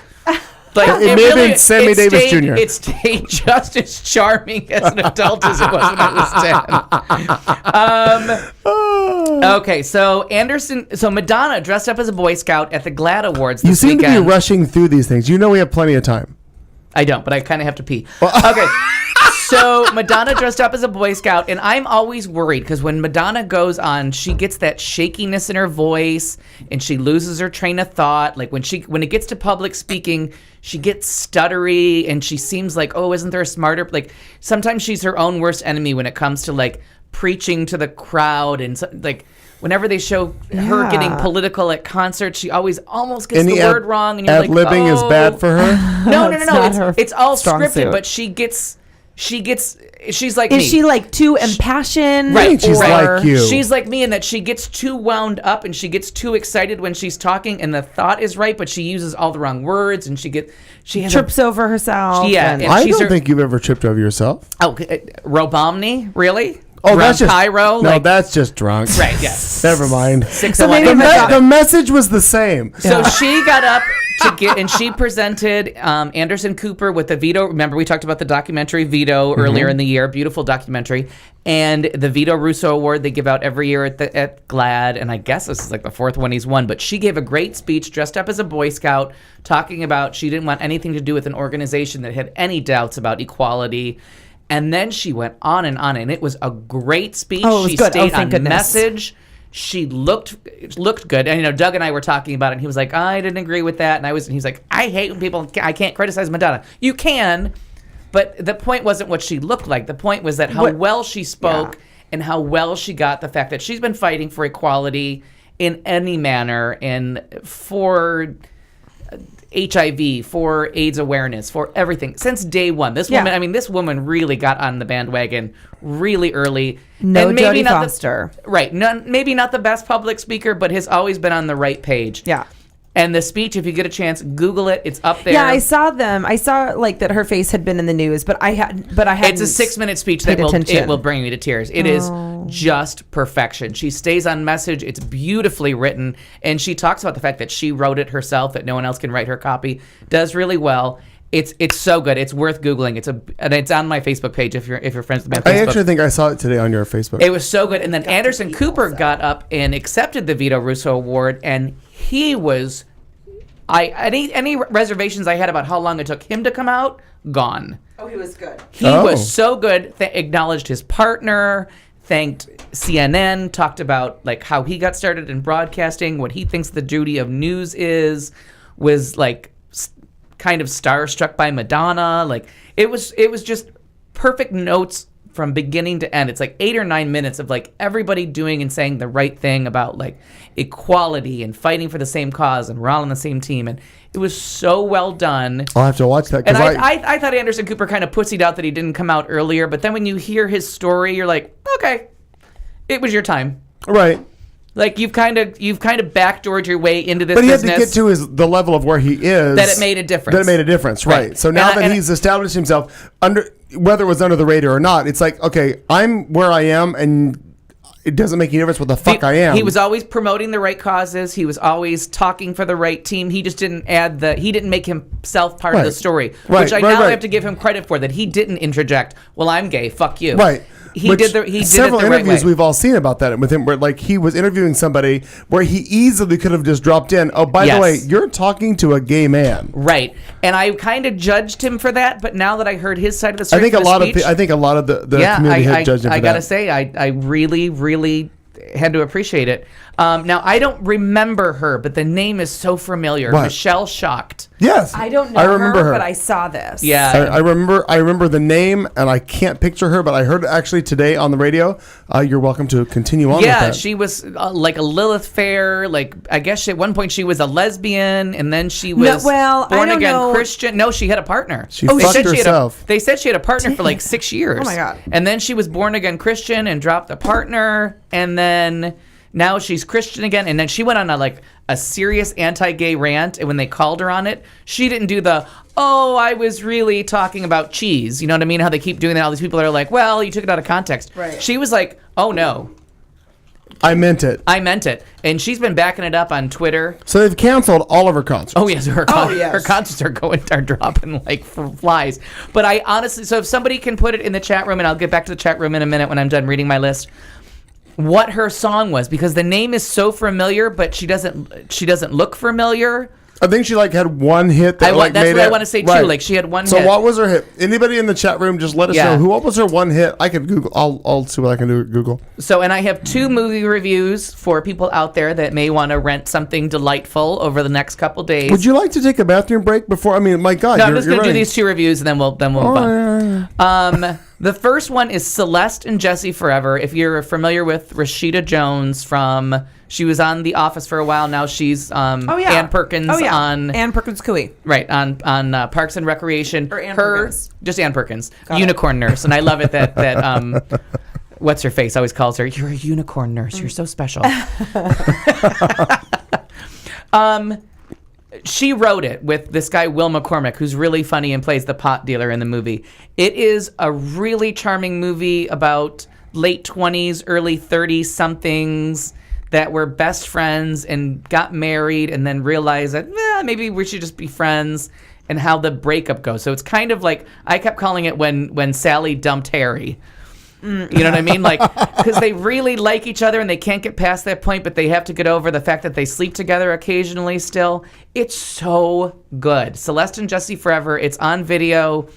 S2: Like,
S1: it may have been Sammy Davis Jr.
S2: It stayed just as charming as an adult as it was when I was 10. Okay, so Madonna dressed up as a Boy Scout at the GLAAD Awards this weekend.
S1: You seem to be rushing through these things. You know we have plenty of time.
S2: I don't, but I kind of have to pee. Okay. So Madonna dressed up as a Boy Scout, and I'm always worried because when Madonna goes on, she gets that shakiness in her voice, and she loses her train of thought. Like when it gets to public speaking, she gets stuttery, and she seems like, oh, isn't there a smarter? Like sometimes she's her own worst enemy when it comes to like preaching to the crowd, and like whenever they show her getting political at concerts, she always almost gets the word wrong, and you're like,
S1: ad-libbing is bad for her.
S2: No. It's all scripted, but she's like me.
S3: Is she like too impassioned?
S2: Right.
S1: She's like you.
S2: She's like me in that she gets too wound up and she gets too excited when she's talking, and the thought is right, but she uses all the wrong words, and she
S3: trips over herself.
S2: Yeah.
S3: And
S1: I don't think you've ever tripped over yourself.
S2: Oh, Robomni? Really?
S1: Oh, that's just
S2: pyro.
S1: No, that's just drunk.
S2: Right. Yes.
S1: Never mind.
S3: So maybe
S1: the message was the same.
S2: So she got up and she presented Anderson Cooper with the Vito. Remember, we talked about the documentary Vito earlier in the year. Beautiful documentary. And the Vito Russo Award they give out every year at GLAAD. And I guess this is like the 4th one he's won. But she gave a great speech dressed up as a Boy Scout, talking about she didn't want anything to do with an organization that had any doubts about equality. And then she went on, and it was a great speech.
S3: Oh, it was
S2: she
S3: good.
S2: stayed
S3: Thank
S2: on
S3: goodness.
S2: message. She looked good. And Doug and I were talking about it, and he was like, I didn't agree with that. And he's like, I hate when people, I can't criticize Madonna. You can, but the point wasn't what she looked like. The point was that how well she spoke and how well she got the fact that she's been fighting for equality in any manner and for HIV, for AIDS awareness, for everything since day one. This woman really got on the bandwagon really early.
S3: No,
S2: and maybe
S3: Jodie Foster.
S2: Maybe not the best public speaker, but has always been on the right page.
S3: Yeah.
S2: And the speech, if you get a chance, Google it. It's up there.
S3: Yeah, I saw them. I saw like that her face had been in the news, but I hadn't. It's
S2: a 6-minute speech that will bring you to tears. It is just perfection. She stays on message. It's beautifully written, and she talks about the fact that she wrote it herself, that no one else can write her copy. Does really well. It's so good. It's worth Googling. It's on my Facebook page if you're friends with me on Facebook.
S1: I actually think I saw it today on your Facebook.
S2: It was so good. And then Anderson Cooper got up and accepted the Vito Russo Award, and he was any reservations I had about how long it took him to come out, gone.
S3: Oh, he was good.
S2: He was so good. Acknowledged his partner, thanked CNN, talked about like how he got started in broadcasting, what he thinks the duty of news is, was like kind of starstruck by Madonna. Like it was just perfect notes from beginning to end. It's like 8 or 9 minutes of like everybody doing and saying the right thing about like equality and fighting for the same cause, and we're all on the same team. And it was so well done.
S1: I'll have to watch that.
S2: And I thought Anderson Cooper kind of pussied out that he didn't come out earlier, but then when you hear his story, you're like, okay, it was your time.
S1: Right.
S2: Like you've kind of backdoored your way into this
S1: but he
S2: business.
S1: had to get to the level of where he is.
S2: That it made a difference.
S1: Right. So now that he's established himself, whether it was under the radar or not, it's like, okay, I'm where I am, and it doesn't make any difference what the fuck I am.
S2: He was always promoting the right causes. He was always talking for the right team. He just didn't he didn't make himself part of the story, which I have to give him credit for, that he didn't interject, well, I'm gay, fuck you.
S1: Right.
S2: He did it
S1: several
S2: the right
S1: interviews
S2: way.
S1: we've all seen about that with him, where like he was interviewing somebody where he easily could have just dropped in, oh, by the way, you're talking to a gay man.
S2: Right. And I kind of judged him for that, but now that I heard his side of the story,
S1: I think a lot of the community had judged him for that.
S2: I gotta say, I really, really had to appreciate it. Now, I don't remember her, but the name is so familiar.
S1: What?
S2: Michelle Shocked.
S1: Yes,
S3: I don't know
S1: I remember her,
S3: but I saw this.
S2: Yeah,
S1: I remember the name, and I can't picture her, but I heard it actually today on the radio. You're welcome to continue on.
S2: Yeah,
S1: with that.
S2: she was like a Lilith Fair. Like, I guess at one point she was a lesbian, and then she was born again Christian. No, she had a partner.
S1: She fucked herself.
S2: They said she had a partner for like 6 years.
S3: Oh my God.
S2: And then she was born again Christian and dropped the partner, and then now she's Christian again, and then she went on a serious anti-gay rant, and when they called her on it, she didn't do I was really talking about cheese. You know what I mean? How they keep doing that. All these people are like, well, you took it out of context.
S3: Right.
S2: She was like, oh no.
S1: I meant it.
S2: And she's been backing it up on Twitter.
S1: So they've canceled all of her concerts.
S2: Oh, yes. Her concerts are dropping like flies. But I honestly, so if somebody can put it in the chat room, and I'll get back to the chat room in a minute when I'm done reading my list, what her song was, because the name is so familiar, but she doesn't look familiar.
S1: I think she had one hit that
S2: that's
S1: made
S2: what I want to say too.
S1: Right.
S2: Like, she had one hit.
S1: So what was her hit? Anybody in the chat room, just let us know what was her one hit. I could Google. I'll see what I can do at Google.
S2: So, and I have 2 movie reviews for people out there that may want to rent something delightful over the next couple days.
S1: Would you like to take a bathroom break before? I mean, my God.
S2: No, I'm just going to do these 2 reviews, and then we'll move on.
S1: Yeah.
S2: The first one is Celeste and Jesse Forever. If you're familiar with Rashida Jones she was on The Office for a while. Now she's Ann Perkins on
S3: Ann Perkins Cooey.
S2: Right, on Parks and Recreation.
S3: Or Ann Perkins.
S2: Just Ann Perkins. Unicorn Nurse. And I love it that what's her face always calls her, you're a unicorn nurse. You're so special. She wrote it with this guy, Will McCormick, who's really funny and plays the pot dealer in the movie. It is a really charming movie about late 20s, early 30-somethings that were best friends and got married and then realized that maybe we should just be friends, and how the breakup goes. So it's kind of like, I kept calling it when Sally dumped Harry. You know what I mean? Like, because they really like each other and they can't get past that point, but they have to get over the fact that they sleep together occasionally still. It's so good. Celeste and Jesse Forever. It's on video.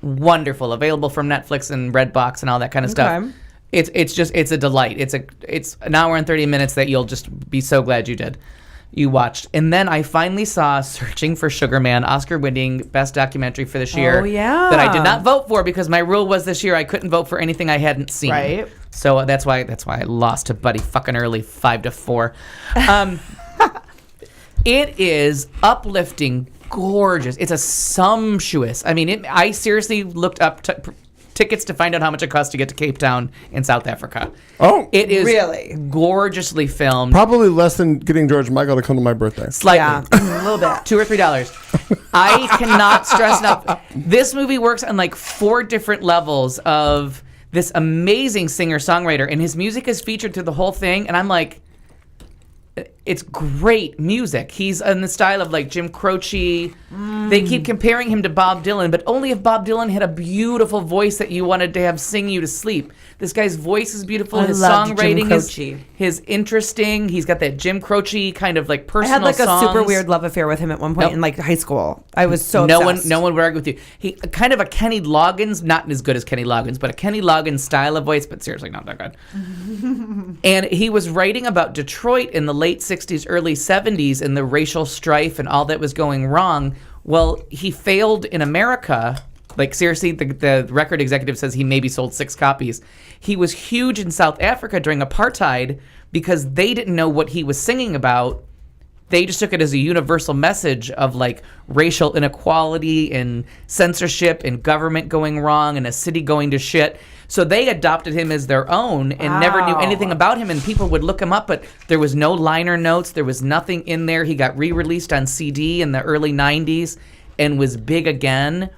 S2: Wonderful. Available from Netflix and Redbox and all that kind of stuff. It's a delight. It's an hour and 30 minutes that you'll just be so glad you watched. And then I finally saw Searching for Sugar Man, Oscar-winning Best Documentary for this year.
S3: Oh, yeah.
S2: That I did not vote for, because my rule was this year I couldn't vote for anything I hadn't seen.
S3: Right.
S2: So that's why I lost to Buddy fucking early, 5-4. It is uplifting, gorgeous. It's a sumptuous. I mean, I seriously looked up tickets to find out how much it costs to get to Cape Town in South Africa.
S1: Oh,
S2: it is
S3: really
S2: gorgeously filmed.
S1: Probably less than getting George Michael to come to my birthday.
S2: Slightly.
S3: Yeah, a little bit.
S2: $2 or $3. I cannot stress enough. This movie works on 4 different levels of this amazing singer-songwriter, and his music is featured through the whole thing, and I'm like, it's great music. He's in the style of Jim Croce. They keep comparing him to Bob Dylan, but only if Bob Dylan had a beautiful voice that you wanted to have sing you to sleep. This guy's voice is beautiful. His songwriting is interesting. He's got that Jim Croce kind of personal songs.
S3: I had a super weird love affair with him at one point in high school. I was so obsessed.
S2: No one would argue with you. He kind of a Kenny Loggins, not as good as Kenny Loggins, but a Kenny Loggins style of voice, but seriously not that good. And he was writing about Detroit in the late 60s, early 70s, and the racial strife and all that was going wrong. Well, he failed in America. Seriously, the record executive says he maybe sold 6 copies. He was huge in South Africa during apartheid because they didn't know what he was singing about. They just took it as a universal message of racial inequality and censorship and government going wrong and a city going to shit. So they adopted him as their own and never knew anything about him, and people would look him up, but there was no liner notes. There was nothing in there. He got re-released on CD in the early 90s and was big again.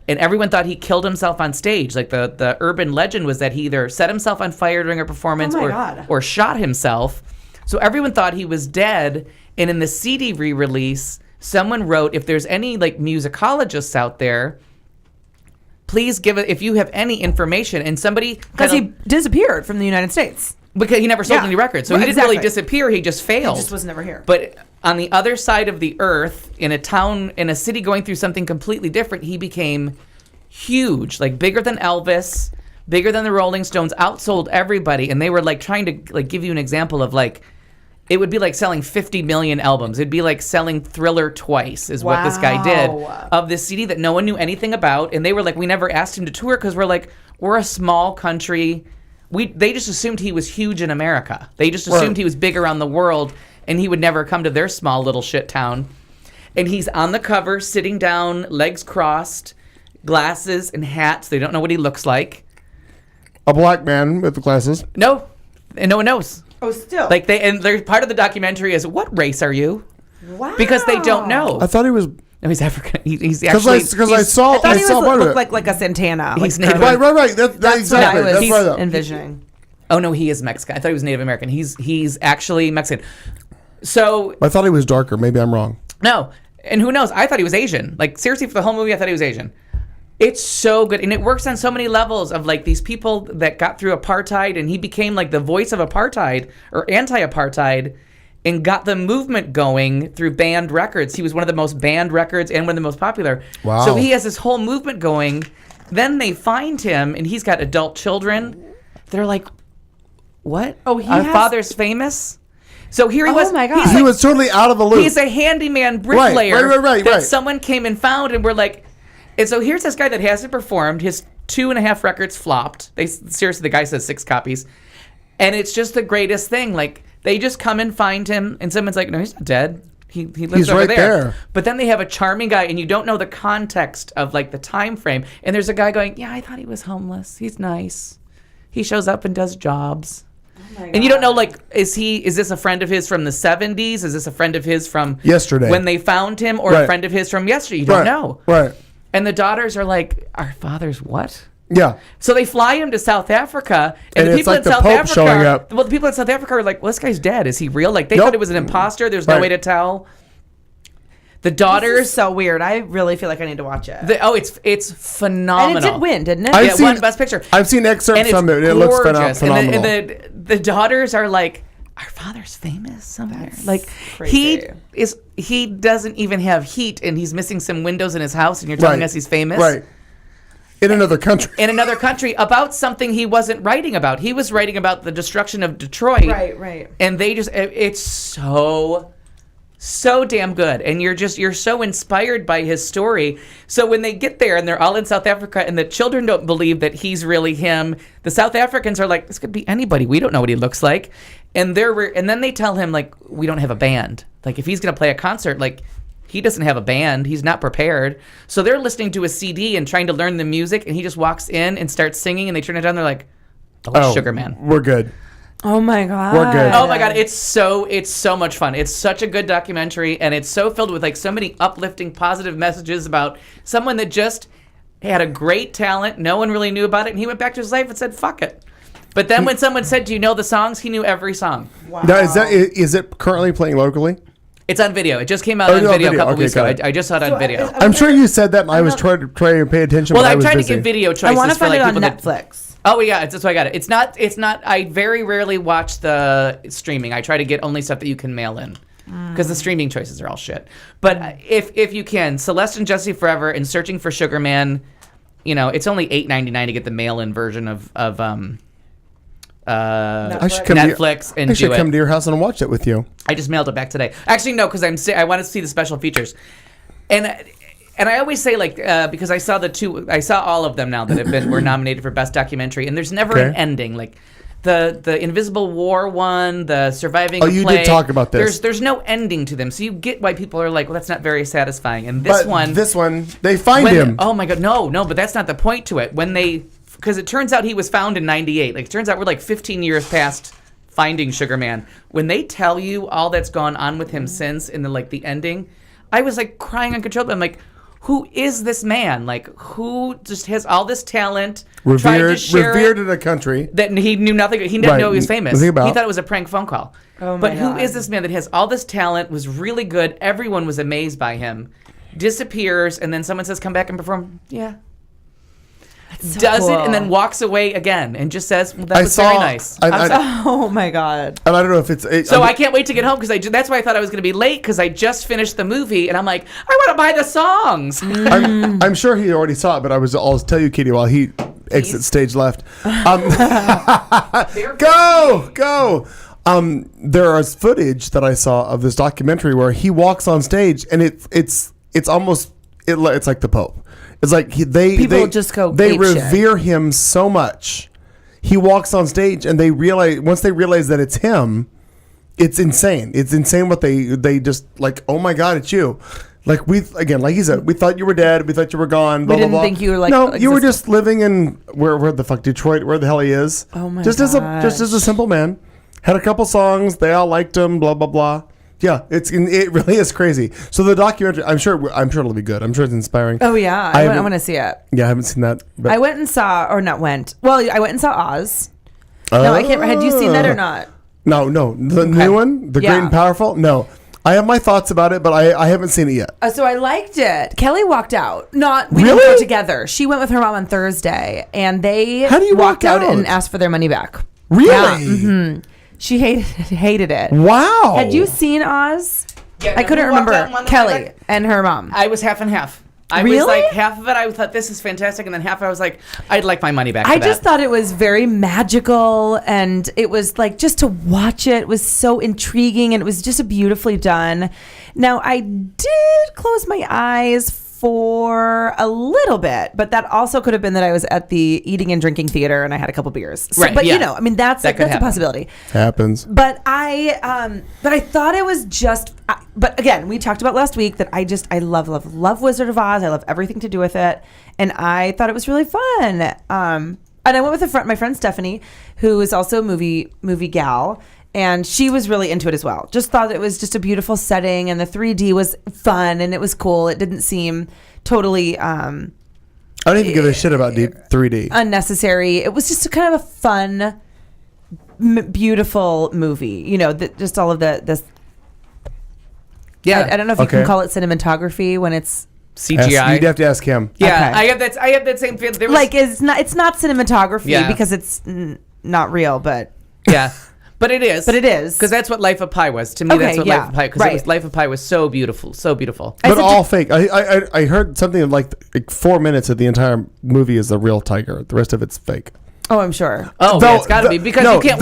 S2: And everyone thought he killed himself on stage. Like the urban legend was that he either set himself on fire during a performance or shot himself. So everyone thought he was dead. And in the CD re-release, someone wrote, if there's any like musicologists out there, please give it, if you have any information. And somebody,
S3: because he disappeared from the United States.
S2: Because he never sold any records. So he didn't really disappear, he just failed.
S3: He just was never here.
S2: But on the other side of the earth, in a town, in a city going through something completely different, he became huge, like bigger than Elvis, bigger than the Rolling Stones, outsold everybody. And they were like trying to like give you an example of like, it would be like selling 50 million albums. It'd be like selling Thriller twice is what this guy did of this CD that no one knew anything about. And they were like, we never asked him to tour because we're like, we're a small country. They just assumed he was huge in America. They just assumed he was big around the world and he would never come to their small little shit town. And he's on the cover, sitting down, legs crossed, glasses and hats. They don't know what he looks like.
S1: A black man with the glasses.
S2: No, and no one knows.
S3: Oh, still.
S2: Like they're part of the documentary is, what race are you?
S3: Wow.
S2: Because they don't know.
S1: I thought he was.
S2: No, he's African. He's actually
S1: because I saw.
S3: I thought he
S1: looked
S3: like a Santana.
S2: He's
S3: like,
S2: Native.
S1: Right. That's exactly.
S3: what I was
S1: That's right.
S3: envisioning.
S2: Oh no, he is Mexican. I thought he was Native American. He's actually Mexican. So
S1: I thought he was darker. Maybe I'm wrong.
S2: No, and who knows? I thought he was Asian. Like seriously, for the whole movie, I thought he was Asian. It's so good, and it works on so many levels of like these people that got through apartheid, and he became like the voice of apartheid or anti-apartheid, and got the movement going through banned records. He was one of the most banned records and one of the most popular.
S1: Wow.
S2: So he has this whole movement going. Then they find him, and he's got adult children. They're like, "What?
S3: Oh,
S2: Our father's famous." So here he was.
S3: Oh my God.
S1: He was totally out of the loop.
S2: He's a handyman bricklayer.
S1: Right.
S2: That someone came and found, and we're like. And so here's this guy that hasn't performed. His 2.5 records flopped. Seriously, the guy says 6 copies. And it's just the greatest thing. Like, they just come and find him, and someone's like, no, he's not dead. He lives over
S1: right
S2: there.
S1: there.
S2: But then they have a charming guy, and you don't know the context of, like, the time frame. And there's a guy going, yeah, I thought he was homeless. He's nice. He shows up and does jobs. And you don't know, like, is this a friend of his from the 70s? Is this a friend of his from
S1: yesterday
S2: when they found him, or a friend of his from yesterday? You don't know.
S1: Right.
S2: And the daughters are like, our father's what?
S1: Yeah.
S2: So they fly him to South Africa, and the people
S1: it's like
S2: in South
S1: the Pope
S2: Africa,
S1: showing up.
S2: well, the people in South Africa are like, well, this guy's dead. Is he real? Like they thought it was an imposter. There's no way to tell. The daughters,
S3: this is so weird. I really feel like I need to watch it.
S2: It's phenomenal.
S3: And it did win, didn't it?
S2: It won Best Picture.
S1: I've seen excerpts from it. It looks phenomenal.
S2: And the daughters are like, our father's famous somewhere.
S3: That's
S2: like
S3: crazy.
S2: he doesn't even have heat, and he's missing some windows in his house, and you're telling us he's famous.
S1: Right. In another country.
S2: In another country about something he wasn't writing about. He was writing about the destruction of Detroit.
S3: Right.
S2: And it's so damn good, and you're so inspired by his story. So when they get there and they're all in South Africa, and the children don't believe that he's really him, the South Africans are like, this could be anybody. We don't know what he looks like. And then they tell him, like, we don't have a band. Like, if he's gonna play a concert, like, he doesn't have a band. He's not prepared. So they're listening to a CD and trying to learn the music, and he just walks in and starts singing, and they turn it down. They're like, oh, Sugar Man.
S1: We're good.
S3: Oh my God.
S1: We're good.
S2: Oh my God, it's so much fun. It's such a good documentary, and it's so filled with like so many uplifting, positive messages about someone that just had a great talent. No one really knew about it, and he went back to his life and said, "Fuck it." But then when someone said, "Do you know the songs?" He knew every song.
S1: Wow. Now, is it currently playing locally?
S2: It's on video. It just came out on video a couple weeks ago. I just saw it on video.
S1: I'm sure you said that, and I was trying to pay attention.
S2: Well,
S1: when
S2: I'm trying
S1: busy.
S2: to get video choices.
S3: I want to find
S2: for, like,
S3: it on
S2: people
S3: Netflix.
S2: Oh yeah, that's why I got it. It's not. I very rarely watch the streaming. I try to get only stuff that you can mail in, because the streaming choices are all shit. But if you can, Celeste and Jesse Forever and Searching for Sugar Man, it's only $8.99 to get the mail-in version of Netflix and
S1: I should
S2: do
S1: come
S2: it.
S1: to your house and watch it with you.
S2: I just mailed it back today. Actually, no, because I want to see the special features, and I always say, like, because I saw all of them now that were nominated for Best Documentary, and there's never an ending. Like the Invisible War one, the Surviving.
S1: Oh, you did talk about this.
S2: There's no ending to them, so you get why people are like, well, that's not very satisfying. And this one,
S1: they find him.
S2: Oh my God, no, but that's not the point to it. Because it turns out he was found in '98. Like, it turns out we're like 15 years past finding Sugar Man. When they tell you all that's gone on with him since, in the ending, I was like crying uncontrollably. I'm like, who is this man? Like, who just has all this talent, tried to
S1: Revered,
S2: share
S1: revered
S2: it,
S1: in a country.
S2: that he knew nothing. He didn't
S1: Right,
S2: know he was famous.
S1: nothing
S2: He
S1: about.
S2: thought it was a prank phone call.
S3: Oh my
S2: but who
S3: God.
S2: is this man that has all this talent, was really good, everyone was amazed by him, disappears, and then someone says, come back and perform? Yeah.
S3: so
S2: Does it,
S3: cool.
S2: and then walks away again and just says, well, that was very nice.
S3: Oh my God.
S1: And I don't know if it's...
S2: I can't wait to get home because that's why I thought I was going to be late because I just finished the movie and I'm like, I want to buy the songs.
S1: I'm sure he already saw it, but I'll tell you, Katie, while he exits stage left. Go! There is footage that I saw of this documentary where he walks on stage and it's almost it's like the Pope. It's like they
S3: just go
S1: they
S3: ape shit.
S1: revere him so much. He walks on stage and once they realize that it's him, it's insane. It's insane what they just like. Oh my God, it's you. Like like he said, we thought you were dead. We thought you were gone. Blah,
S3: We didn't
S1: blah, blah.
S3: think you were, like,
S1: no. You were
S3: existing.
S1: just living in where the fuck Detroit, where the hell he is.
S3: Oh my
S1: just as a simple man. Had a couple songs. They all liked him. Blah blah blah. Yeah, it really is crazy. So the documentary, I'm sure it'll be good. I'm sure it's inspiring.
S3: Oh yeah, I want to see it.
S1: Yeah, I haven't seen that. But
S3: I went and saw, or not went. Well, I went and saw Oz. No, I can't. Had you seen that or not?
S1: No, the new one, the Great and Powerful. No, I have my thoughts about it, but I haven't seen it yet.
S3: So I liked it. Kelly walked out. We didn't
S1: Really?
S3: go together. She went with her mom on Thursday, and they
S1: How do you
S3: walked
S1: walk
S3: out and
S1: out?
S3: asked for their money back.
S1: Really?
S3: Yeah. Mm-hmm. She hated it.
S1: Wow.
S3: Had you seen Oz?
S2: Yeah,
S3: I couldn't
S2: who walked out
S3: remember.
S2: and won the
S3: Kelly
S2: money back?
S3: and her mom.
S2: I was half and half. I was
S3: Really?
S2: like half of it. I thought this is fantastic, and then half I was like, I'd like my money back.
S3: I
S2: for
S3: just
S2: that.
S3: thought it was very magical, and it was like just to watch it was so intriguing, and it was just beautifully done. Now I did close my eyes for a little bit, but that also could have been that I was at the eating and drinking theater and I had a couple beers. So,
S2: Right,
S3: but
S2: yeah.
S3: you know, I mean that's
S2: That could
S3: a
S2: happen.
S3: possibility.
S1: Happens.
S3: But I thought it was just. But again, we talked about last week that I love Wizard of Oz. I love everything to do with it, and I thought it was really fun. And I went with my friend Stephanie, who is also a movie gal, and she was really into it as well. Just thought it was just a beautiful setting, and the 3D was fun, and it was cool. It didn't seem totally.
S1: I don't even give a shit about 3D.
S3: Unnecessary. It was just a kind of a fun, beautiful movie. You know, just all of this.
S2: Yeah.
S3: I don't know if you can call it cinematography when it's
S2: CGI.
S1: You'd have to ask him.
S2: Yeah,
S3: Okay.
S2: I have that same feeling. There was,
S3: like it's not cinematography
S2: Yeah.
S3: because it's not real, but
S2: yeah, but it is.
S3: But it is.
S2: because that's what Life of Pi was to me.
S3: Okay,
S2: That's what
S3: yeah,
S2: Life of Pi. Because
S3: right.
S2: Life of Pi was so beautiful, so beautiful.
S1: But all fake. I heard something like 4 minutes of the entire movie is the real tiger. The rest of it's fake.
S3: oh, I'm sure.
S2: Oh, yeah, it's got to be because you can't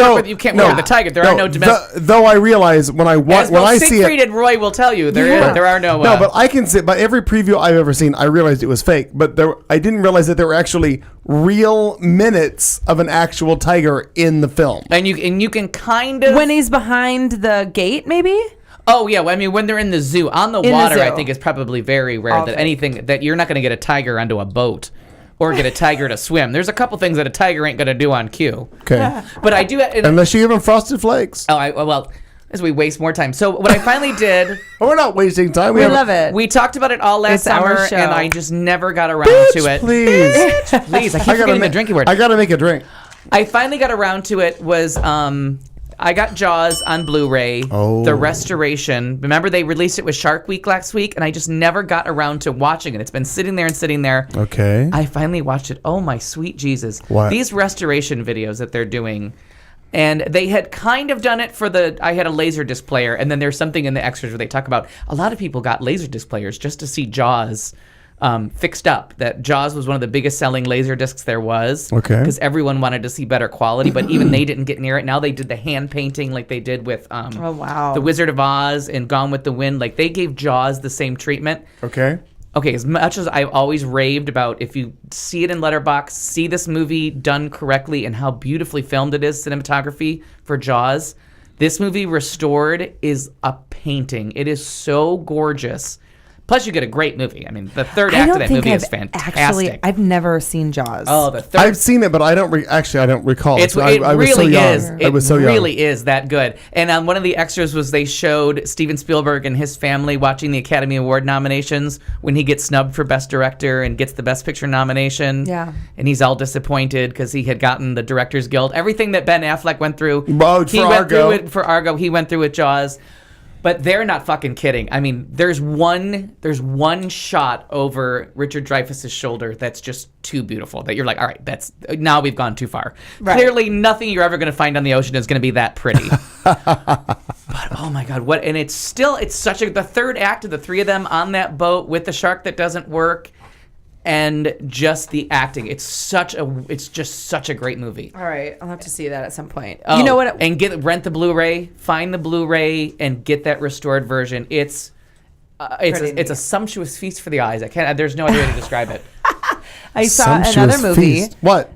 S2: work with the tiger. There are no domestic.
S1: Though I realize when I see
S2: Siegfried
S1: it.
S2: and Roy will tell you there are no.
S1: No, but I can say by every preview I've ever seen, I realized it was fake. But I didn't realize that there were actually real minutes of an actual tiger in the film.
S2: and you can kind of
S3: When he's behind the gate, maybe.
S2: Oh yeah, well, I mean when they're in the zoo on the
S3: In the
S2: water, I
S3: zoo.
S2: think it's probably very rare
S3: All
S2: that
S3: fake.
S2: anything that you're not going to get a tiger onto a boat or get a tiger to swim. There's a couple things that a tiger ain't going to do on cue.
S1: Okay.
S2: But I do.
S1: Unless you give him Frosted Flakes.
S2: Well, as we waste more time. So what I finally did.
S1: Well, we're not wasting time.
S3: We love it.
S2: We talked about it all last
S3: It's our
S2: summer,
S3: show.
S2: and I just never got around to it.
S1: Please.
S2: Please, I keep forgetting the drinking word.
S1: I got to make a drink.
S2: I finally got around to it. Was I got Jaws on Blu-ray, the restoration. Remember they released it with Shark Week last week, and I just never got around to watching it. It's been sitting there.
S1: Okay.
S2: I finally watched it. Oh my sweet Jesus!
S1: What?
S2: These restoration videos that they're doing, and they had kind of done it for I had a Laserdisc player, and then there's something in the extras where they talk about a lot of people got Laserdisc players just to see Jaws. Fixed up. That Jaws was one of the biggest selling laser discs there was.
S1: Okay.
S2: Because everyone wanted to see better quality, but even they didn't get near it. Now they did the hand painting like they did with
S3: Oh wow.
S2: The Wizard of Oz and Gone with the Wind. Like they gave Jaws the same treatment.
S1: Okay.
S2: Okay, as much as I've always raved about if you see it in Letterboxd, see this movie done correctly and how beautifully filmed it is, cinematography for Jaws, this movie restored is a painting. It is so gorgeous. Plus, you get a great movie. I mean, the third act of that movie is fantastic.
S3: I've never seen Jaws.
S2: Oh, the third.
S1: I've seen it, but I don't recall it.
S2: It
S1: I was so
S2: really
S1: young.
S2: is.
S1: I was so
S2: It
S1: young.
S2: really is that good. And one of the extras was they showed Steven Spielberg and his family watching the Academy Award nominations when he gets snubbed for Best Director and gets the Best Picture nomination.
S3: Yeah.
S2: And he's all disappointed because he had gotten the Directors Guild. Everything that Ben Affleck went through, he went through it for Argo. He went through with Jaws. But they're not fucking kidding. I mean, there's one shot over Richard Dreyfuss's shoulder that's just too beautiful that you're like, all right, now we've gone too far. Right. Clearly, nothing you're ever going to find on the ocean is going to be that pretty. But oh my god, what? And it's such the third act of the three of them on that boat with the shark that doesn't work. And just the acting, it's just such a great movie.
S3: All right, I'll have to see that at some point.
S2: Oh,
S3: you know what?
S2: And rent the Blu-ray, find the Blu-ray, and get that restored version. It's a sumptuous feast for the eyes. There's no other way to describe it.
S3: I saw another movie.
S1: Feast. What?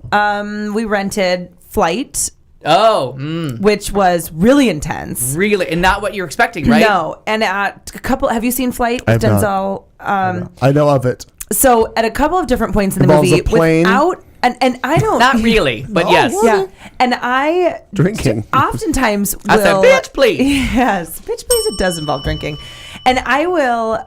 S3: We rented Flight.
S2: Oh,
S3: which was really intense.
S2: Really, and not what you're expecting, right?
S3: No, and at a couple. Have you seen Flight?
S1: I have
S3: Denzel.
S1: I know of it.
S3: So at a couple of different points in the
S1: Involves
S3: movie,
S1: a plane.
S3: without and I don't
S2: not really, but yes,
S3: yeah. And I
S1: drinking.
S3: Oftentimes
S2: I said, "Bitch, please."
S3: Yes, bitch, please. It does involve drinking, and I will.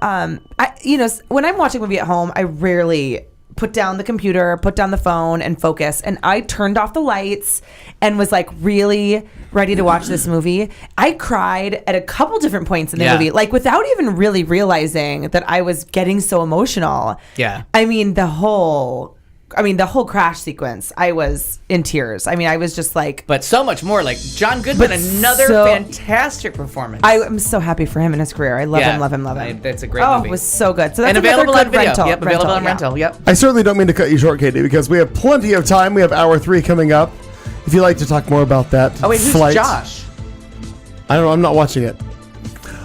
S3: When I'm watching a movie at home, I rarely put down the computer, put down the phone, and focus. And I turned off the lights and was like really ready to watch this movie. I cried at a couple different points in the movie, like without even really realizing that I was getting so emotional.
S2: Yeah.
S3: I mean, the whole crash sequence, I was in tears. I mean, I was just like...
S2: But so much more. Like, John Goodman, another fantastic performance.
S3: I'm so happy for him in his career. I love him.
S2: That's a great movie.
S3: Oh, it was so good. So that's
S2: available
S3: another
S2: on
S3: good
S2: video.
S3: rental.
S2: Yep, available on rental. Yep.
S1: I certainly don't mean to cut you short, Katie, because we have plenty of time. We have hour 3 coming up. If you'd like to talk more about that
S2: Oh, wait, who's
S1: Flight.
S2: Josh?
S1: I don't know. I'm not watching it.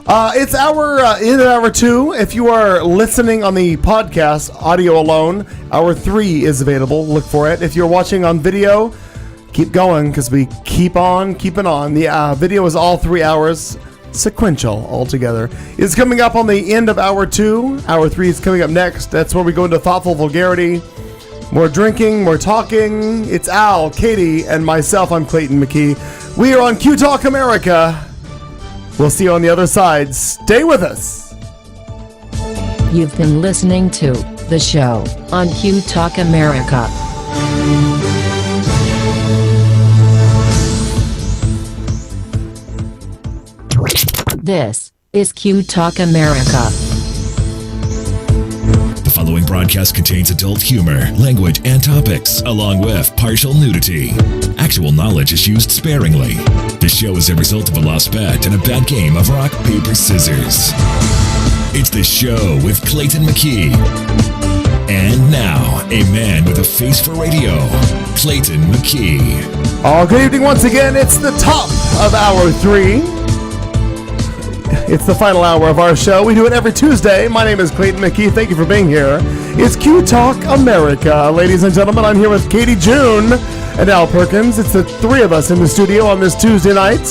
S1: It's hour 2. If you are listening on the podcast, audio alone, hour 3 is available. Look for it. If you're watching on video, keep going because we keep on keeping on. The video is all 3 hours, sequential altogether. It's coming up on the end of hour 2. Hour 3 is coming up next. That's where we go into thoughtful vulgarity. More drinking, more talking. It's Al, Katie, and myself. I'm Clayton McKee. We are on Q Talk America. We'll see you on the other side. Stay with us.
S10: You've been listening to The Show on Q Talk America. This is Q Talk America.
S4: The following broadcast contains adult humor, language, and topics, along with partial nudity. Actual knowledge is used sparingly. This show is a result of a lost bet and a bad game of rock, paper, scissors. It's The Show with Clayton McKee. And now, a man with a face for radio, Clayton McKee.
S1: Oh, good evening once again. It's the top of hour 3. It's the final hour of our show. We do it every Tuesday. My name is Clayton McKee. Thank you for being here. It's Q Talk America. Ladies and gentlemen, I'm here with Katy June and Al Perkins. It's the 3 of us in the studio on this Tuesday night.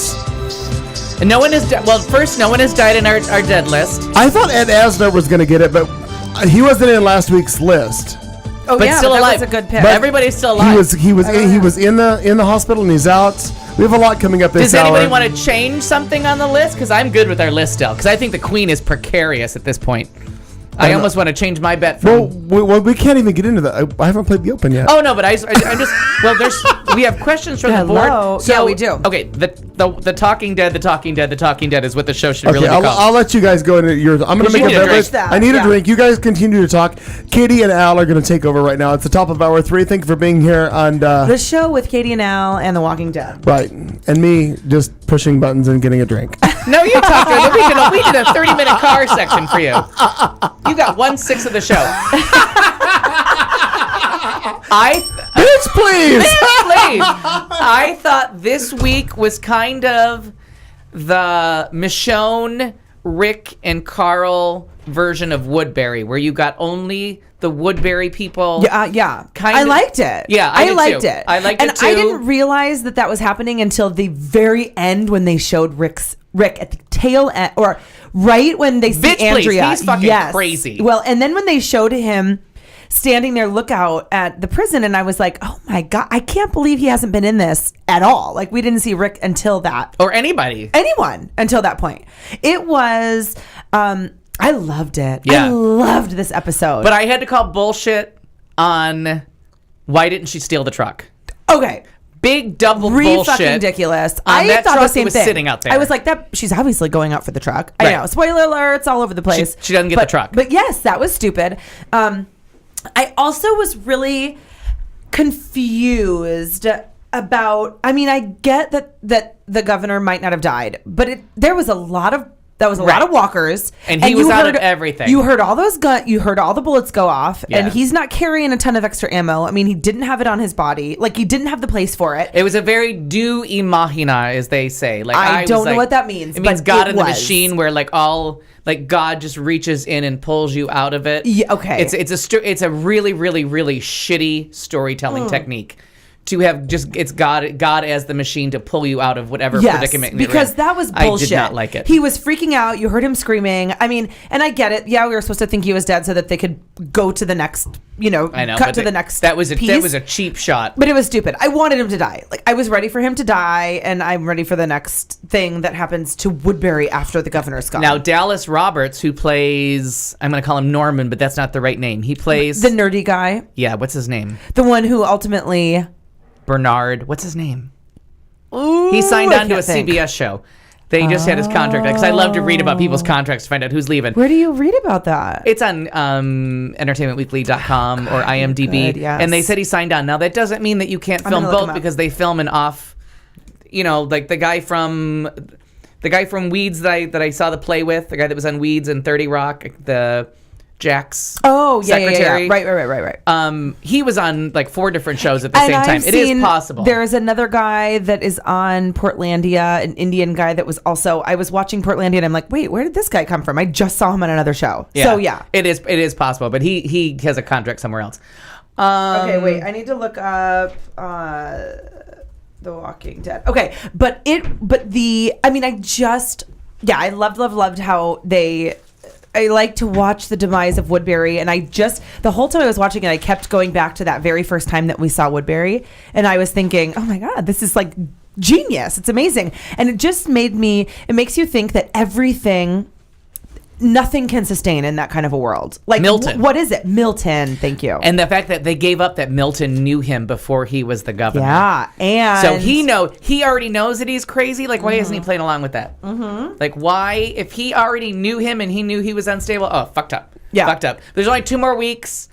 S2: And no one has no one has died in our dead list.
S1: I thought Ed Asner was going to get it, but he wasn't in last week's list.
S3: Oh,
S2: but
S3: yeah,
S2: still
S3: but
S2: alive.
S3: that was a good pick.
S2: But everybody's still alive.
S1: He was in the hospital and he's out. We have a lot coming up this hour.
S2: Does anybody want to change something on the list? Because I'm good with our list still. Because I think the Queen is precarious at this point. I almost want to change my bet from...
S1: Well, we can't even get into that. I haven't played the Open yet.
S2: Oh, no, but I'm just... Well, we have questions from the board. So,
S3: yeah, we do.
S2: Okay, the Talking Dead is what the show should really be called.
S1: I'll let you guys go into yours. I'm going to make a list. I need a drink. You guys continue to talk. Katie and Al are going to take over right now. It's the top of hour 3. Thank you for being here. And
S3: The Show with Katie and Al and The Walking Dead.
S1: Right. And me just pushing buttons and getting a drink.
S2: No, you talked to her. We did a 30-minute car section for you. You got 1/6 of the show.
S1: Bitch, please!
S2: I thought this week was kind of the Michonne, Rick, and Carl version of Woodbury, where you got only the Woodbury people.
S3: Yeah. I liked it.
S2: Yeah, I liked it. I liked it too.
S3: And I didn't realize that was happening until the very end when they showed Rick at the tail end, or right when they see Andrea.
S2: Please, he's fucking crazy.
S3: Well, and then when they showed him standing there lookout at the prison, and I was like, oh my God, I can't believe he hasn't been in this at all. Like, we didn't see Rick until that.
S2: Or anyone
S3: until that point. It was, I loved it.
S2: Yeah.
S3: I loved this episode.
S2: But I had to call bullshit on why didn't she steal the truck?
S3: Okay.
S2: Big double bullshit.
S3: Fucking ridiculous.
S2: I
S3: thought
S2: thought
S3: the same
S2: was
S3: thing.
S2: Sitting out there.
S3: I was like, that. She's obviously going out for the truck.
S2: Right.
S3: I know. Spoiler alerts all over the place.
S2: She doesn't get the truck.
S3: But yes, that was stupid. I also was really confused about. I mean, I get that the governor might not have died, but there was a lot of. That was a lot of walkers,
S2: and he was out of everything.
S3: You heard all those you heard all the bullets go off,
S2: Yeah.
S3: and he's not carrying a ton of extra ammo. I mean, he didn't have it on his body, like he didn't have the place for it.
S2: It was a very do imagina, as they say. Like
S3: I don't know what that means.
S2: It means
S3: but
S2: God
S3: it
S2: in the
S3: was.
S2: machine, where God just reaches in and pulls you out of it.
S3: Yeah, okay.
S2: It's a really, really, really shitty storytelling technique. To have it's God as the machine to pull you out of whatever predicament you're in.
S3: Because that was bullshit.
S2: I did not like it.
S3: He was freaking out. You heard him screaming. I mean, and I get it. Yeah, we were supposed to think he was dead so that they could go to the next,
S2: I know,
S3: cut to the next
S2: that was
S3: piece.
S2: a cheap shot.
S3: But it was stupid. I wanted him to die. Like, I was ready for him to die, and I'm ready for the next thing that happens to Woodbury after the governor's gone.
S2: Now, Dallas Roberts, who plays, I'm going to call him Norman, but that's not the right name. He plays
S3: the nerdy guy.
S2: Yeah, what's his name?
S3: The one who ultimately...
S2: Bernard, what's his name?
S3: Ooh,
S2: he signed on to a CBS show. They just had his contract, because I love to read about people's contracts to find out who's leaving.
S3: Where do you read about that?
S2: It's on entertainmentweekly.com or IMDb.
S3: Good, yes.
S2: And they said he signed on. Now, that doesn't mean that you can't film both, because they film an off, like the guy from Weeds that I saw the play with, the guy that was on Weeds and 30 Rock, the Jack's secretary.
S3: Right.
S2: He was on like 4 different shows at the same time. It is possible.
S3: There's another guy that is on Portlandia, an Indian guy that was also. I was watching Portlandia, and I'm like, wait, where did this guy come from? I just saw him on another show.
S2: Yeah.
S3: So yeah,
S2: it is possible, but he has a contract somewhere else.
S3: Okay, wait. I need to look up The Walking Dead. Okay, I loved how they. I like to watch the demise of Woodbury, and the whole time I was watching it, I kept going back to that very first time that we saw Woodbury, and I was thinking, oh my God, this is like genius. It's amazing. And it just it makes you think that nothing can sustain in that kind of a world. Like
S2: Milton.
S3: What is it? Milton. Thank you.
S2: And the fact that they gave up that Milton knew him before he was the governor.
S3: Yeah. And
S2: so he already knows that he's crazy. Like, why isn't he playing along with that? Mm-hmm. Like, why, if he already knew him and he knew he was unstable, fucked up.
S3: Yeah.
S2: Fucked up. There's only 2 more weeks.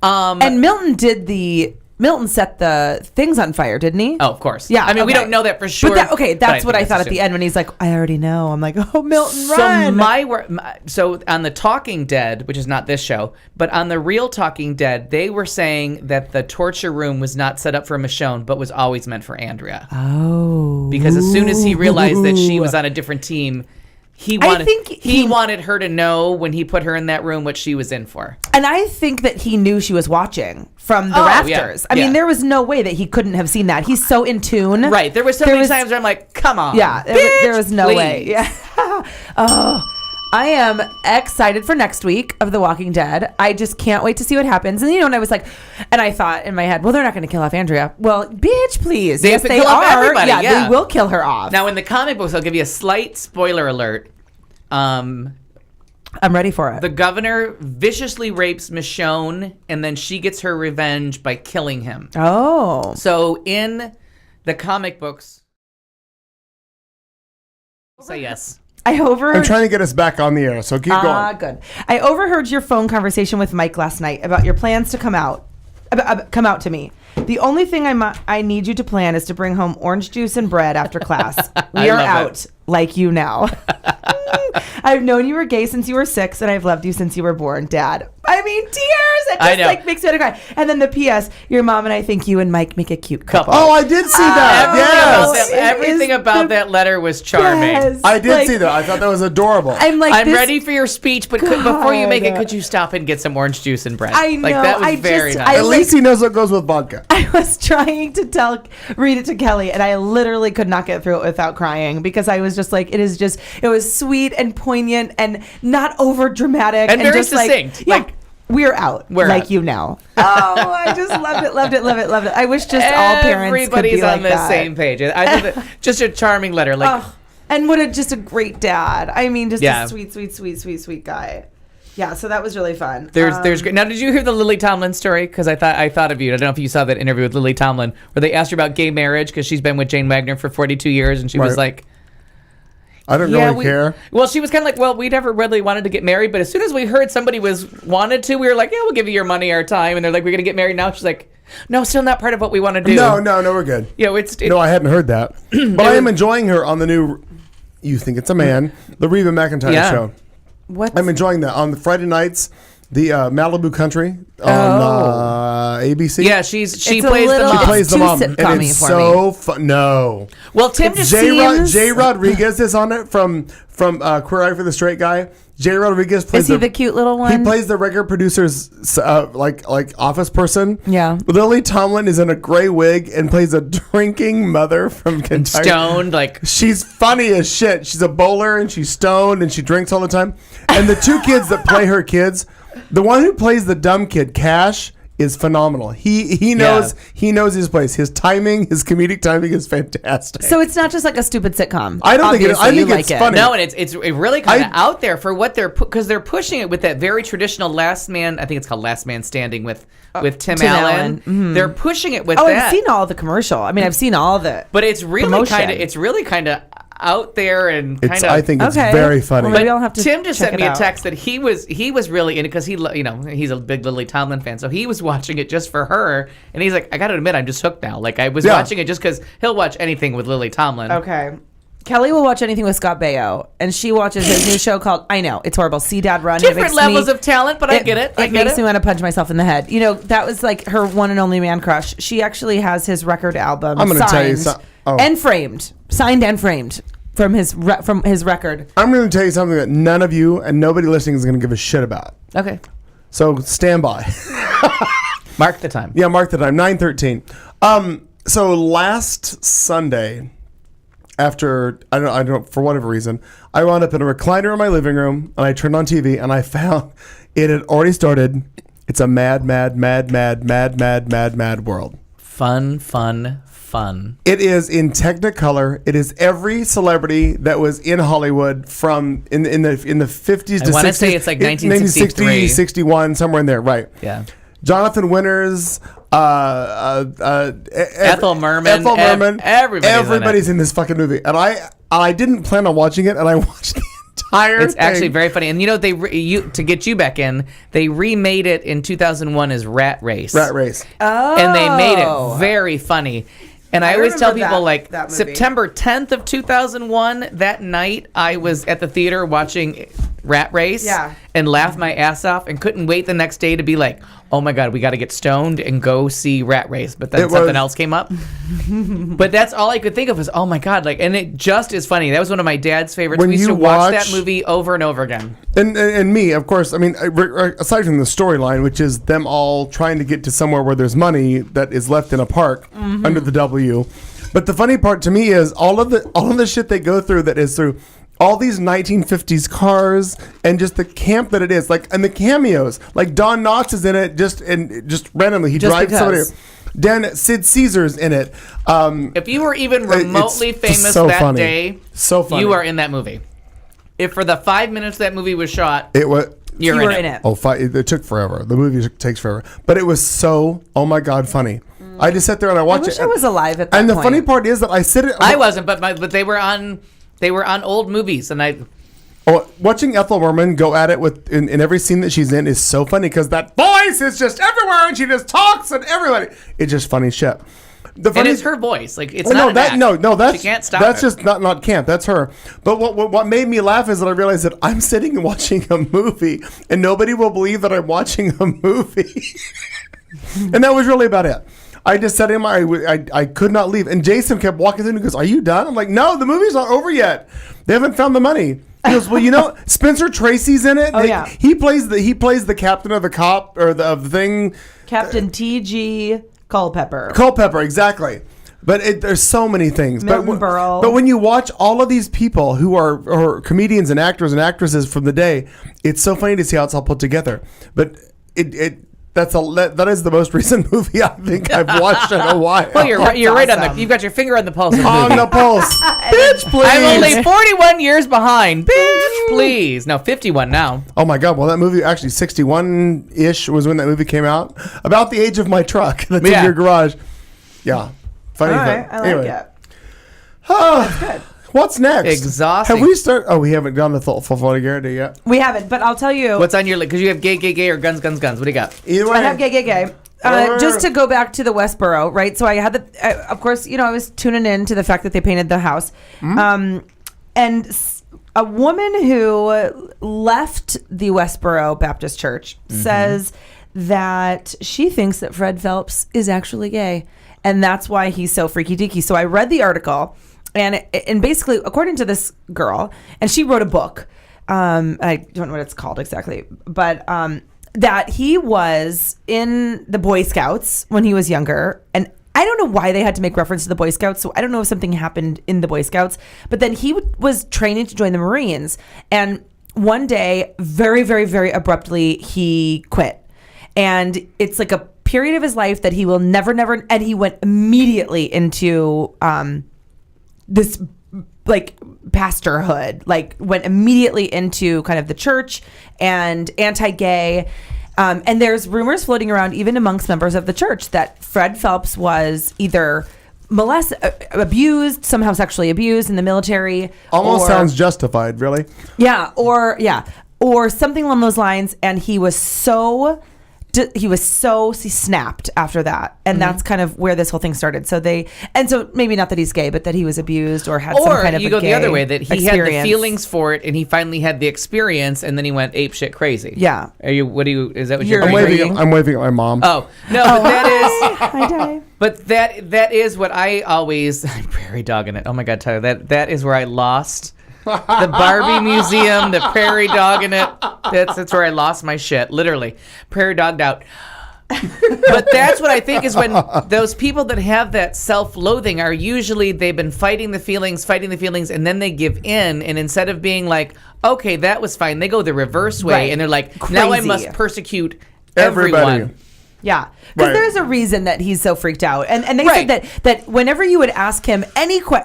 S3: And Milton set the things on fire, didn't he?
S2: Oh, of course.
S3: Yeah.
S2: I mean, we don't know that for sure.
S3: But that's what I thought at the end when he's like, I already know. I'm like, oh, Milton, run.
S2: So on the Talking Dead, which is not this show, but on the real Talking Dead, they were saying that the torture room was not set up for Michonne, but was always meant for Andrea.
S3: Oh.
S2: Because as soon as he realized that she was on a different team, he wanted her to know when he put her in that room what she was in for.
S3: And I think that he knew she was watching from the rafters. I mean, there was no way that he couldn't have seen that. He's so in tune.
S2: Right. There were so many times where I'm like, come on.
S3: Yeah. There was no way. Yeah. Oh, I am excited for next week of The Walking Dead. I just can't wait to see what happens. And and I was like, and I thought in my head, well, they're not going to kill off Andrea. Well, bitch, please.
S2: They
S3: kill
S2: off everybody. Yeah,
S3: they will kill her off.
S2: Now, in the comic books, I'll give you a slight spoiler alert.
S3: I'm ready for it.
S2: The governor viciously rapes Michonne, and then she gets her revenge by killing him.
S3: Oh.
S2: So in the comic books, say yes.
S3: I overheard.
S1: I'm trying to get us back on the air, so keep going.
S3: Good. I overheard your phone conversation with Mike last night about your plans to come out to me. The only thing I need you to plan is to bring home orange juice and bread after class. We are out, like you now. I've known you were gay since you were 6, and I've loved you since you were born, Dad. I mean, tears That
S2: I
S3: just
S2: know.
S3: like makes me want to cry. And then the P.S. Your mom and I think you and Mike make a cute couple.
S1: Oh, I did see that.
S2: Everything about that letter was charming.
S3: Yes.
S1: I did
S3: Like,
S1: see that. I thought that was adorable.
S3: I'm like,
S2: I'm
S3: this-
S2: ready for your speech, but before you make it, could you stop and get some orange juice and bread?
S3: I know.
S2: Like, that was
S3: I
S2: very
S3: just-
S2: nice.
S1: At least he knows what goes with vodka.
S3: I was trying to read it to Kelly, and I literally could not get through it without crying because I was just like, it was sweet and poignant and not over dramatic
S2: And very
S3: just
S2: succinct.
S3: Like, we're out.
S2: We're out.
S3: you know. Oh, I just loved it. I wish just all parents could
S2: Everybody's
S3: be like
S2: on the
S3: that.
S2: same page. I think that just a charming letter. Like,
S3: And just a great dad. I mean, just
S2: Yeah.
S3: a sweet guy. Yeah, so that was really fun.
S2: There's great. Now, did you hear the Lily Tomlin story? Because I thought of you. I don't know if you saw that interview with Lily Tomlin where they asked her about gay marriage because she's been with Jane Wagner for 42 years, and she was like,
S1: I don't really care.
S2: Well, she was kind of like, well, we never really wanted to get married, but as soon as we heard somebody wanted to, we were like, yeah, we'll give you your money, our time, and they're like, we're gonna get married now. She's like, no, still not part of what we want to do.
S1: No, we're good.
S2: Yeah,
S1: no, I hadn't heard that, but I am enjoying her on the new. You think it's a man? The Reba McEntire show.
S3: What?
S1: I'm enjoying that on the Friday nights. The Malibu Country on ABC.
S2: Yeah, she plays the mom.
S1: She plays the mom, and
S3: sitcom-y
S1: it's
S3: for
S1: so fun. No.
S2: Well, Tim just seems...
S1: Jay Rodriguez is on it from Queer Eye for the Straight Guy. Jay Rodriguez plays.
S3: Is he the cute little one?
S1: He plays the regular producer's like office person.
S3: Yeah.
S1: Lily Tomlin is in a gray wig and plays a drinking mother from Kentucky.
S2: Stoned, like
S1: she's funny as shit. She's a bowler and she's stoned and she drinks all the time. And the two kids that play her kids, the one who plays the dumb kid, Cash, is phenomenal. He knows his place. His comedic timing is fantastic.
S3: So it's not just like a stupid sitcom.
S1: I don't think it is. I think it's funny.
S2: No, and it's really kind of out there for what because they're pushing it with that very traditional Last Man. I think it's called Last Man Standing with Tim Allen.
S3: Mm-hmm.
S2: They're pushing it with
S3: that.
S2: that.
S3: I've seen all the commercial. I mean, I've seen all the.
S2: But it's really
S3: promotion.
S2: kind of out there and kind of.
S1: I think it's very funny.
S3: Well, maybe I'll have to
S2: Tim just sent me a
S3: out.
S2: text that he was really in it because he's a big Lily Tomlin fan, so he was watching it just for her, and he's like, I got to admit, I'm just hooked now. Like I was watching it just because he'll watch anything with Lily Tomlin.
S3: Okay. Kelly will watch anything with Scott Baio, and she watches his new show called I Know It's Horrible. See Dad Run.
S2: Different levels of talent, but I get it.
S3: It makes me want to punch myself in the head. That was like her one and only man crush. She actually has his record album.
S1: I'm going to tell you something.
S3: And framed, signed and framed. From his record.
S1: I'm going to tell you something that none of you and nobody listening is going to give a shit about.
S2: Okay.
S1: So stand by.
S2: Mark the time.
S1: Yeah, mark the time. 9:13. So last Sunday, after I don't for whatever reason, I wound up in a recliner in my living room and I turned on TV and I found it had already started. It's a mad world.
S2: Fun.
S1: It is in Technicolor. It is every celebrity that was in Hollywood from in the 50s to 60s.
S2: I want to say it's like 1963,
S1: 61, somewhere in there, right?
S2: Yeah.
S1: Jonathan Winters,
S2: Ethel Merman,
S1: everybody's in this fucking movie, and I didn't plan on watching it, and I watched the entire
S2: It's
S1: thing.
S2: actually very funny, and to get you back in, they remade it in 2001 as Rat Race.
S1: Oh.
S2: And they made it very funny. And I always tell people,
S3: that movie.
S2: September 10th of 2001, that night, I was at the theater watching Rat Race and laughed my ass off and couldn't wait the next day to be like, oh my God, we got to get stoned and go see Rat Race. But then something else came up. But that's all I could think of was, oh my God. And it just is funny. That was one of my dad's favorites. We used to watch that movie over and over again.
S1: And me, of course, I mean, aside from the storyline, which is them all trying to get to somewhere where there's money that is left in a park under the W. But the funny part to me is all of the shit they go through that is through all these 1950s cars and just the camp that it is, like, and the cameos, like Don Knotts is in it just randomly. He drives somebody. Then Sid Caesar's in it.
S2: If you were even remotely famous that day, you are in that movie. If for the 5 minutes that movie was shot, you were in it.
S1: Oh, it took forever. The movie takes forever, but it was so my God funny. I just sat there and I watched it.
S3: I wish I was alive at that
S1: point. And the
S3: point.
S1: funny part is that
S2: I wasn't, but they were on old movies, and
S1: watching Ethel Merman go at it in every scene that she's in is so funny because that voice is just everywhere and she just talks and everybody. It's just funny shit. The
S2: and it's her voice. Like it's
S1: no,
S2: not an act.
S1: no, that's
S2: she can't stop
S1: that's
S2: it.
S1: just not camp. That's her. But what made me laugh is that I realized that I'm sitting and watching a movie, and nobody will believe that I'm watching a movie. And that was really about it. I just said to him, I could not leave. And Jason kept walking through and he goes, "Are you done?" I'm like, "No, the movie's not over yet. They haven't found the money." He goes, "Well, you know, Spencer Tracy's in it.
S3: Yeah.
S1: He plays the captain of the cop or of the thing.
S3: Captain T.G. Culpepper.
S1: Culpepper, exactly." But there's so many things.
S3: Milton Berle.
S1: But when you watch all of these people who are comedians and actors and actresses from the day, it's so funny to see how it's all put together. But that is the most recent movie I think I've watched in a while.
S2: Well, you're right on the. You've got your finger on the pulse. Of the
S1: On
S2: movie.
S1: the pulse. Bitch, please.
S2: I'm only 41 years behind. Bitch, please. No, 51 now.
S1: Oh my God! Well, that movie actually 61-ish was when that movie came out. About the age of my truck that's in your garage. Yeah, funny
S3: All
S1: thing.
S3: right, I like
S1: Anyway.
S3: it.
S1: That's good. What's next?
S2: Exhausting.
S1: Have we started? Oh, we haven't gone to full vulgarity yet.
S3: We haven't, but I'll tell you.
S2: What's on your list? Because you have gay, or guns. What do you got?
S1: Either way.
S3: I have gay. Just to go back to the Westboro, right? So I had of course, I was tuning in to the fact that they painted the house. And a woman who left the Westboro Baptist Church says that she thinks that Fred Phelps is actually gay. And that's why he's so freaky deaky. So I read the article, and basically, according to this girl, and she wrote a book. I don't know what it's called exactly, but that he was in the Boy Scouts when he was younger. And I don't know why they had to make reference to the Boy Scouts. So I don't know if something happened in the Boy Scouts. But then he was training to join the Marines. And one day, very, very, very abruptly, he quit. And it's like a period of his life that he will never, and he went immediately into this like pastorhood, like went immediately into kind of the church and anti-gay. And there's rumors floating around even amongst members of the church that Fred Phelps was either abused, somehow sexually abused in the military.
S1: Almost sounds justified, really.
S3: Yeah, or something along those lines. And he snapped after that, and that's kind of where this whole thing started. So maybe not that he's gay, but that he was abused or had some kind of
S2: you
S3: a
S2: go
S3: gay
S2: the other way, that he
S3: experience.
S2: had the feelings for it and he finally had the experience and then he went ape shit crazy.
S3: Yeah.
S2: Is that what you're
S1: I'm
S2: doing?
S1: waving at my mom.
S2: Oh no, but that is.
S3: Hi, Di.
S2: But that is what I always. I'm prairie dogging it. Oh my God, Tyler, that is where I lost. The Barbie Museum, the prairie dog in it. That's where I lost my shit. Literally, prairie dogged out. But that's what I think is when those people that have that self-loathing are usually they've been fighting the feelings, and then they give in. And instead of being like, okay, that was fine, they go the reverse way,
S3: Right.
S2: and they're like,
S3: Crazy.
S2: now I must persecute
S1: Everybody.
S2: everyone.
S3: Yeah, because
S1: Right.
S3: there's a reason that he's so freaked out, and they
S2: Right.
S3: said that whenever you would ask him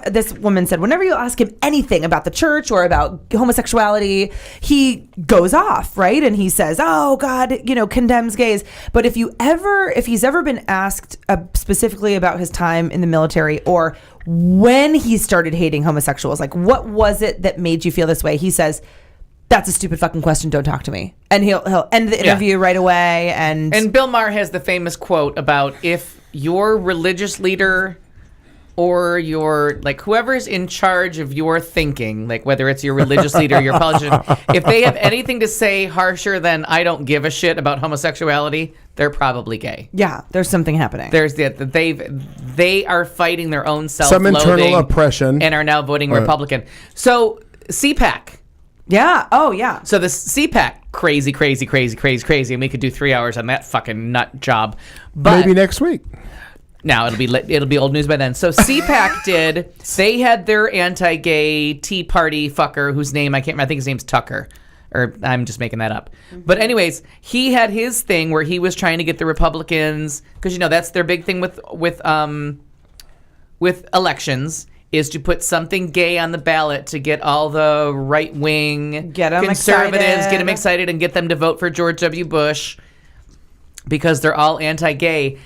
S3: this woman said, whenever you ask him anything about the church or about homosexuality, he goes off, right? And he says, "Oh God, condemns gays." But if he's ever been asked specifically about his time in the military or when he started hating homosexuals, like what was it that made you feel this way? He says, "That's a stupid fucking question. Don't talk to me." And he'll end the interview right away. And
S2: Bill Maher has the famous quote about if your religious leader or your whoever's in charge of your thinking, like whether it's your religious leader or your politician, if they have anything to say harsher than "I don't give a shit" about homosexuality, they're probably gay.
S3: yeah, there's something happening.
S2: There's they are fighting their own
S1: Some internal
S2: self-loathing
S1: oppression.
S2: and are now voting Republican. So CPAC.
S3: Yeah. Oh, yeah.
S2: So the CPAC, crazy, and we could do 3 hours on that fucking nut job. But
S1: Maybe next week.
S2: now it'll be old news by then. So CPAC they had their anti-gay Tea Party fucker whose name I think his name's Tucker. Or I'm just making that up. But anyways, he had his thing where he was trying to get the Republicans, because that's their big thing with elections, is to put something gay on the ballot to get all the right-wing conservatives, get them excited and get them to vote for George W. Bush because they're all anti-gay.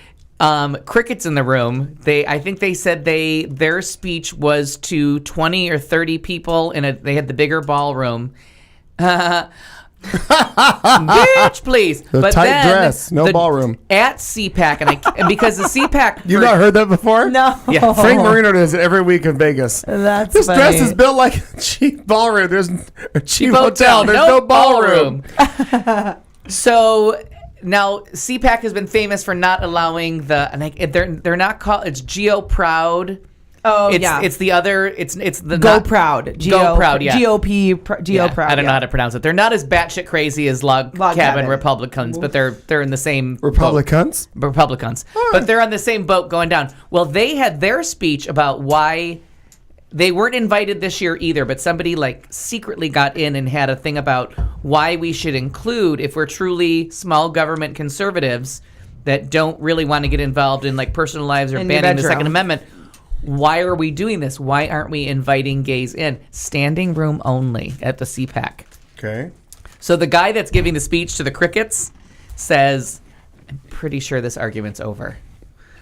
S2: Crickets in the room. I think they said their speech was to 20 or 30 people they had the bigger ballroom. Bitch, please.
S1: The tight dress, no ballroom.
S2: At CPAC, and because the CPAC...
S1: You've not heard that before?
S3: No.
S2: Yeah.
S1: Frank Marino does it every week in Vegas.
S3: That's
S1: This
S3: funny.
S1: dress is built like a cheap ballroom. There's a cheap
S2: hotel.
S1: hotel. There's no ballroom.
S2: So now CPAC has been famous for not allowing they're not called, it's Geo Proud.
S3: Oh,
S2: It's the other. It's the
S3: Go Proud.
S2: Go Proud. Yeah.
S3: GOP. Geo
S2: Yeah,
S3: Proud.
S2: I don't know how to pronounce it. They're not as batshit crazy as Log Cabin Republicans, but they're in the same
S1: Republicans?
S2: boat. Republicans. But they're on the same boat going down. Well, they had their speech about why they weren't invited this year either, but somebody like secretly got in and had a thing about why we should include, if we're truly small government conservatives that don't really want to get involved in like personal lives or banning the Second Amendment. Why are we doing this? Why aren't we inviting gays in? Standing room only at the CPAC.
S1: Okay.
S2: So the guy that's giving the speech to the crickets says, I'm pretty sure this argument's over.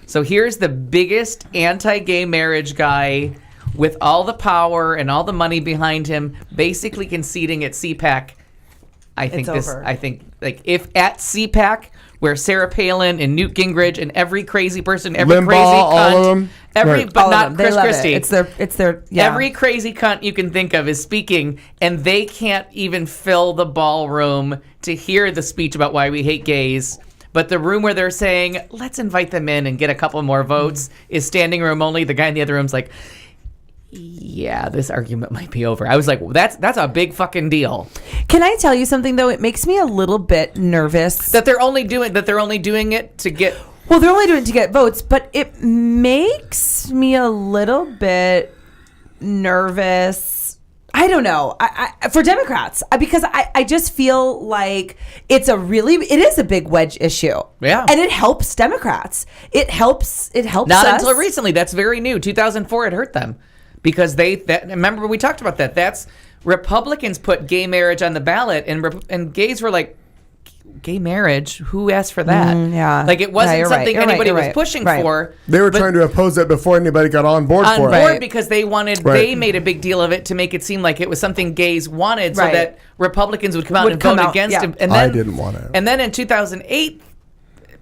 S2: So here's the biggest anti-gay marriage guy with all the power and all the money behind him, basically conceding at CPAC. I think if at CPAC, where Sarah Palin and Newt Gingrich and every crazy person, every
S1: Limbaugh,
S2: crazy
S1: all
S2: cunt,
S1: of them.
S2: but not Chris Christie.
S3: It's their. Yeah.
S2: Every crazy cunt you can think of is speaking, and they can't even fill the ballroom to hear the speech about why we hate gays. But the room where they're saying, let's invite them in and get a couple more votes is standing room only. The guy in the other room's like, yeah, this argument might be over. I was like, well, that's a big fucking deal.
S3: Can I tell you something though? It makes me a little bit nervous
S2: that they're only doing it to get.
S3: Well, they're only doing it to get votes, but it makes me a little bit nervous. I don't know. I for Democrats, because I just feel like it is a big wedge issue.
S2: Yeah,
S3: and it helps Democrats. It helps. Not
S2: us. Until recently. That's very new. 2004, it hurt them. Because remember we talked about that. That's Republicans put gay marriage on the ballot, and gays were like, gay marriage? Who asked for that?
S3: Yeah,
S2: like it wasn't something anybody was pushing for.
S1: They were trying to oppose it before anybody got on board for it.
S2: Because they wanted. They made a big deal of it to make it seem like it was something gays wanted, so that Republicans would come out and vote against it. And then,
S1: I didn't want it.
S2: And then in 2008,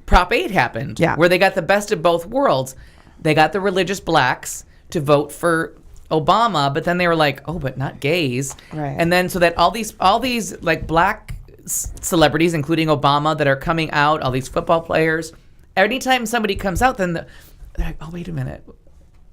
S2: Prop 8 happened, where they got the best of both worlds. They got the religious blacks to vote for Obama, but then they were like, oh, but not gays.
S3: Right.
S2: And then so that all these like black celebrities, including Obama, that are coming out, all these football players, anytime somebody comes out, then they're like, oh, wait a minute.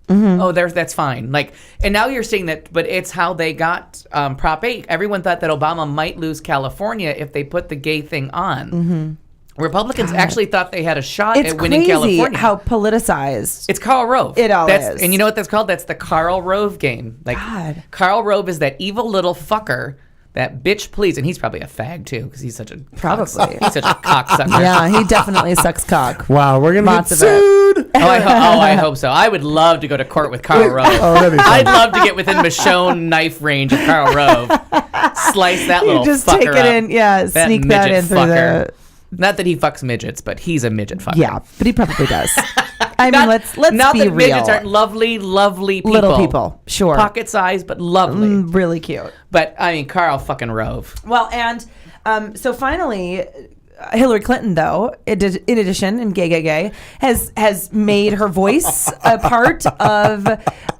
S2: Mm-hmm. Oh, that's fine. Like, and now you're saying that, but it's how they got Prop 8. Everyone thought that Obama might lose California if they put the gay thing on. Mm-hmm. Republicans actually thought they had a shot at winning California.
S3: How politicized.
S2: It's Karl Rove.
S3: It all is.
S2: And you know what that's called? That's the Karl Rove game. Like, God. Karl Rove is that evil little fucker, that bitch please. And he's probably a fag too, because he's such a he's such a cocksucker.
S3: Yeah, he definitely sucks cock.
S1: Wow, we're gonna get
S3: Lots
S1: sued.
S2: I hope so. I would love to go to court with Karl Rove. I'd love to get within Michonne knife range of Karl Rove. Slice that little
S3: just
S2: fucker
S3: take it
S2: up.
S3: in, sneak that in through the.
S2: Not that he fucks midgets, but he's a midget fucker.
S3: Yeah, but he probably does. I mean, let's
S2: not
S3: be
S2: that
S3: real.
S2: Midgets aren't lovely people.
S3: Little people, sure.
S2: Pocket size, but lovely.
S3: Really cute.
S2: But, I mean, Karl fucking Rove.
S3: Well, and so finally, Hillary Clinton, though, in addition, and gay, has made her voice a part of,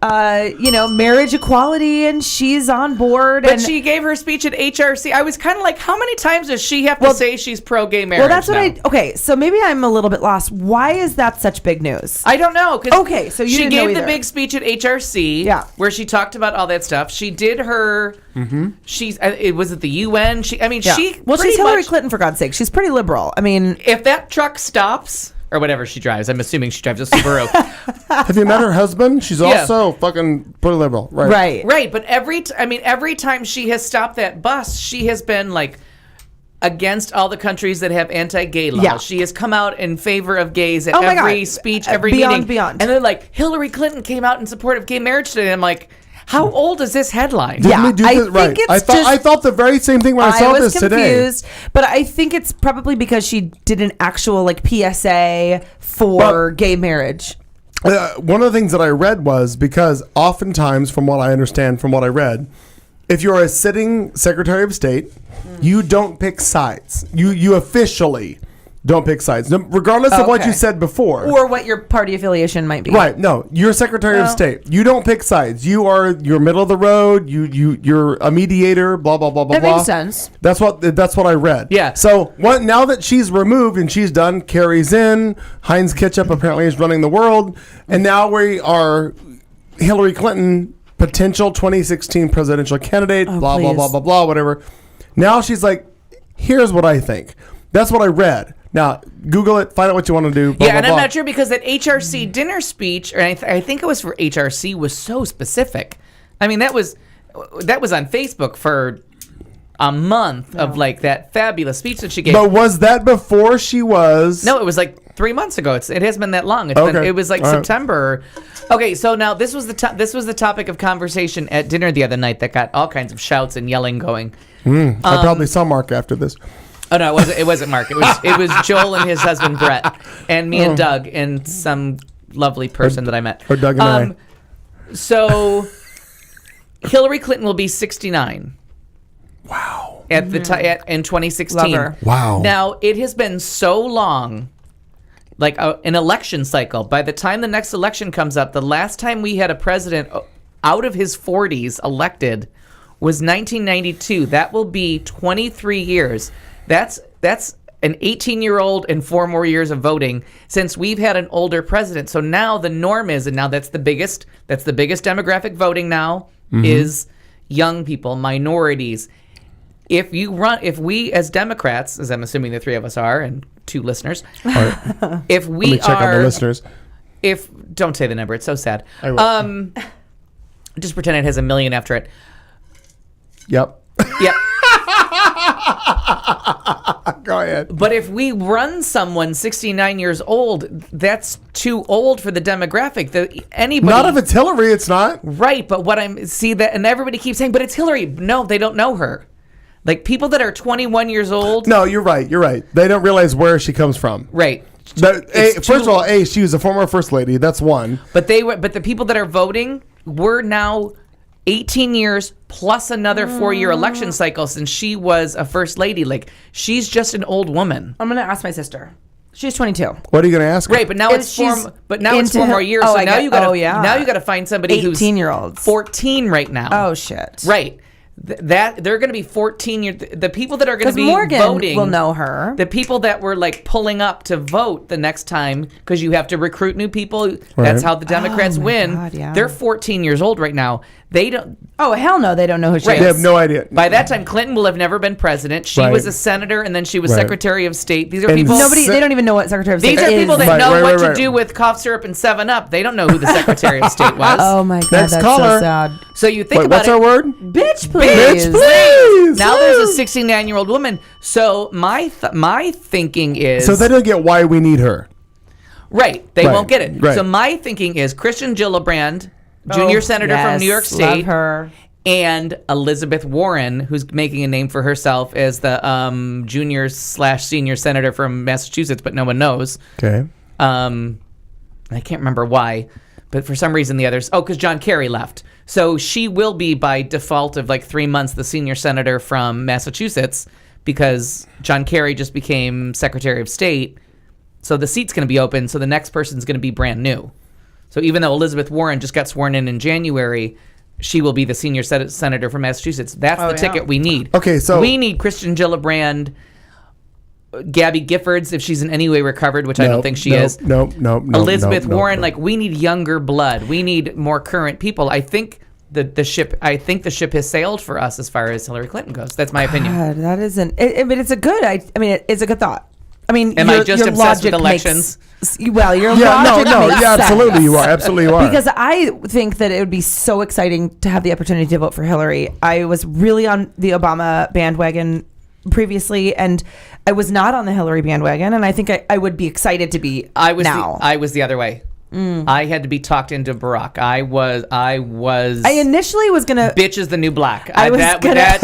S3: marriage equality, and she's on board.
S2: But she gave her speech at HRC. I was kind of like, how many times does she have to say she's pro-gay marriage?
S3: Well, that's what okay, so maybe I'm a little bit lost. Why is that such big news?
S2: I don't know.
S3: Okay, so
S2: she gave the big speech at HRC, where she talked about all that stuff. She did her. Mm-hmm. It was at the UN. She's
S3: Hillary Clinton, for God's sake. She's pretty liberal. I mean,
S2: if that truck stops or whatever she drives, I'm assuming she drives a Subaru.
S1: Have you met her husband? She's also fucking pretty liberal, right?
S2: Right. But every time she has stopped that bus, she has been like against all the countries that have anti-gay laws. Yeah. She has come out in favor of gays at every speech, every meeting.
S3: Beyond.
S2: And they're like, Hillary Clinton came out in support of gay marriage today. And I'm like, how old is this headline?
S3: I think it's
S1: I thought the very same thing when I saw this today.
S3: I was confused, but I think it's probably because she did an actual PSA for gay marriage.
S1: One of the things that I read was because oftentimes, from what I understand, from what I read, if you're a sitting Secretary of State, you don't pick sides. You officially don't pick sides, regardless of what you said before.
S3: Or what your party affiliation might be.
S1: Right. No, you're Secretary of State. You don't pick sides. You're middle of the road. You're a mediator, blah, blah, blah, blah,
S3: That
S1: blah.
S3: makes sense.
S1: That's what I read.
S2: Yeah.
S1: So now that she's removed and she's done, Kerry's in, Heinz Ketchup apparently is running the world, and now we are Hillary Clinton, potential 2016 presidential candidate, blah, blah, blah, blah, blah, whatever. Now she's like, here's what I think. That's what I read. Now, Google it, find out what you want to do. Blah,
S2: yeah,
S1: blah,
S2: and
S1: blah.
S2: I'm not sure because that HRC dinner speech, or I think it was for HRC, was so specific. I mean, that was on Facebook for a month of like that fabulous speech that she gave.
S1: But was that before she was?
S2: No, it was like 3 months ago. It hasn't been that long. It was like
S1: All right.
S2: September. Okay, so now this was the topic of conversation at dinner the other night that got all kinds of shouts and yelling going.
S1: I probably saw Mark after this.
S2: Oh no, it wasn't Mark. It was Joel and his husband Brett, and me and Doug and some lovely person that I met.
S1: Or Doug and I.
S2: So Hillary Clinton will be 69.
S1: Wow.
S2: In 2016.
S3: Love her.
S1: Wow.
S2: Now it has been so long, like an election cycle. By the time the next election comes up, the last time we had a president out of his 40s elected was 1992. That will be 23 years. That's an 18-year-old and 4 more years of voting since we've had an older president. So now the norm is, and now that's the biggest demographic voting now is young people, minorities. If we as Democrats, as I'm assuming the 3 of us are, and 2 listeners, if we
S1: Let me check on the listeners.
S2: Don't say the number, it's so sad.
S1: I will.
S2: Just pretend it has 1 million after it.
S1: Yep.
S2: Yep.
S1: Go ahead.
S2: But if we run someone 69 years old, that's too old for the demographic. Anybody,
S1: Not if it's Hillary, it's not.
S2: right? But and everybody keeps saying, but it's Hillary. No, they don't know her. Like people that are 21 years old.
S1: No, you're right. They don't realize where she comes from.
S2: Right.
S1: First of all, she was a former first lady. That's one.
S2: But the people that are voting were now 18 years plus another 4-year election cycle since she was a first lady. Like she's just an old woman.
S3: I'm going to ask my sister. She's 22.
S1: What are you going to ask her?
S2: Right, but now it's 4 more years.
S3: Oh,
S2: So now you got
S3: now
S2: you got to find somebody who's
S3: 18-year-olds.
S2: 14 right now.
S3: Oh shit.
S2: Right. That they're going to be 14 years. The people that are going to be
S3: Morgan
S2: voting
S3: will know her.
S2: The people that were like pulling up to vote the next time because you have to recruit new people. That's how the Democrats win.
S3: God, yeah.
S2: They're 14 years old right now. They don't.
S3: Oh hell no, they don't know who she
S2: Right.
S3: is.
S1: They have no idea.
S2: By that time, Clinton will have never been president. She
S1: Right.
S2: was a senator, and then she was
S1: Right.
S2: Secretary of State. These are
S1: And
S2: people.
S3: They don't even know what Secretary of State
S2: These are
S3: is.
S2: people that
S1: Right,
S2: know
S1: right,
S2: what
S1: right,
S2: to
S1: right.
S2: do with cough syrup and 7-Up. They don't know who the Secretary of State was.
S3: Oh my god,
S1: Next
S3: that's
S1: caller.
S3: so sad.
S2: So you think
S1: Wait,
S2: about
S1: what's
S2: it.
S1: our word?
S3: Bitch, please.
S1: Bitch, please.
S2: Now there's a 69-year-old woman. So my thinking is
S1: So they don't get why we need her.
S2: right. They
S1: Right,
S2: won't get it.
S1: right.
S2: So my thinking is Christian Gillibrand, junior senator from New York State,
S3: Love her.
S2: and Elizabeth Warren, who's making a name for herself as the junior/senior senator from Massachusetts, but no one knows.
S1: Okay.
S2: I can't remember why, but for some reason the others. Oh, because John Kerry left. So she will be by default of like 3 months the senior senator from Massachusetts because John Kerry just became Secretary of State. So the seat's going to be open. So the next person's going to be brand new. So even though Elizabeth Warren just got sworn in January, she will be the senior senator from Massachusetts. That's the ticket we need.
S1: Okay, so
S2: we need Christian Gillibrand, Gabby Giffords, if she's in any way recovered, which I don't think she is.
S1: No.
S2: Elizabeth Warren, like we need younger blood. We need more current people. I think the ship has sailed for us as far as Hillary Clinton goes. That's my opinion.
S3: God, that isn't. But it's a good. It's a good thought. I mean,
S2: Am I just
S3: your
S2: obsessed with
S3: logic
S2: elections?
S3: Well, your
S1: Yeah,
S3: logic
S1: no.
S3: makes
S1: Yeah,
S3: sense.
S1: absolutely you are. Absolutely you are.
S3: Because I think that it would be so exciting to have the opportunity to vote for Hillary. I was really on the Obama bandwagon previously, and I was not on the Hillary bandwagon, and I think I would be excited to be now.
S2: I was the other way. I had to be talked into Barack. I
S3: initially was gonna
S2: bitch is the new black.
S3: I was
S2: I
S3: gonna
S2: could have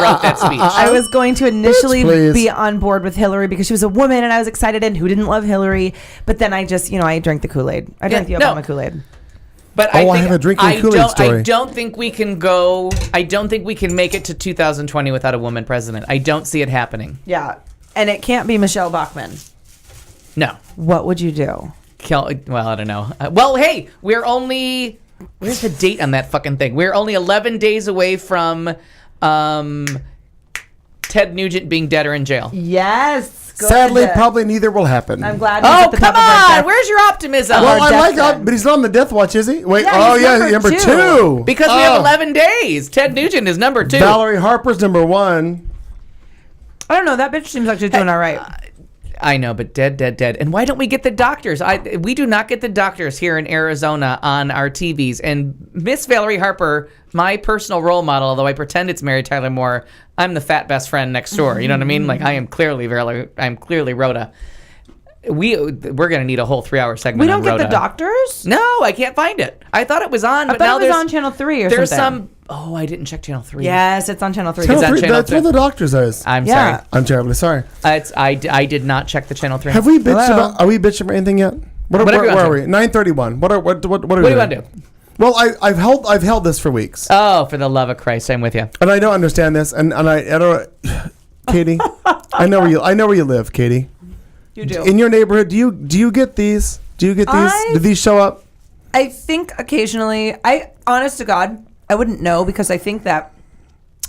S2: wrote that speech.
S3: I was going to initially
S1: please.
S3: be on board with Hillary because she was a woman and I was excited, and who didn't love Hillary? But then I just, I drank the Kool-Aid. I drank the Obama Kool-Aid.
S2: But
S1: I have a drinking Kool-Aid story.
S2: I don't think we can go. I don't think we can make it to 2020 without a woman president. I don't see it happening.
S3: Yeah. And it can't be Michelle Bachmann.
S2: No.
S3: What would you do?
S2: Well, I don't know. Well, hey, we're only. Where's the date on that fucking thing? We're only 11 days away from Ted Nugent being dead or in jail.
S3: Yes. Good.
S1: Sadly, probably neither will happen.
S3: I'm glad.
S2: Oh, come on! Where's your optimism?
S1: Well, I like that, but he's not on the death watch, is he? Wait,
S3: Yeah, he's
S1: number
S3: number
S1: two.
S2: Because we have 11 days. Ted Nugent is number 2.
S1: Valerie Harper's number 1.
S3: I don't know. That bitch seems like she's doing all right.
S2: I know, but dead. And why don't we get the doctors? We do not get the doctors here in Arizona on our TVs. And Miss Valerie Harper, my personal role model, although I pretend it's Mary Tyler Moore, I'm the fat best friend next door. You know what I mean? Like, I am clearly Rhoda. We're gonna need a whole 3-hour segment.
S3: We don't
S2: on
S3: get
S2: Rhoda.
S3: the doctors?
S2: No, I can't find it. I thought it was on, but
S3: I
S2: now
S3: thought it was on Channel 3 or
S2: there's
S3: something.
S2: Oh, I didn't check Channel 3.
S3: Yes, it's on Channel 3.
S1: Channel
S2: It's on
S1: 3,
S2: Channel
S1: that's
S2: 3.
S1: where the doctors is.
S2: I'm
S3: Yeah.
S2: sorry.
S1: I'm terribly sorry.
S2: I did not check the Channel 3.
S1: Have we bitched about? Are we bitching for anything yet? Where are we? 9:31. What are we
S2: What do you want to do?
S1: Well, I've held this for weeks,
S2: Oh, for the love of Christ, I'm with you.
S1: and I don't understand this, and I don't. Katie, I know where you live, Katie.
S3: You do.
S1: In your neighborhood, do you get these? Do these show up?
S3: I think occasionally, honest to God, I wouldn't know because I think that,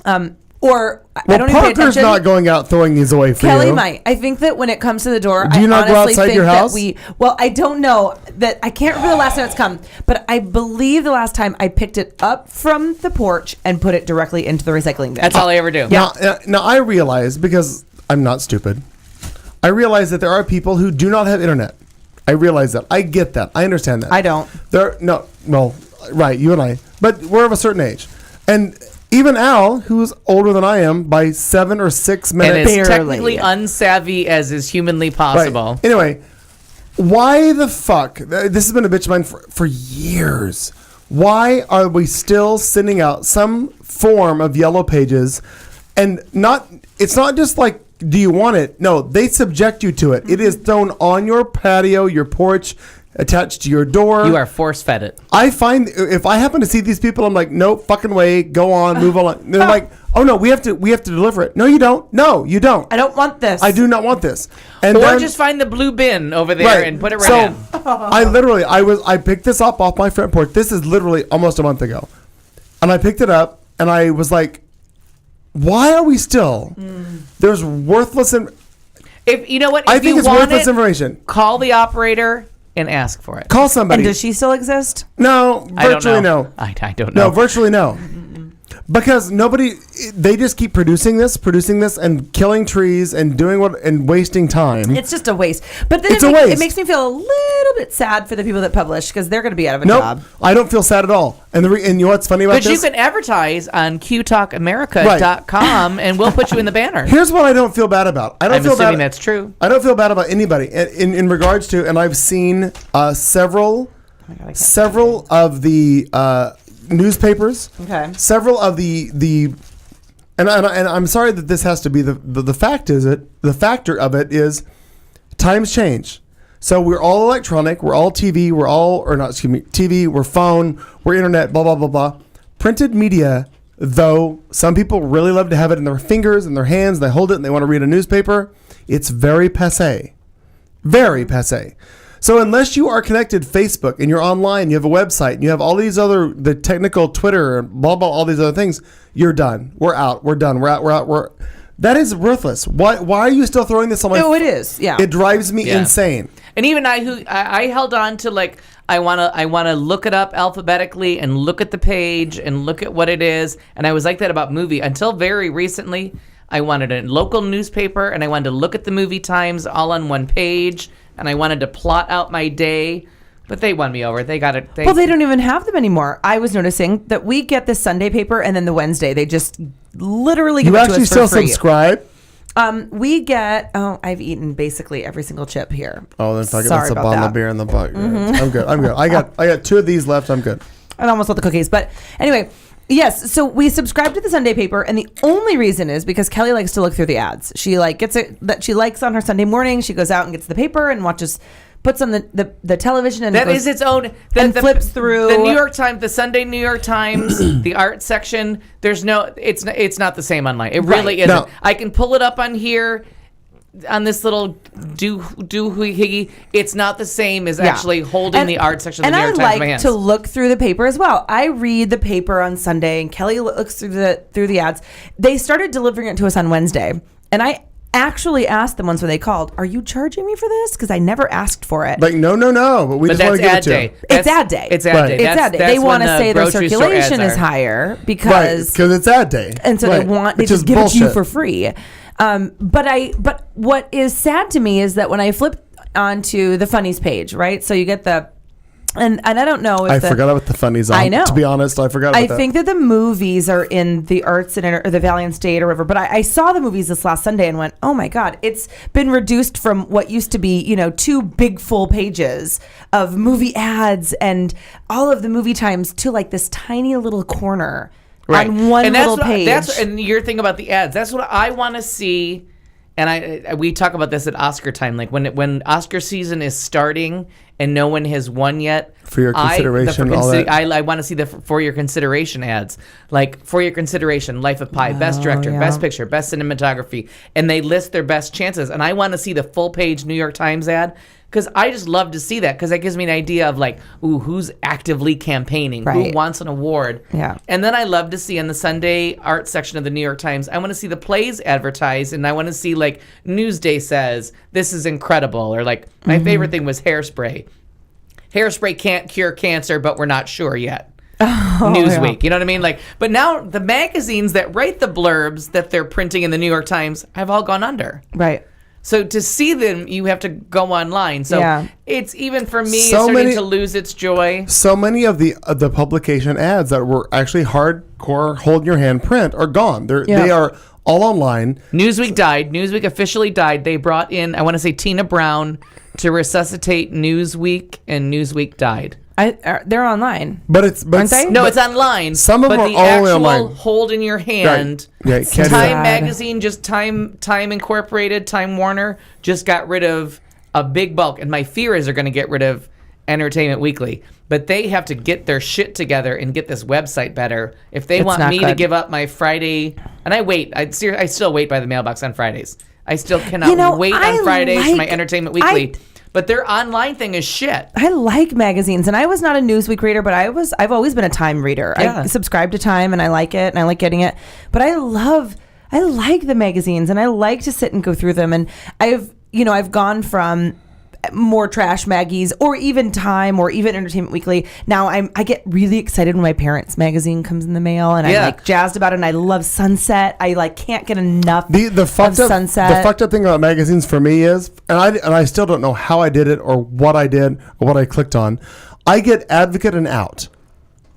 S3: I don't even pay
S1: Parker's
S3: attention.
S1: not going out throwing these away for
S3: Kelly
S1: you.
S3: might. I think that when it comes to the door,
S1: Do you
S3: I
S1: not go
S3: honestly
S1: outside
S3: think
S1: your
S3: that
S1: house?
S3: well, I don't know that. I can't remember the last time it's come, but I believe the last time I picked it up from the porch and put it directly into the recycling bin.
S2: That's all I ever do.
S3: Yeah.
S1: Now I realize, because I'm not stupid, I realize that there are people who do not have internet. I realize that. I get that. I understand that.
S3: I don't.
S1: Right, you and I. But we're of a certain age. And even Al, who's older than I am by 7 or 6 minutes.
S2: And as technically unsavvy as is humanly possible.
S1: Right. Anyway, why the fuck? This has been a bitch of mine for years. Why are we still sending out some form of yellow pages and it's not just like, do you want it? No, they subject you to it. It is thrown on your patio, your porch, attached to your door.
S2: You are force-fed it.
S1: I find if I happen to see these people, I'm like, no fucking way, go on, move on. They're like, oh no, we have to deliver it. No, you don't. No, you don't.
S3: I don't want this.
S1: I do not want this. And
S2: or
S1: then,
S2: just find the blue bin over there and put it right in.
S1: I picked this up off my front porch. This is literally almost a month ago, and I picked it up and I was like, why are we still? There's worthless.
S2: If you know what,
S1: I think it's worthless information.
S2: Call the operator and ask for it.
S1: Call somebody.
S3: And does she still exist?
S1: No, virtually no.
S2: I don't know.
S1: No, virtually no. Because they just keep producing this and killing trees and and wasting time.
S3: It's just a waste. But then it makes me feel a little bit sad for the people that publish because they're going to be out of a job.
S1: I don't feel sad at all. And you know what's funny about this?
S2: But you can advertise on qtalkamerica.com and we'll put you in the banner.
S1: Here's what I don't feel bad about. I'm
S2: assuming that's true.
S1: I don't feel bad about anybody in regards to, and I've seen several of the newspapers.
S3: Okay.
S1: Several of the and I'm sorry that this has to be the factor of it is times change. So we're all electronic, we're all TV, TV, we're phone, we're internet, blah blah blah blah. Printed media, though some people really love to have it in their fingers and their hands, they hold it and they want to read a newspaper, it's very passé. Very passé. So unless you are connected Facebook and you're online, you have a website, and you have all these the technical Twitter and blah, blah, all these other things, you're done. We're out. We're done. We're out. That is worthless. Why are you still throwing this on my...
S3: Oh, it is. Yeah.
S1: It drives me insane.
S2: And even I held on to I want to look it up alphabetically and look at the page and look at what it is. And I was like that about movie until very recently. I wanted a local newspaper and I wanted to look at the movie times all on one page. And I wanted to plot out my day, but they won me over. They got it.
S3: Well, they don't even have them anymore. I was noticing that we get the Sunday paper and then the Wednesday. They just literally give it to us for free.
S1: You actually still subscribe?
S3: We get... Oh, I've eaten basically every single chip here.
S1: Oh, then fuck it.
S3: Sorry
S1: That's a
S3: about
S1: bottle
S3: that.
S1: of beer in the bucket. I'm good. I got 2 of these left. I'm good.
S3: I almost want the cookies. But anyway... Yes, so we subscribe to the Sunday paper, and the only reason is because Kelly likes to look through the ads. She gets it that she likes on her Sunday morning. She goes out and gets the paper and watches puts on the television and
S2: That
S3: goes,
S2: is its own.
S3: and flips through
S2: the New York Times, the Sunday New York Times, the art section. There's no. It's not the same online. It really isn't.
S1: No.
S2: I can pull it up on here. On this little doohickey, it's not the same as actually holding the art section of the New York Times in my
S3: And I like
S2: hands.
S3: to look through the paper as well. I read the paper on Sunday, and Kelly looks through the ads. They started delivering it to us on Wednesday, and I actually asked them once when they called, "Are you charging me for this?" Because I never asked for it.
S1: Like, no, but we
S2: But
S1: just want to give
S2: that's
S1: it to
S2: ad
S1: you.
S2: day.
S3: It's ad day.
S2: It's ad
S1: Right.
S2: day.
S3: It's
S2: That's-
S3: ad day.
S2: that's
S3: They want
S2: when
S3: to
S2: the
S3: say their
S2: grocery store
S3: circulation
S2: ads
S3: is
S2: are.
S3: higher
S1: Right,
S3: because
S1: because it's ad day.
S3: and so
S1: Right.
S3: they
S1: Which
S3: just
S1: is
S3: give it to you
S1: bullshit.
S3: for free. But what is sad to me is that when I flip onto the funnies page, right? So you get and I don't know if
S1: I forgot about the funnies on.
S3: I know.
S1: To be honest, I forgot about
S3: I
S1: that.
S3: think that the movies are in the Arts and or the Valiant State or whatever. But I saw the movies this last Sunday and went, oh my God, it's been reduced from what used to be, 2 big full pages of movie ads and all of the movie times to like this tiny little corner on one
S2: and
S3: little
S2: that's
S3: page.
S2: And your thing about the ads. That's what I want to see. And we talk about this at Oscar time, like when Oscar season is starting and no one has won yet.
S1: For your consideration, all that.
S2: I want to see the for your consideration ads, like for your consideration, Life of Pi, Best Director,
S3: yeah.
S2: Best Picture, Best Cinematography, and they list their best chances. And I want to see the full page New York Times ad. Because I just love to see that, because that gives me an idea of like, ooh, who's actively campaigning, who
S3: Right.
S2: wants an award.
S3: Yeah.
S2: And then I love to see in the Sunday art section of the New York Times, I want to see the plays advertised, and I want to see like Newsday says, this is incredible, or like my favorite thing was Hairspray. Hairspray can't cure cancer, but we're not sure yet. Newsweek, you know what I mean? Like, but now the magazines that write the blurbs that they're printing in the New York Times have all gone under.
S3: Right.
S2: So to see them, you have to go online. So
S3: Yeah.
S2: it's even for me,
S1: So
S2: it's starting
S1: many-
S2: to lose its joy.
S1: So many of the publication ads that were actually hardcore, hold in your hand print are gone. They are all online.
S2: Newsweek died. Newsweek officially died. They brought in, I want to say, Tina Brown to resuscitate Newsweek, and Newsweek died.
S3: They're online.
S1: But
S3: Aren't they?
S2: No, it's online.
S1: Some of
S2: but
S1: them are
S2: the
S1: only
S2: actual
S1: online.
S2: hold in your hand.
S1: Right. Yeah, can't do
S2: Time
S1: that.
S2: Magazine, just Time Incorporated, Time Warner, just got rid of a big bulk. And my fear is they're going to get rid of Entertainment Weekly. But they have to get their shit together and get this website better. If they
S3: It's
S2: want
S3: not
S2: me to
S3: good.
S2: give up my Friday, and I wait. I still wait by the mailbox on Fridays. I still cannot wait
S3: I
S2: on Fridays for my
S3: like-
S2: Entertainment Weekly. But their online thing is shit.
S3: I like magazines, and I was not a Newsweek reader, but I've always been a Time reader.
S2: Yeah.
S3: I subscribe to Time, and I like it, and I like getting it. But I like the magazines, and I like to sit and go through them. And I've gone from more trash maggies, or even Time, or even Entertainment Weekly. Now I get really excited when my Parents magazine comes in the mail, and I'm like jazzed about it. And I love Sunset. I like can't get enough
S1: The fucked
S3: of
S1: up
S3: Sunset.
S1: The fucked up thing about magazines for me is, and I still don't know how I did it or what I did or what I clicked on. I get Advocate and Out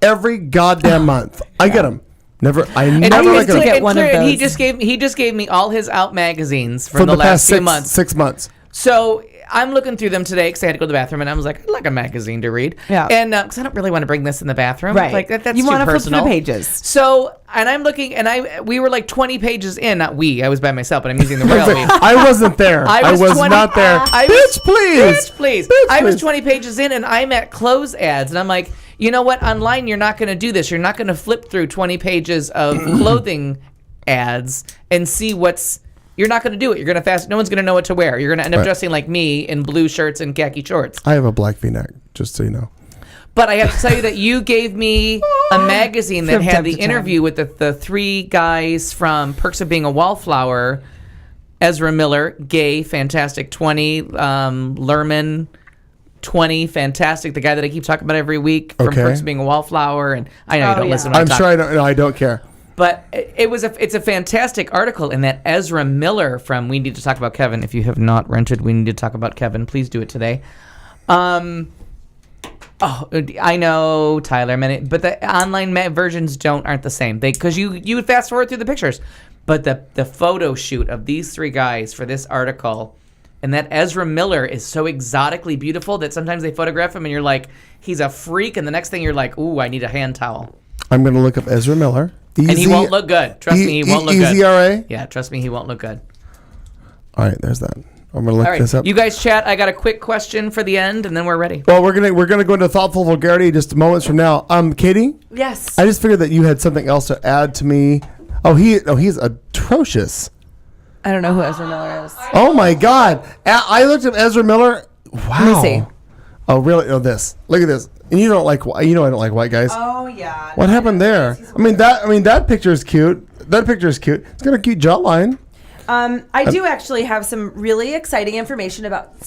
S1: every goddamn month. I get them. I never
S3: used to get one of those.
S2: He just gave me all his Out magazines
S1: for
S2: from the
S1: past
S2: last few months.
S1: 6 months.
S2: So I'm looking through them today because I had to go to the bathroom, and I was like, I'd like a magazine to read.
S3: Yeah.
S2: And because I don't really want to bring this in the bathroom.
S3: Right.
S2: Like that's
S3: You
S2: too
S3: wanna flip
S2: personal.
S3: through the pages.
S2: So, and I'm looking, and we were like 20 pages in. Not we. I was by myself, but I'm using the rail we.
S1: I wasn't there. I was
S2: 20
S1: not there. Bitch, please.
S2: Bitch, please.
S1: Bitch,
S2: I was
S1: please.
S2: 20 pages in, and I'm at clothes ads, and I'm like, you know what? Online, you're not going to do this. You're not going to flip through 20 pages of clothing ads and see what's. You're not going to do it. You're going to fast. No one's going to know what to wear. You're going to end up dressing like me in blue shirts and khaki shorts.
S1: I have a black V-neck, just so you know.
S2: But I have to tell you that you gave me a magazine that
S3: From
S2: had
S3: time
S2: the
S3: to time.
S2: interview with the 3 guys from Perks of Being a Wallflower. Ezra Miller, gay, fantastic, 20. Lerman, 20, fantastic. The guy that I keep talking about every week from
S1: Okay.
S2: Perks of Being a Wallflower. And I know you don't listen when
S1: I'm
S2: I talk.
S1: sure I don't. No, I don't care.
S2: But it's a fantastic article, and that Ezra Miller from We Need to Talk About Kevin. If you have not rented We Need to Talk About Kevin, please do it today. I know Tyler meant it, but the online versions aren't the same. Because you would fast forward through the pictures, but the photo shoot of these 3 guys for this article, and that Ezra Miller is so exotically beautiful that sometimes they photograph him and you're like, he's a freak, and the next thing you're like, ooh, I need a hand towel.
S1: I'm going to look up Ezra Miller.
S2: And he won't look good. Trust me, he won't look good.
S1: EZRA?
S2: Yeah, trust me, he won't look good.
S1: All right, there's that. I'm gonna look
S2: All right,
S1: this up.
S2: you guys chat. I got a quick question for the end, and then we're ready.
S1: Well, we're gonna go into thoughtful vulgarity just moments from now. Katie.
S3: Yes.
S1: I just figured that you had something else to add to me. He's atrocious.
S3: I don't know who Ezra Miller is.
S1: Oh my God! I looked at Ezra Miller. Wow.
S3: Let me see.
S1: Oh really? Oh, this. Look at this. And you don't like. I don't like white guys.
S3: Oh yeah.
S1: What happened there? I mean that picture is cute. That picture is cute. It's got a cute jawline.
S3: I do actually have some really exciting information about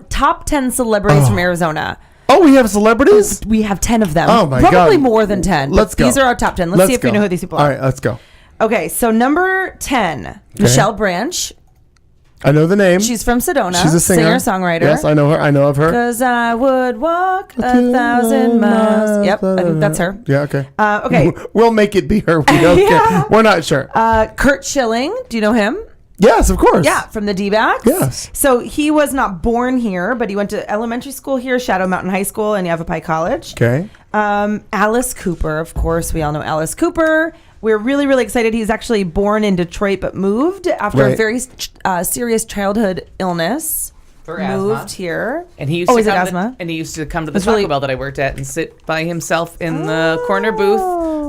S3: top 10 celebrities from Arizona.
S1: Oh, we have celebrities?
S3: We have 10 of them.
S1: Oh, my God.
S3: Probably more than 10.
S1: Let's go.
S3: These are our top 10. Let's see if
S1: go.
S3: we know who these people
S1: All
S3: are.
S1: right, let's go.
S3: Okay, so number 10, Michelle Branch.
S1: I know the name.
S3: She's from Sedona.
S1: She's a singer.
S3: Singer-songwriter.
S1: Yes, I know her. I know of her.
S3: Because I would walk 1,000 miles. Yep, I think that's her.
S1: Yeah, okay.
S3: Okay.
S1: We'll make it be her. We don't care. We're not sure.
S3: Kurt Schilling. Do you know him?
S1: Yes, of course.
S3: Yeah, from the D-backs.
S1: Yes.
S3: So he was not born here, but he went to elementary school here, Shadow Mountain High School, and Yavapai College.
S1: Okay.
S3: Alice Cooper, of course, we all know Alice Cooper. We're really, really excited. He's actually born in Detroit, but moved after a very serious childhood illness.
S2: For
S3: moved
S2: asthma.
S3: here.
S2: And he used
S3: is
S2: to
S3: it
S2: come
S3: asthma?
S2: And he used to come to the
S3: It's
S2: Taco
S3: really-
S2: Bell that I worked at and sit by himself in the corner booth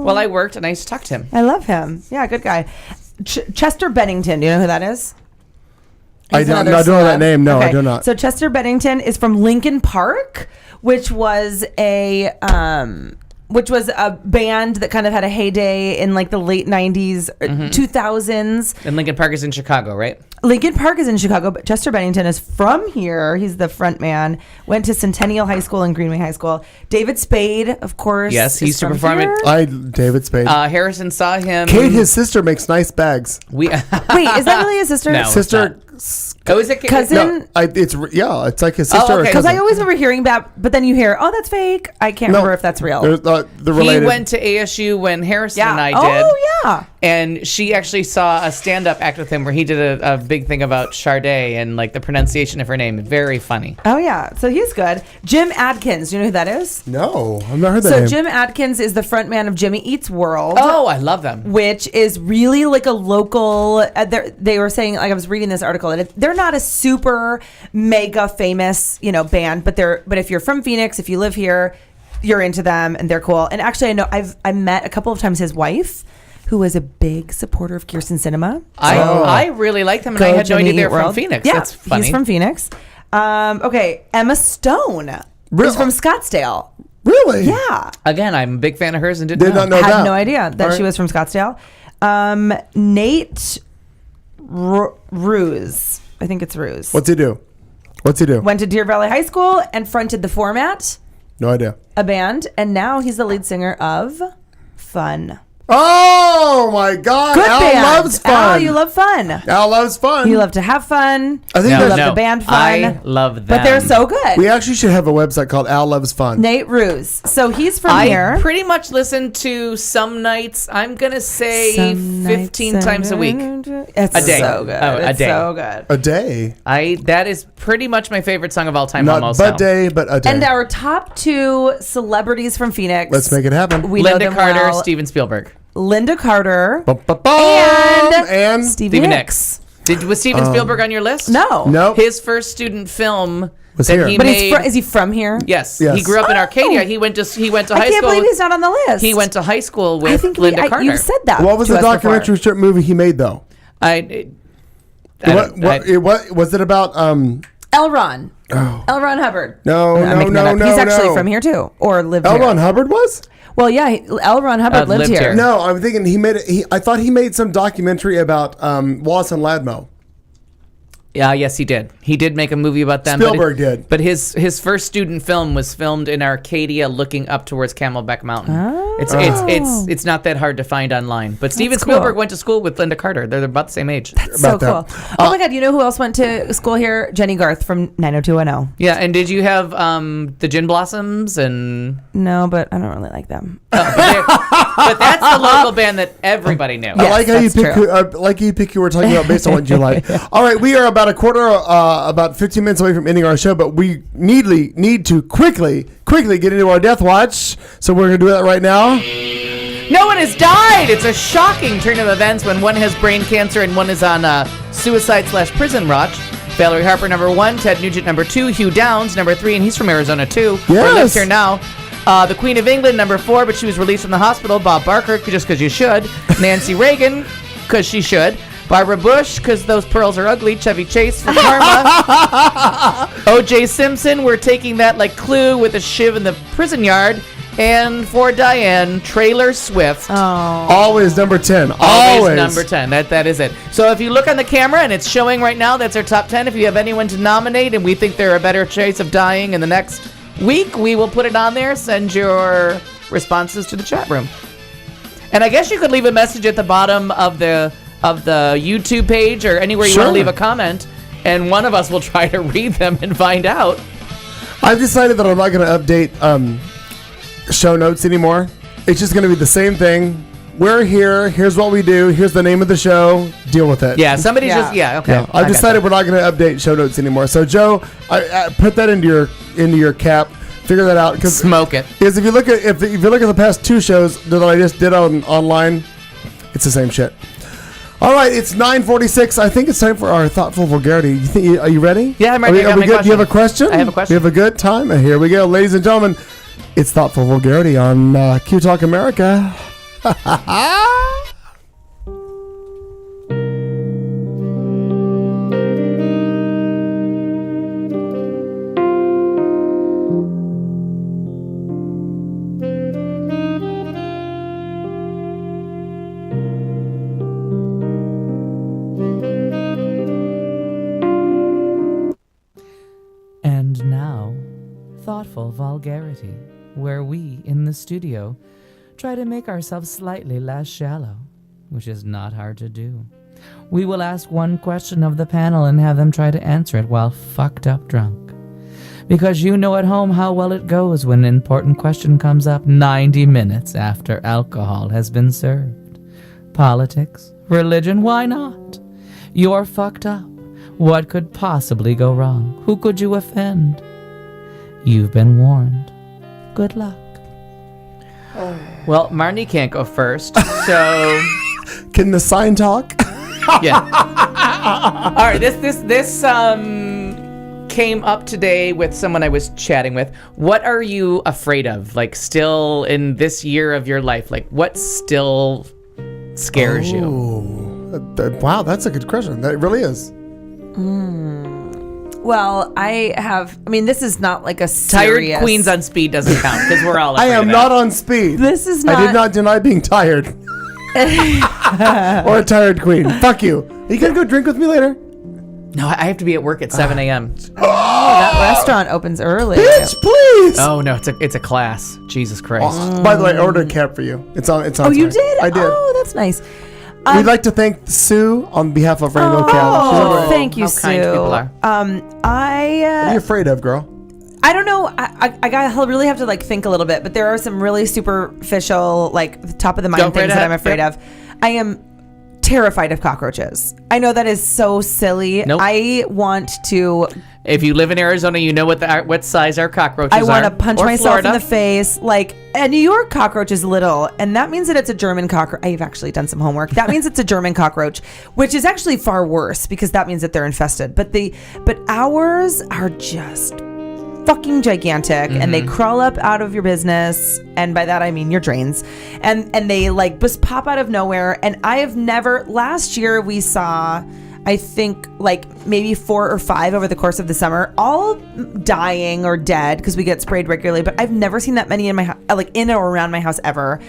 S2: while I worked, and I used to talk to him.
S3: I love him. Yeah, good guy. Chester Bennington, do you know who that is?
S1: I
S3: He's
S1: don't
S3: another
S1: know that
S3: celeb.
S1: name. No,
S3: Okay.
S1: I do not.
S3: So Chester Bennington is from Lincoln Park, which was a band that kind of had a heyday in like the late 90s, 2000s.
S2: And Lincoln Park is in Chicago, right?
S3: Lincoln Park is in Chicago, but Chester Bennington is from here. He's the front man. Went to Centennial High School and Greenway High School. David Spade, of course.
S2: Yes, he
S3: is
S2: used to
S3: from
S2: perform
S3: here.
S1: David Spade.
S2: Harrison saw him.
S1: Kate, his sister, makes nice bags.
S2: We
S3: Wait, is that really his sister?
S2: No. it's
S1: Sister.
S2: Oh, is it
S3: Cousin?
S1: No, it's like his sister.
S2: Oh, okay.
S1: or
S3: Because I
S1: cousin.
S3: always remember hearing that, but then you hear, oh, that's fake. I can't remember if that's real.
S1: They're
S2: He
S1: related.
S2: went to ASU when Harrison and I did.
S3: Oh, yeah.
S2: And she actually saw a stand-up act with him where he did a big thing about Sade and like the pronunciation of her name. Very funny.
S3: Oh, yeah. So he's good. Jim Adkins. Do you know who that is?
S1: No, I've not heard that
S3: So
S1: name.
S3: Jim Adkins is the front man of Jimmy Eats World.
S2: Oh, I love them.
S3: Which is really like a local. They were saying, like I was reading this article, and they're not a super mega famous, band, but if you're from Phoenix, if you live here, you're into them, and they're cool. And actually, I know I met a couple of times his wife, who was a big supporter of Kirsten Cinema.
S2: I really like them, and I had no idea they were from Phoenix.
S3: Yeah,
S2: That's funny.
S3: he's from Phoenix. Okay, Emma Stone is from Scottsdale.
S1: Really?
S3: Yeah.
S2: Again, I'm a big fan of hers and
S1: Did
S2: didn't
S1: not
S2: know.
S1: know
S3: Had
S1: that.
S3: no idea that
S1: All
S3: she
S1: right.
S3: was from Scottsdale. Nate Ruse. I think it's Ruse.
S1: What's he do?
S3: Went to Deer Valley High School and fronted The Format,
S1: No idea.
S3: a band, and now he's the lead singer of Fun.
S1: Oh my God!
S3: Good
S1: Al
S3: band.
S1: loves fun.
S3: Al, you love fun.
S1: Al loves fun.
S3: You love to have fun.
S1: I think
S3: you
S1: there's-
S3: love the band Fun.
S2: I love them.
S3: But they're so good.
S1: We actually should have a website called Al Loves Fun.
S3: Nate Ruse. So he's from
S2: I
S3: here.
S2: pretty much listen to some nights. I'm gonna say
S3: Some
S2: 15
S3: nights
S2: times a week.
S3: It's
S2: A day.
S3: so good.
S2: Oh, a
S3: It's
S2: day.
S3: so good.
S1: A day.
S2: That is pretty much my favorite song of all time.
S1: Not
S2: almost
S1: but
S2: now.
S1: day, but a day.
S3: And our top 2 celebrities from Phoenix.
S1: Let's make it happen.
S3: We know
S2: Linda
S3: them
S2: Carter,
S3: well.
S2: Steven Spielberg,
S3: Linda Carter.
S1: And
S3: Stevie
S2: Steven
S3: Nicks.
S2: Nicks. Was Steven Spielberg on your list?
S3: No.
S1: Nope.
S2: His first student film
S1: Was
S2: that
S1: here.
S2: he
S3: But
S2: made.
S3: is he from here?
S2: Yes.
S1: Yes.
S2: He grew up in Arcadia. He went to
S3: I
S2: high
S3: can't
S2: school.
S3: believe he's not on the list.
S2: He went to high school with
S3: I think
S2: Linda Carter.
S3: you said that.
S1: What was
S3: to
S1: the
S3: us
S1: documentary
S3: before.
S1: strip movie he made though?
S2: I
S1: What was it about?
S3: L. Ron. L. Ron Hubbard.
S1: No,
S3: I'm
S1: no,
S3: making that
S1: no,
S3: up.
S1: no.
S3: He's actually
S1: no.
S3: from here too, or lived
S1: L.
S3: here.
S1: Ron Hubbard was?
S3: Well, yeah, L. Ron Hubbard lived
S2: lived
S3: here.
S2: here.
S1: No, I'm thinking he made it. I thought he made some documentary about Wallace and Ladmo.
S2: Yeah, yes, he did. He did make a movie about them.
S1: Spielberg did.
S2: But his first student film was filmed in Arcadia, looking up towards Camelback Mountain. It's not that hard to find online. But Steven
S3: cool.
S2: Spielberg went to school with Linda Carter. They're about the same age.
S3: So
S1: About
S3: cool.
S1: that.
S3: Oh my God, you know who else went to school here? Jenny Garth from 90210.
S2: Yeah, and did you have the Gin Blossoms and?
S3: No, but I don't really like them.
S2: But that's the local band that everybody knew.
S1: I like how you
S3: that's
S1: pick.
S3: true.
S1: Like you pick. You were talking about based on what you like. All right, we are about about 15 minutes away from ending our show, but we need to quickly get into our death watch. So we're gonna do that right now.
S2: No one has died. It's a shocking turn of events when one has brain cancer and one is on suicide/prison watch. Valerie Harper, number 1. Ted Nugent, number 2. Hugh Downs, number 3, and he's from Arizona, too.
S1: Yes.
S2: Or lives here now. The Queen of England, number 4, but she was released from the hospital. Bob Barker, just because you should. Nancy Reagan, because she should. Barbara Bush, because those pearls are ugly. Chevy Chase for karma. O.J. Simpson, we're taking that like Clue with a shiv in the prison yard. And for Diane, Taylor Swift.
S1: Always number 10.
S2: Always number 10. That is it. So if you look on the camera and it's showing right now, that's our top 10. If you have anyone to nominate and we think they're a better chance of dying in the next week, we will put it on there. Send your responses to the chat room. And I guess you could leave a message at the bottom of the YouTube page or anywhere you want to leave a comment, and one of us will try to read them and find out.
S1: I've decided that I'm not going to update show notes anymore. It's just going to be the same thing. We're here. Here's what we do. Here's the name of the show. Deal with it.
S2: Yeah, somebody just okay.
S1: Yeah, I've decided we're not going to update show notes anymore. So Joe, I put that into your cap. Figure that out.
S2: Smoke it.
S1: Because if you look at the past 2 shows that I just did online, it's the same shit. All right, it's 9:46. I think it's time for our thoughtful vulgarity. Are you ready?
S2: Yeah, I'm ready.
S1: Are we good? Do you have a question?
S2: I have a question.
S1: You have a good time? Here we go, ladies and gentlemen. It's thoughtful vulgarity on Q Talk America.
S11: And now, thoughtful vulgarity, where we, in the studio, try to make ourselves slightly less shallow, which is not hard to do. We will ask one question of the panel and have them try to answer it while fucked up drunk. Because you know at home how well it goes when an important question comes up 90 minutes after alcohol has been served. Politics, religion, why not? You're fucked up. What could possibly go wrong? Who could you offend? You've been warned. Good luck.
S2: Well, Marnie can't go first, so
S1: can the sign talk?
S2: Yeah. All right. This came up today with someone I was chatting with. What are you afraid of? Like, still in this year of your life, like what still scares you?
S1: Wow, that's a good question. That really is.
S3: Well, this is not like a serious...
S2: Tired queens on speed doesn't count because we're all
S1: I am not on speed.
S3: This is not...
S1: I did not deny being tired. Or a tired queen. Fuck you. Are you going to go drink with me later?
S2: No, I have to be at work at 7 a.m.
S3: that restaurant opens early.
S1: Bitch, please.
S2: Oh, no, it's a class. Jesus Christ.
S1: By the way, I ordered a cab for you. It's on.
S3: Oh, you did?
S1: I did.
S3: Oh, that's nice.
S1: We'd like to thank Sue on behalf of Rainbow Cab.
S3: Oh, thank you,
S2: How
S3: Sue.
S2: kind people are.
S1: What are you afraid of, girl?
S3: I don't know. I really have to think a little bit, but there are some really superficial, top of the mind things that I'm afraid of. I am terrified of cockroaches. I know that is so silly.
S2: Nope.
S3: I want to...
S2: If you live in Arizona, you know what size our cockroaches are.
S3: I want to punch
S2: Or
S3: myself
S2: Florida.
S3: in the face. A New York cockroach is little, and that means that it's a German cockroach. I've actually done some homework. That means it's a German cockroach, which is actually far worse because that means that they're infested. But ours are just fucking gigantic, and they crawl up out of your business, and by that I mean your drains, and they just pop out of nowhere. And I have never... Last year we saw... I think maybe 4 or 5 over the course of the summer, all dying or dead because we get sprayed regularly. But I've never seen that many in my house, in or around my house ever,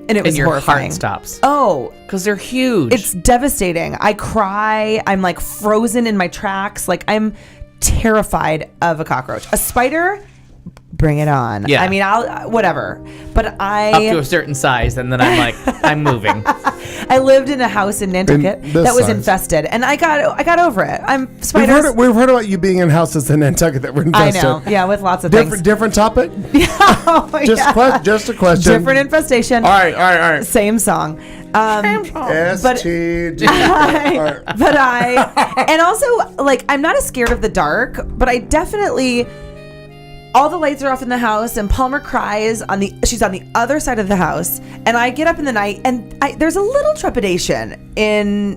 S3: and it was
S2: your
S3: horrifying.
S2: Heart stops.
S3: Oh,
S2: because they're huge.
S3: It's devastating. I cry. I'm frozen in my tracks. I'm terrified of a cockroach. A spider, bring it on.
S2: Yeah.
S3: I mean, I'll whatever. But
S2: up to a certain size, and then I'm I'm moving.
S3: I lived in a house in Nantucket that was infested, and I got over it. I'm spiders.
S1: We've heard about you being in houses in Nantucket that were infested.
S3: I know, yeah, with lots of
S1: different topic. Just a question.
S3: Different infestation.
S1: All right.
S3: Same song.
S1: STG.
S3: And also I'm not as scared of the dark, but I definitely. All the lights are off in the house, and Palmer cries she's on the other side of the house, and I get up in the night, and there's a little trepidation in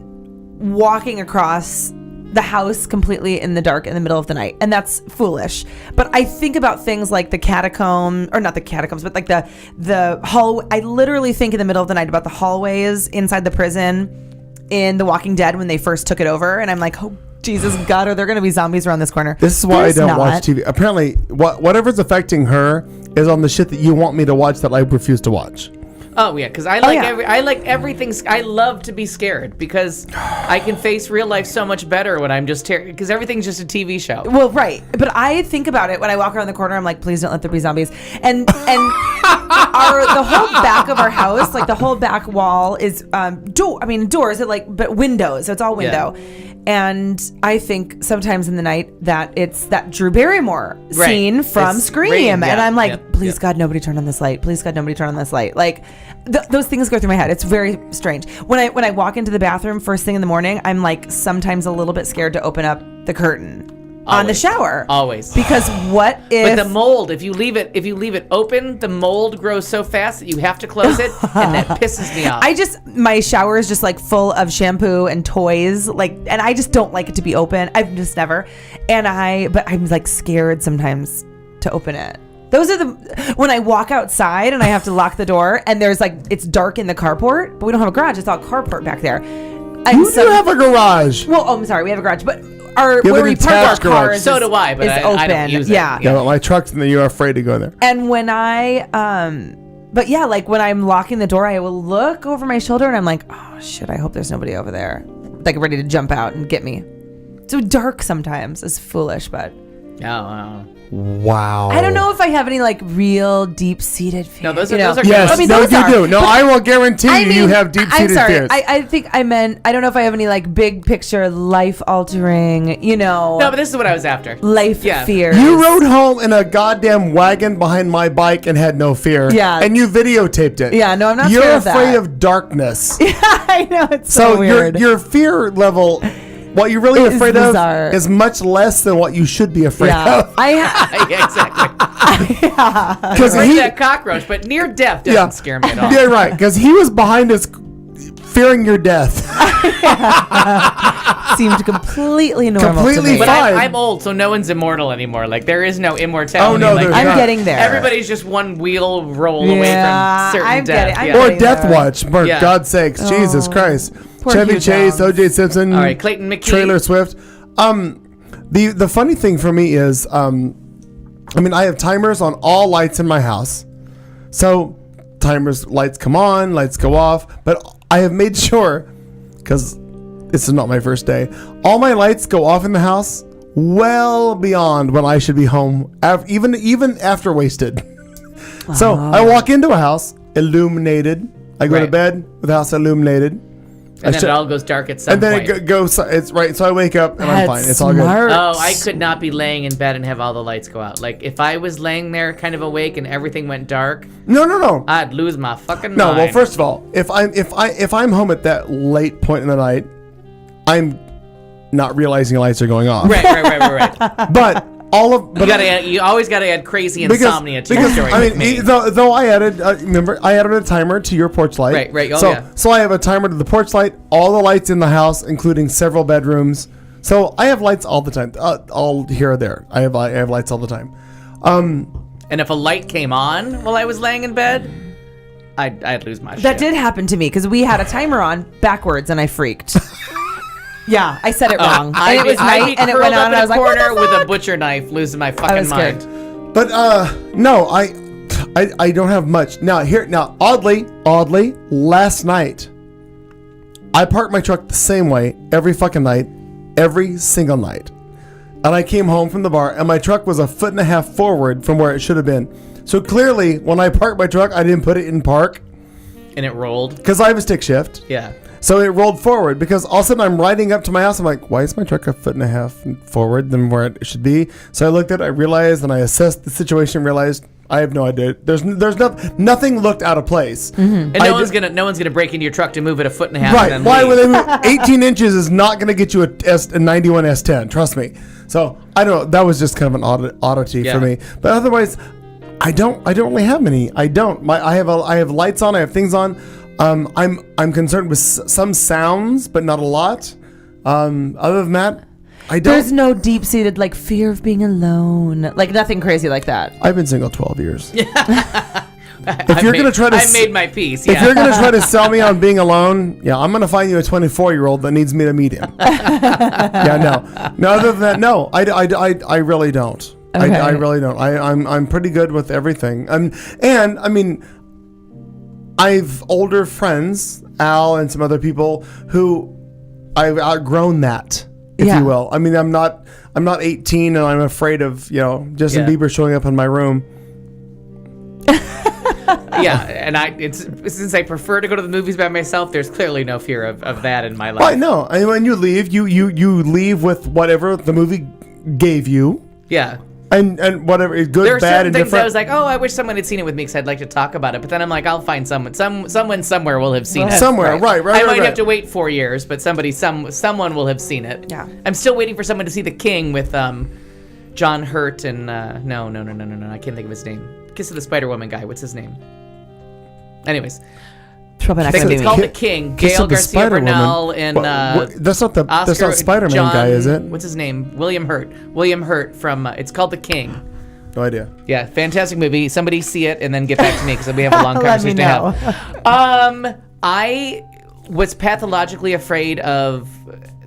S3: walking across the house completely in the dark in the middle of the night, and that's foolish. But I think about things like the catacomb, or not the catacombs, but like the hall. I literally think in the middle of the night about the hallways inside the prison in The Walking Dead when they first took it over, and I'm like, oh Jesus God, are there going to be zombies around this corner?
S1: This is why I don't watch TV. Apparently, whatever's affecting her is on the shit that you want me to watch that I refuse to watch.
S2: Oh yeah, because I like everything. I love to be scared because I can face real life so much better when I'm just because everything's just a TV show.
S3: Well, right, but I think about it when I walk around the corner. I'm like, please don't let there be zombies. And the whole back of our house, like the whole back wall is doors, but windows. So it's all window. Yeah. And I think sometimes in the night that it's that Drew Barrymore scene from Scream. And I'm like, please God, nobody turn on this light. Please God, nobody turn on this light. Like those things go through my head. It's very strange. When I walk into the bathroom first thing in the morning, I'm like sometimes a little bit scared to open up the curtain. On the shower.
S2: Always.
S3: Because what if...
S2: But the mold, if you leave it open, the mold grows so fast that you have to close it, and that pisses me off.
S3: My shower is just like full of shampoo and toys, and I just don't like it to be open. I've just never. But I'm like scared sometimes to open it. Those are when I walk outside and I have to lock the door, and there's it's dark in the carport, but we don't have a garage. It's all carport back there.
S1: You do have a garage.
S3: Well, I'm sorry, we have a garage, but where we park our cars
S2: so do I, but I don't use it.
S1: Yeah, but my truck's in there. You're afraid to go there.
S3: And when when I'm locking the door, I will look over my shoulder and I'm like, oh shit, I hope there's nobody over there, like ready to jump out and get me. So dark sometimes is foolish, but.
S2: Oh.
S1: Wow.
S3: I don't know if I have any real deep-seated fears.
S2: No, those are good.
S1: Yes, you do. No, I will guarantee you have deep-seated fears.
S3: I think I meant, I don't know if I have any big picture, life-altering, No,
S2: but this is what I was after.
S3: Life fears.
S1: You rode home in a goddamn wagon behind my bike and had no fear.
S3: Yeah.
S1: And you videotaped it.
S3: Yeah, no, I'm not
S1: You're
S3: scared of that.
S1: afraid of darkness.
S3: Yeah, I know, it's so weird.
S1: Your fear level... What you're really afraid of is much less than what you should be afraid of.
S2: Yeah, exactly. Because that cockroach, but near death doesn't scare me at all.
S1: Yeah, right. Because he was behind us, fearing your death.
S3: Seemed completely normal.
S1: Completely
S3: to me.
S2: But I'm old, so no one's immortal anymore. There is no immortality.
S1: Oh no,
S3: I'm getting there.
S2: Everybody's just one wheel roll away from certain death.
S1: Or Death Watch, for God's sakes, Jesus Christ. Chevy Chase, O.J. Simpson,
S2: all right, Clayton McKee,
S1: Taylor Swift. The funny thing for me is, I have timers on all lights in my house, so lights come on, lights go off. But I have made sure, because this is not my first day, all my lights go off in the house well beyond when I should be home, even after wasted. So I walk into a house illuminated. I go to bed with the house illuminated.
S2: And then it all goes dark at some point.
S1: And then it goes, it's right. So I wake up and I'm fine. It's all good.
S2: Oh, I could not be laying in bed and have all the lights go out. If I was laying there kind of awake and everything went dark.
S1: No.
S2: I'd lose my fucking mind.
S1: No, well, first of all, if I'm home at that late point in the night, I'm not realizing lights are going off.
S2: Right.
S1: But
S2: you always gotta add crazy insomnia to your story.
S1: Though I added, I added a timer to your porch light.
S2: Right.
S1: So I have a timer to the porch light, all the lights in the house, including several bedrooms. So I have lights all the time, all here or there. I have lights all the time.
S2: And if a light came on while I was laying in bed, I'd lose my shit.
S3: That did happen to me because we had a timer on backwards and I freaked. Yeah, I said it wrong. And it was night, and it went on, and I was like,
S2: corner with a butcher knife, losing my fucking mind.
S1: But no, I don't have much now. Oddly, last night, I parked my truck the same way every fucking night, every single night, and I came home from the bar, and my truck was 1.5 feet forward from where it should have been. So clearly, when I parked my truck, I didn't put it in park,
S2: and it rolled
S1: because I have a stick shift.
S2: Yeah.
S1: So it rolled forward because all of a sudden I'm riding up to my house. I'm like, why is my truck 1.5 feet forward than where it should be? So I looked at it, I realized, and I assessed the situation, realized I have no idea. There's nothing looked out of place.
S2: Mm-hmm. And no one's gonna break into your truck to move it 1.5 feet.
S1: Right. And then why would they move? 18 inches is not gonna get you a 91 S10. Trust me. So I don't know. That was just kind of an oddity for me. But otherwise, I don't really have many. I don't. I have lights on. I have things on. I'm concerned with some sounds, but not a lot. Other than that,
S3: There's no deep-seated like fear of being alone, like nothing crazy like that.
S1: I've been single 12 years.
S2: If you're gonna try to, I made my peace. Yeah.
S1: If you're gonna try to sell me on being alone, yeah, I'm gonna find you a 24-year-old that needs me to meet him. Yeah, no. Other than that, no, I really don't.
S3: Okay.
S1: I really don't. I'm pretty good with everything. And I mean, I've older friends, Al and some other people who I've outgrown that, if you will. I mean, I'm not 18 and I'm afraid of Justin Bieber showing up in my room.
S2: Yeah, and since I prefer to go to the movies by myself, there's clearly no fear of that in my life.
S1: Well, no, and when you leave, you leave with whatever the movie gave you.
S2: Yeah.
S1: And whatever is good,
S2: there are
S1: bad, and
S2: things
S1: different.
S2: I was like, oh, I wish someone had seen it with me because I'd like to talk about it. But then I'm like, I'll find someone somewhere will have seen it.
S1: Somewhere, right.
S2: I might have to wait 4 years, but someone will have seen it.
S3: Yeah.
S2: I'm still waiting for someone to see The King with John Hurt and no, I can't think of his name. Kiss of the Spider-Woman guy. What's his name? Anyways. It's called The King. Gail Garcia Bernal and
S1: that's not Spider-Man guy, is it?
S2: What's his name? William Hurt from it's called The King.
S1: No idea.
S2: Yeah, fantastic movie. Somebody see it and then get back to me because we have a long conversation to have. I was pathologically afraid of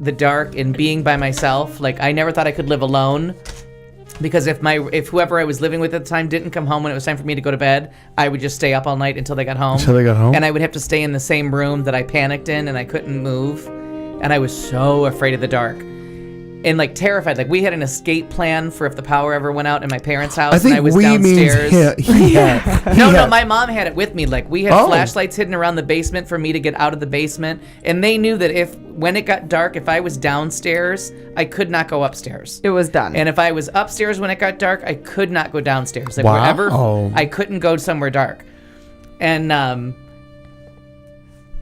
S2: the dark and being by myself. Like, I never thought I could live alone. Because if whoever I was living with at the time didn't come home when it was time for me to go to bed, I would just stay up all night until they got home. And I would have to stay in the same room that I panicked in, and I couldn't move. And I was so afraid of the dark. And like terrified. Like, we had an escape plan for if the power ever went out in my parents' house and I was downstairs. No, my mom had it with me. Like, we had flashlights hidden around the basement for me to get out of the basement. And they knew that when it got dark, if I was downstairs, I could not go upstairs.
S3: It was done.
S2: And if I was upstairs when it got dark, I could not go downstairs. Like, wherever, I couldn't go somewhere dark. And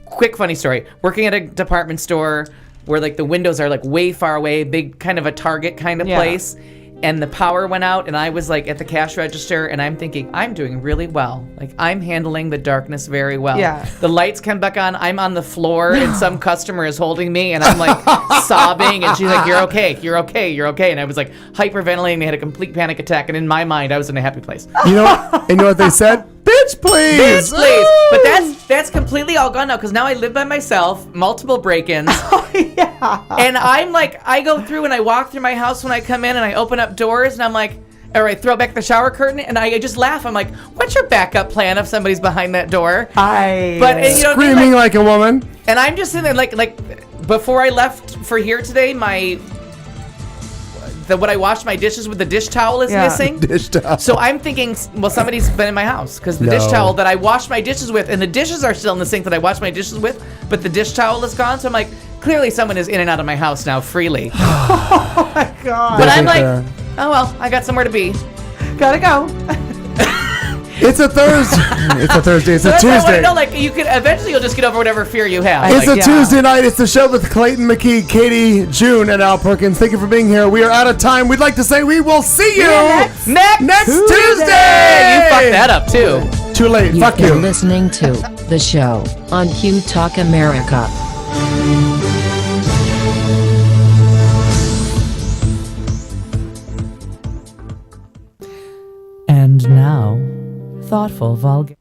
S2: quick funny story. Working at a department store where like the windows are like way far away, big kind of a Target kind of place. And the power went out and I was like at the cash register and I'm thinking, I'm doing really well. Like, I'm handling the darkness very well.
S3: Yeah.
S2: The lights come back on. I'm on the floor and some customer is holding me and I'm like sobbing and she's like, you're okay. And I was like hyperventilating and I had a complete panic attack. And in my mind, I was in a happy place.
S1: You know what they said? Bitch, please.
S2: Bitch, please. But that's completely all gone now because now I live by myself, multiple break-ins. And I'm like, I go through and I walk through my house when I come in and I open up doors and I'm like, all right, throw back the shower curtain and I just laugh. I'm like, what's your backup plan if somebody's behind that door?
S1: Screaming like a woman.
S2: And I'm just sitting there like before I left for here today, what I washed my dishes with, the dish towel is missing.
S1: Dish towel.
S2: So I'm thinking, well, somebody's been in my house because the dish towel that I washed my dishes with, and the dishes are still in the sink that I washed my dishes with, but the dish towel is gone. So I'm like, clearly someone is in and out of my house now freely.
S3: Oh my God.
S2: But I'm like, oh well, I got somewhere to be.
S3: Gotta go.
S1: It's a Thursday. It's a Tuesday.
S2: No, like you'll just get over whatever fear you have.
S1: It's a Tuesday night. It's the show with Clayton McKee, Katy June, and Al Perkins. Thank you for being here. We are out of time. We'd like to say we will see you next Tuesday.
S2: You fucked that up too.
S1: Too late. Fuck you.
S10: You've been listening to the show on Hugh Talk America.
S11: And now, thoughtful vulgar.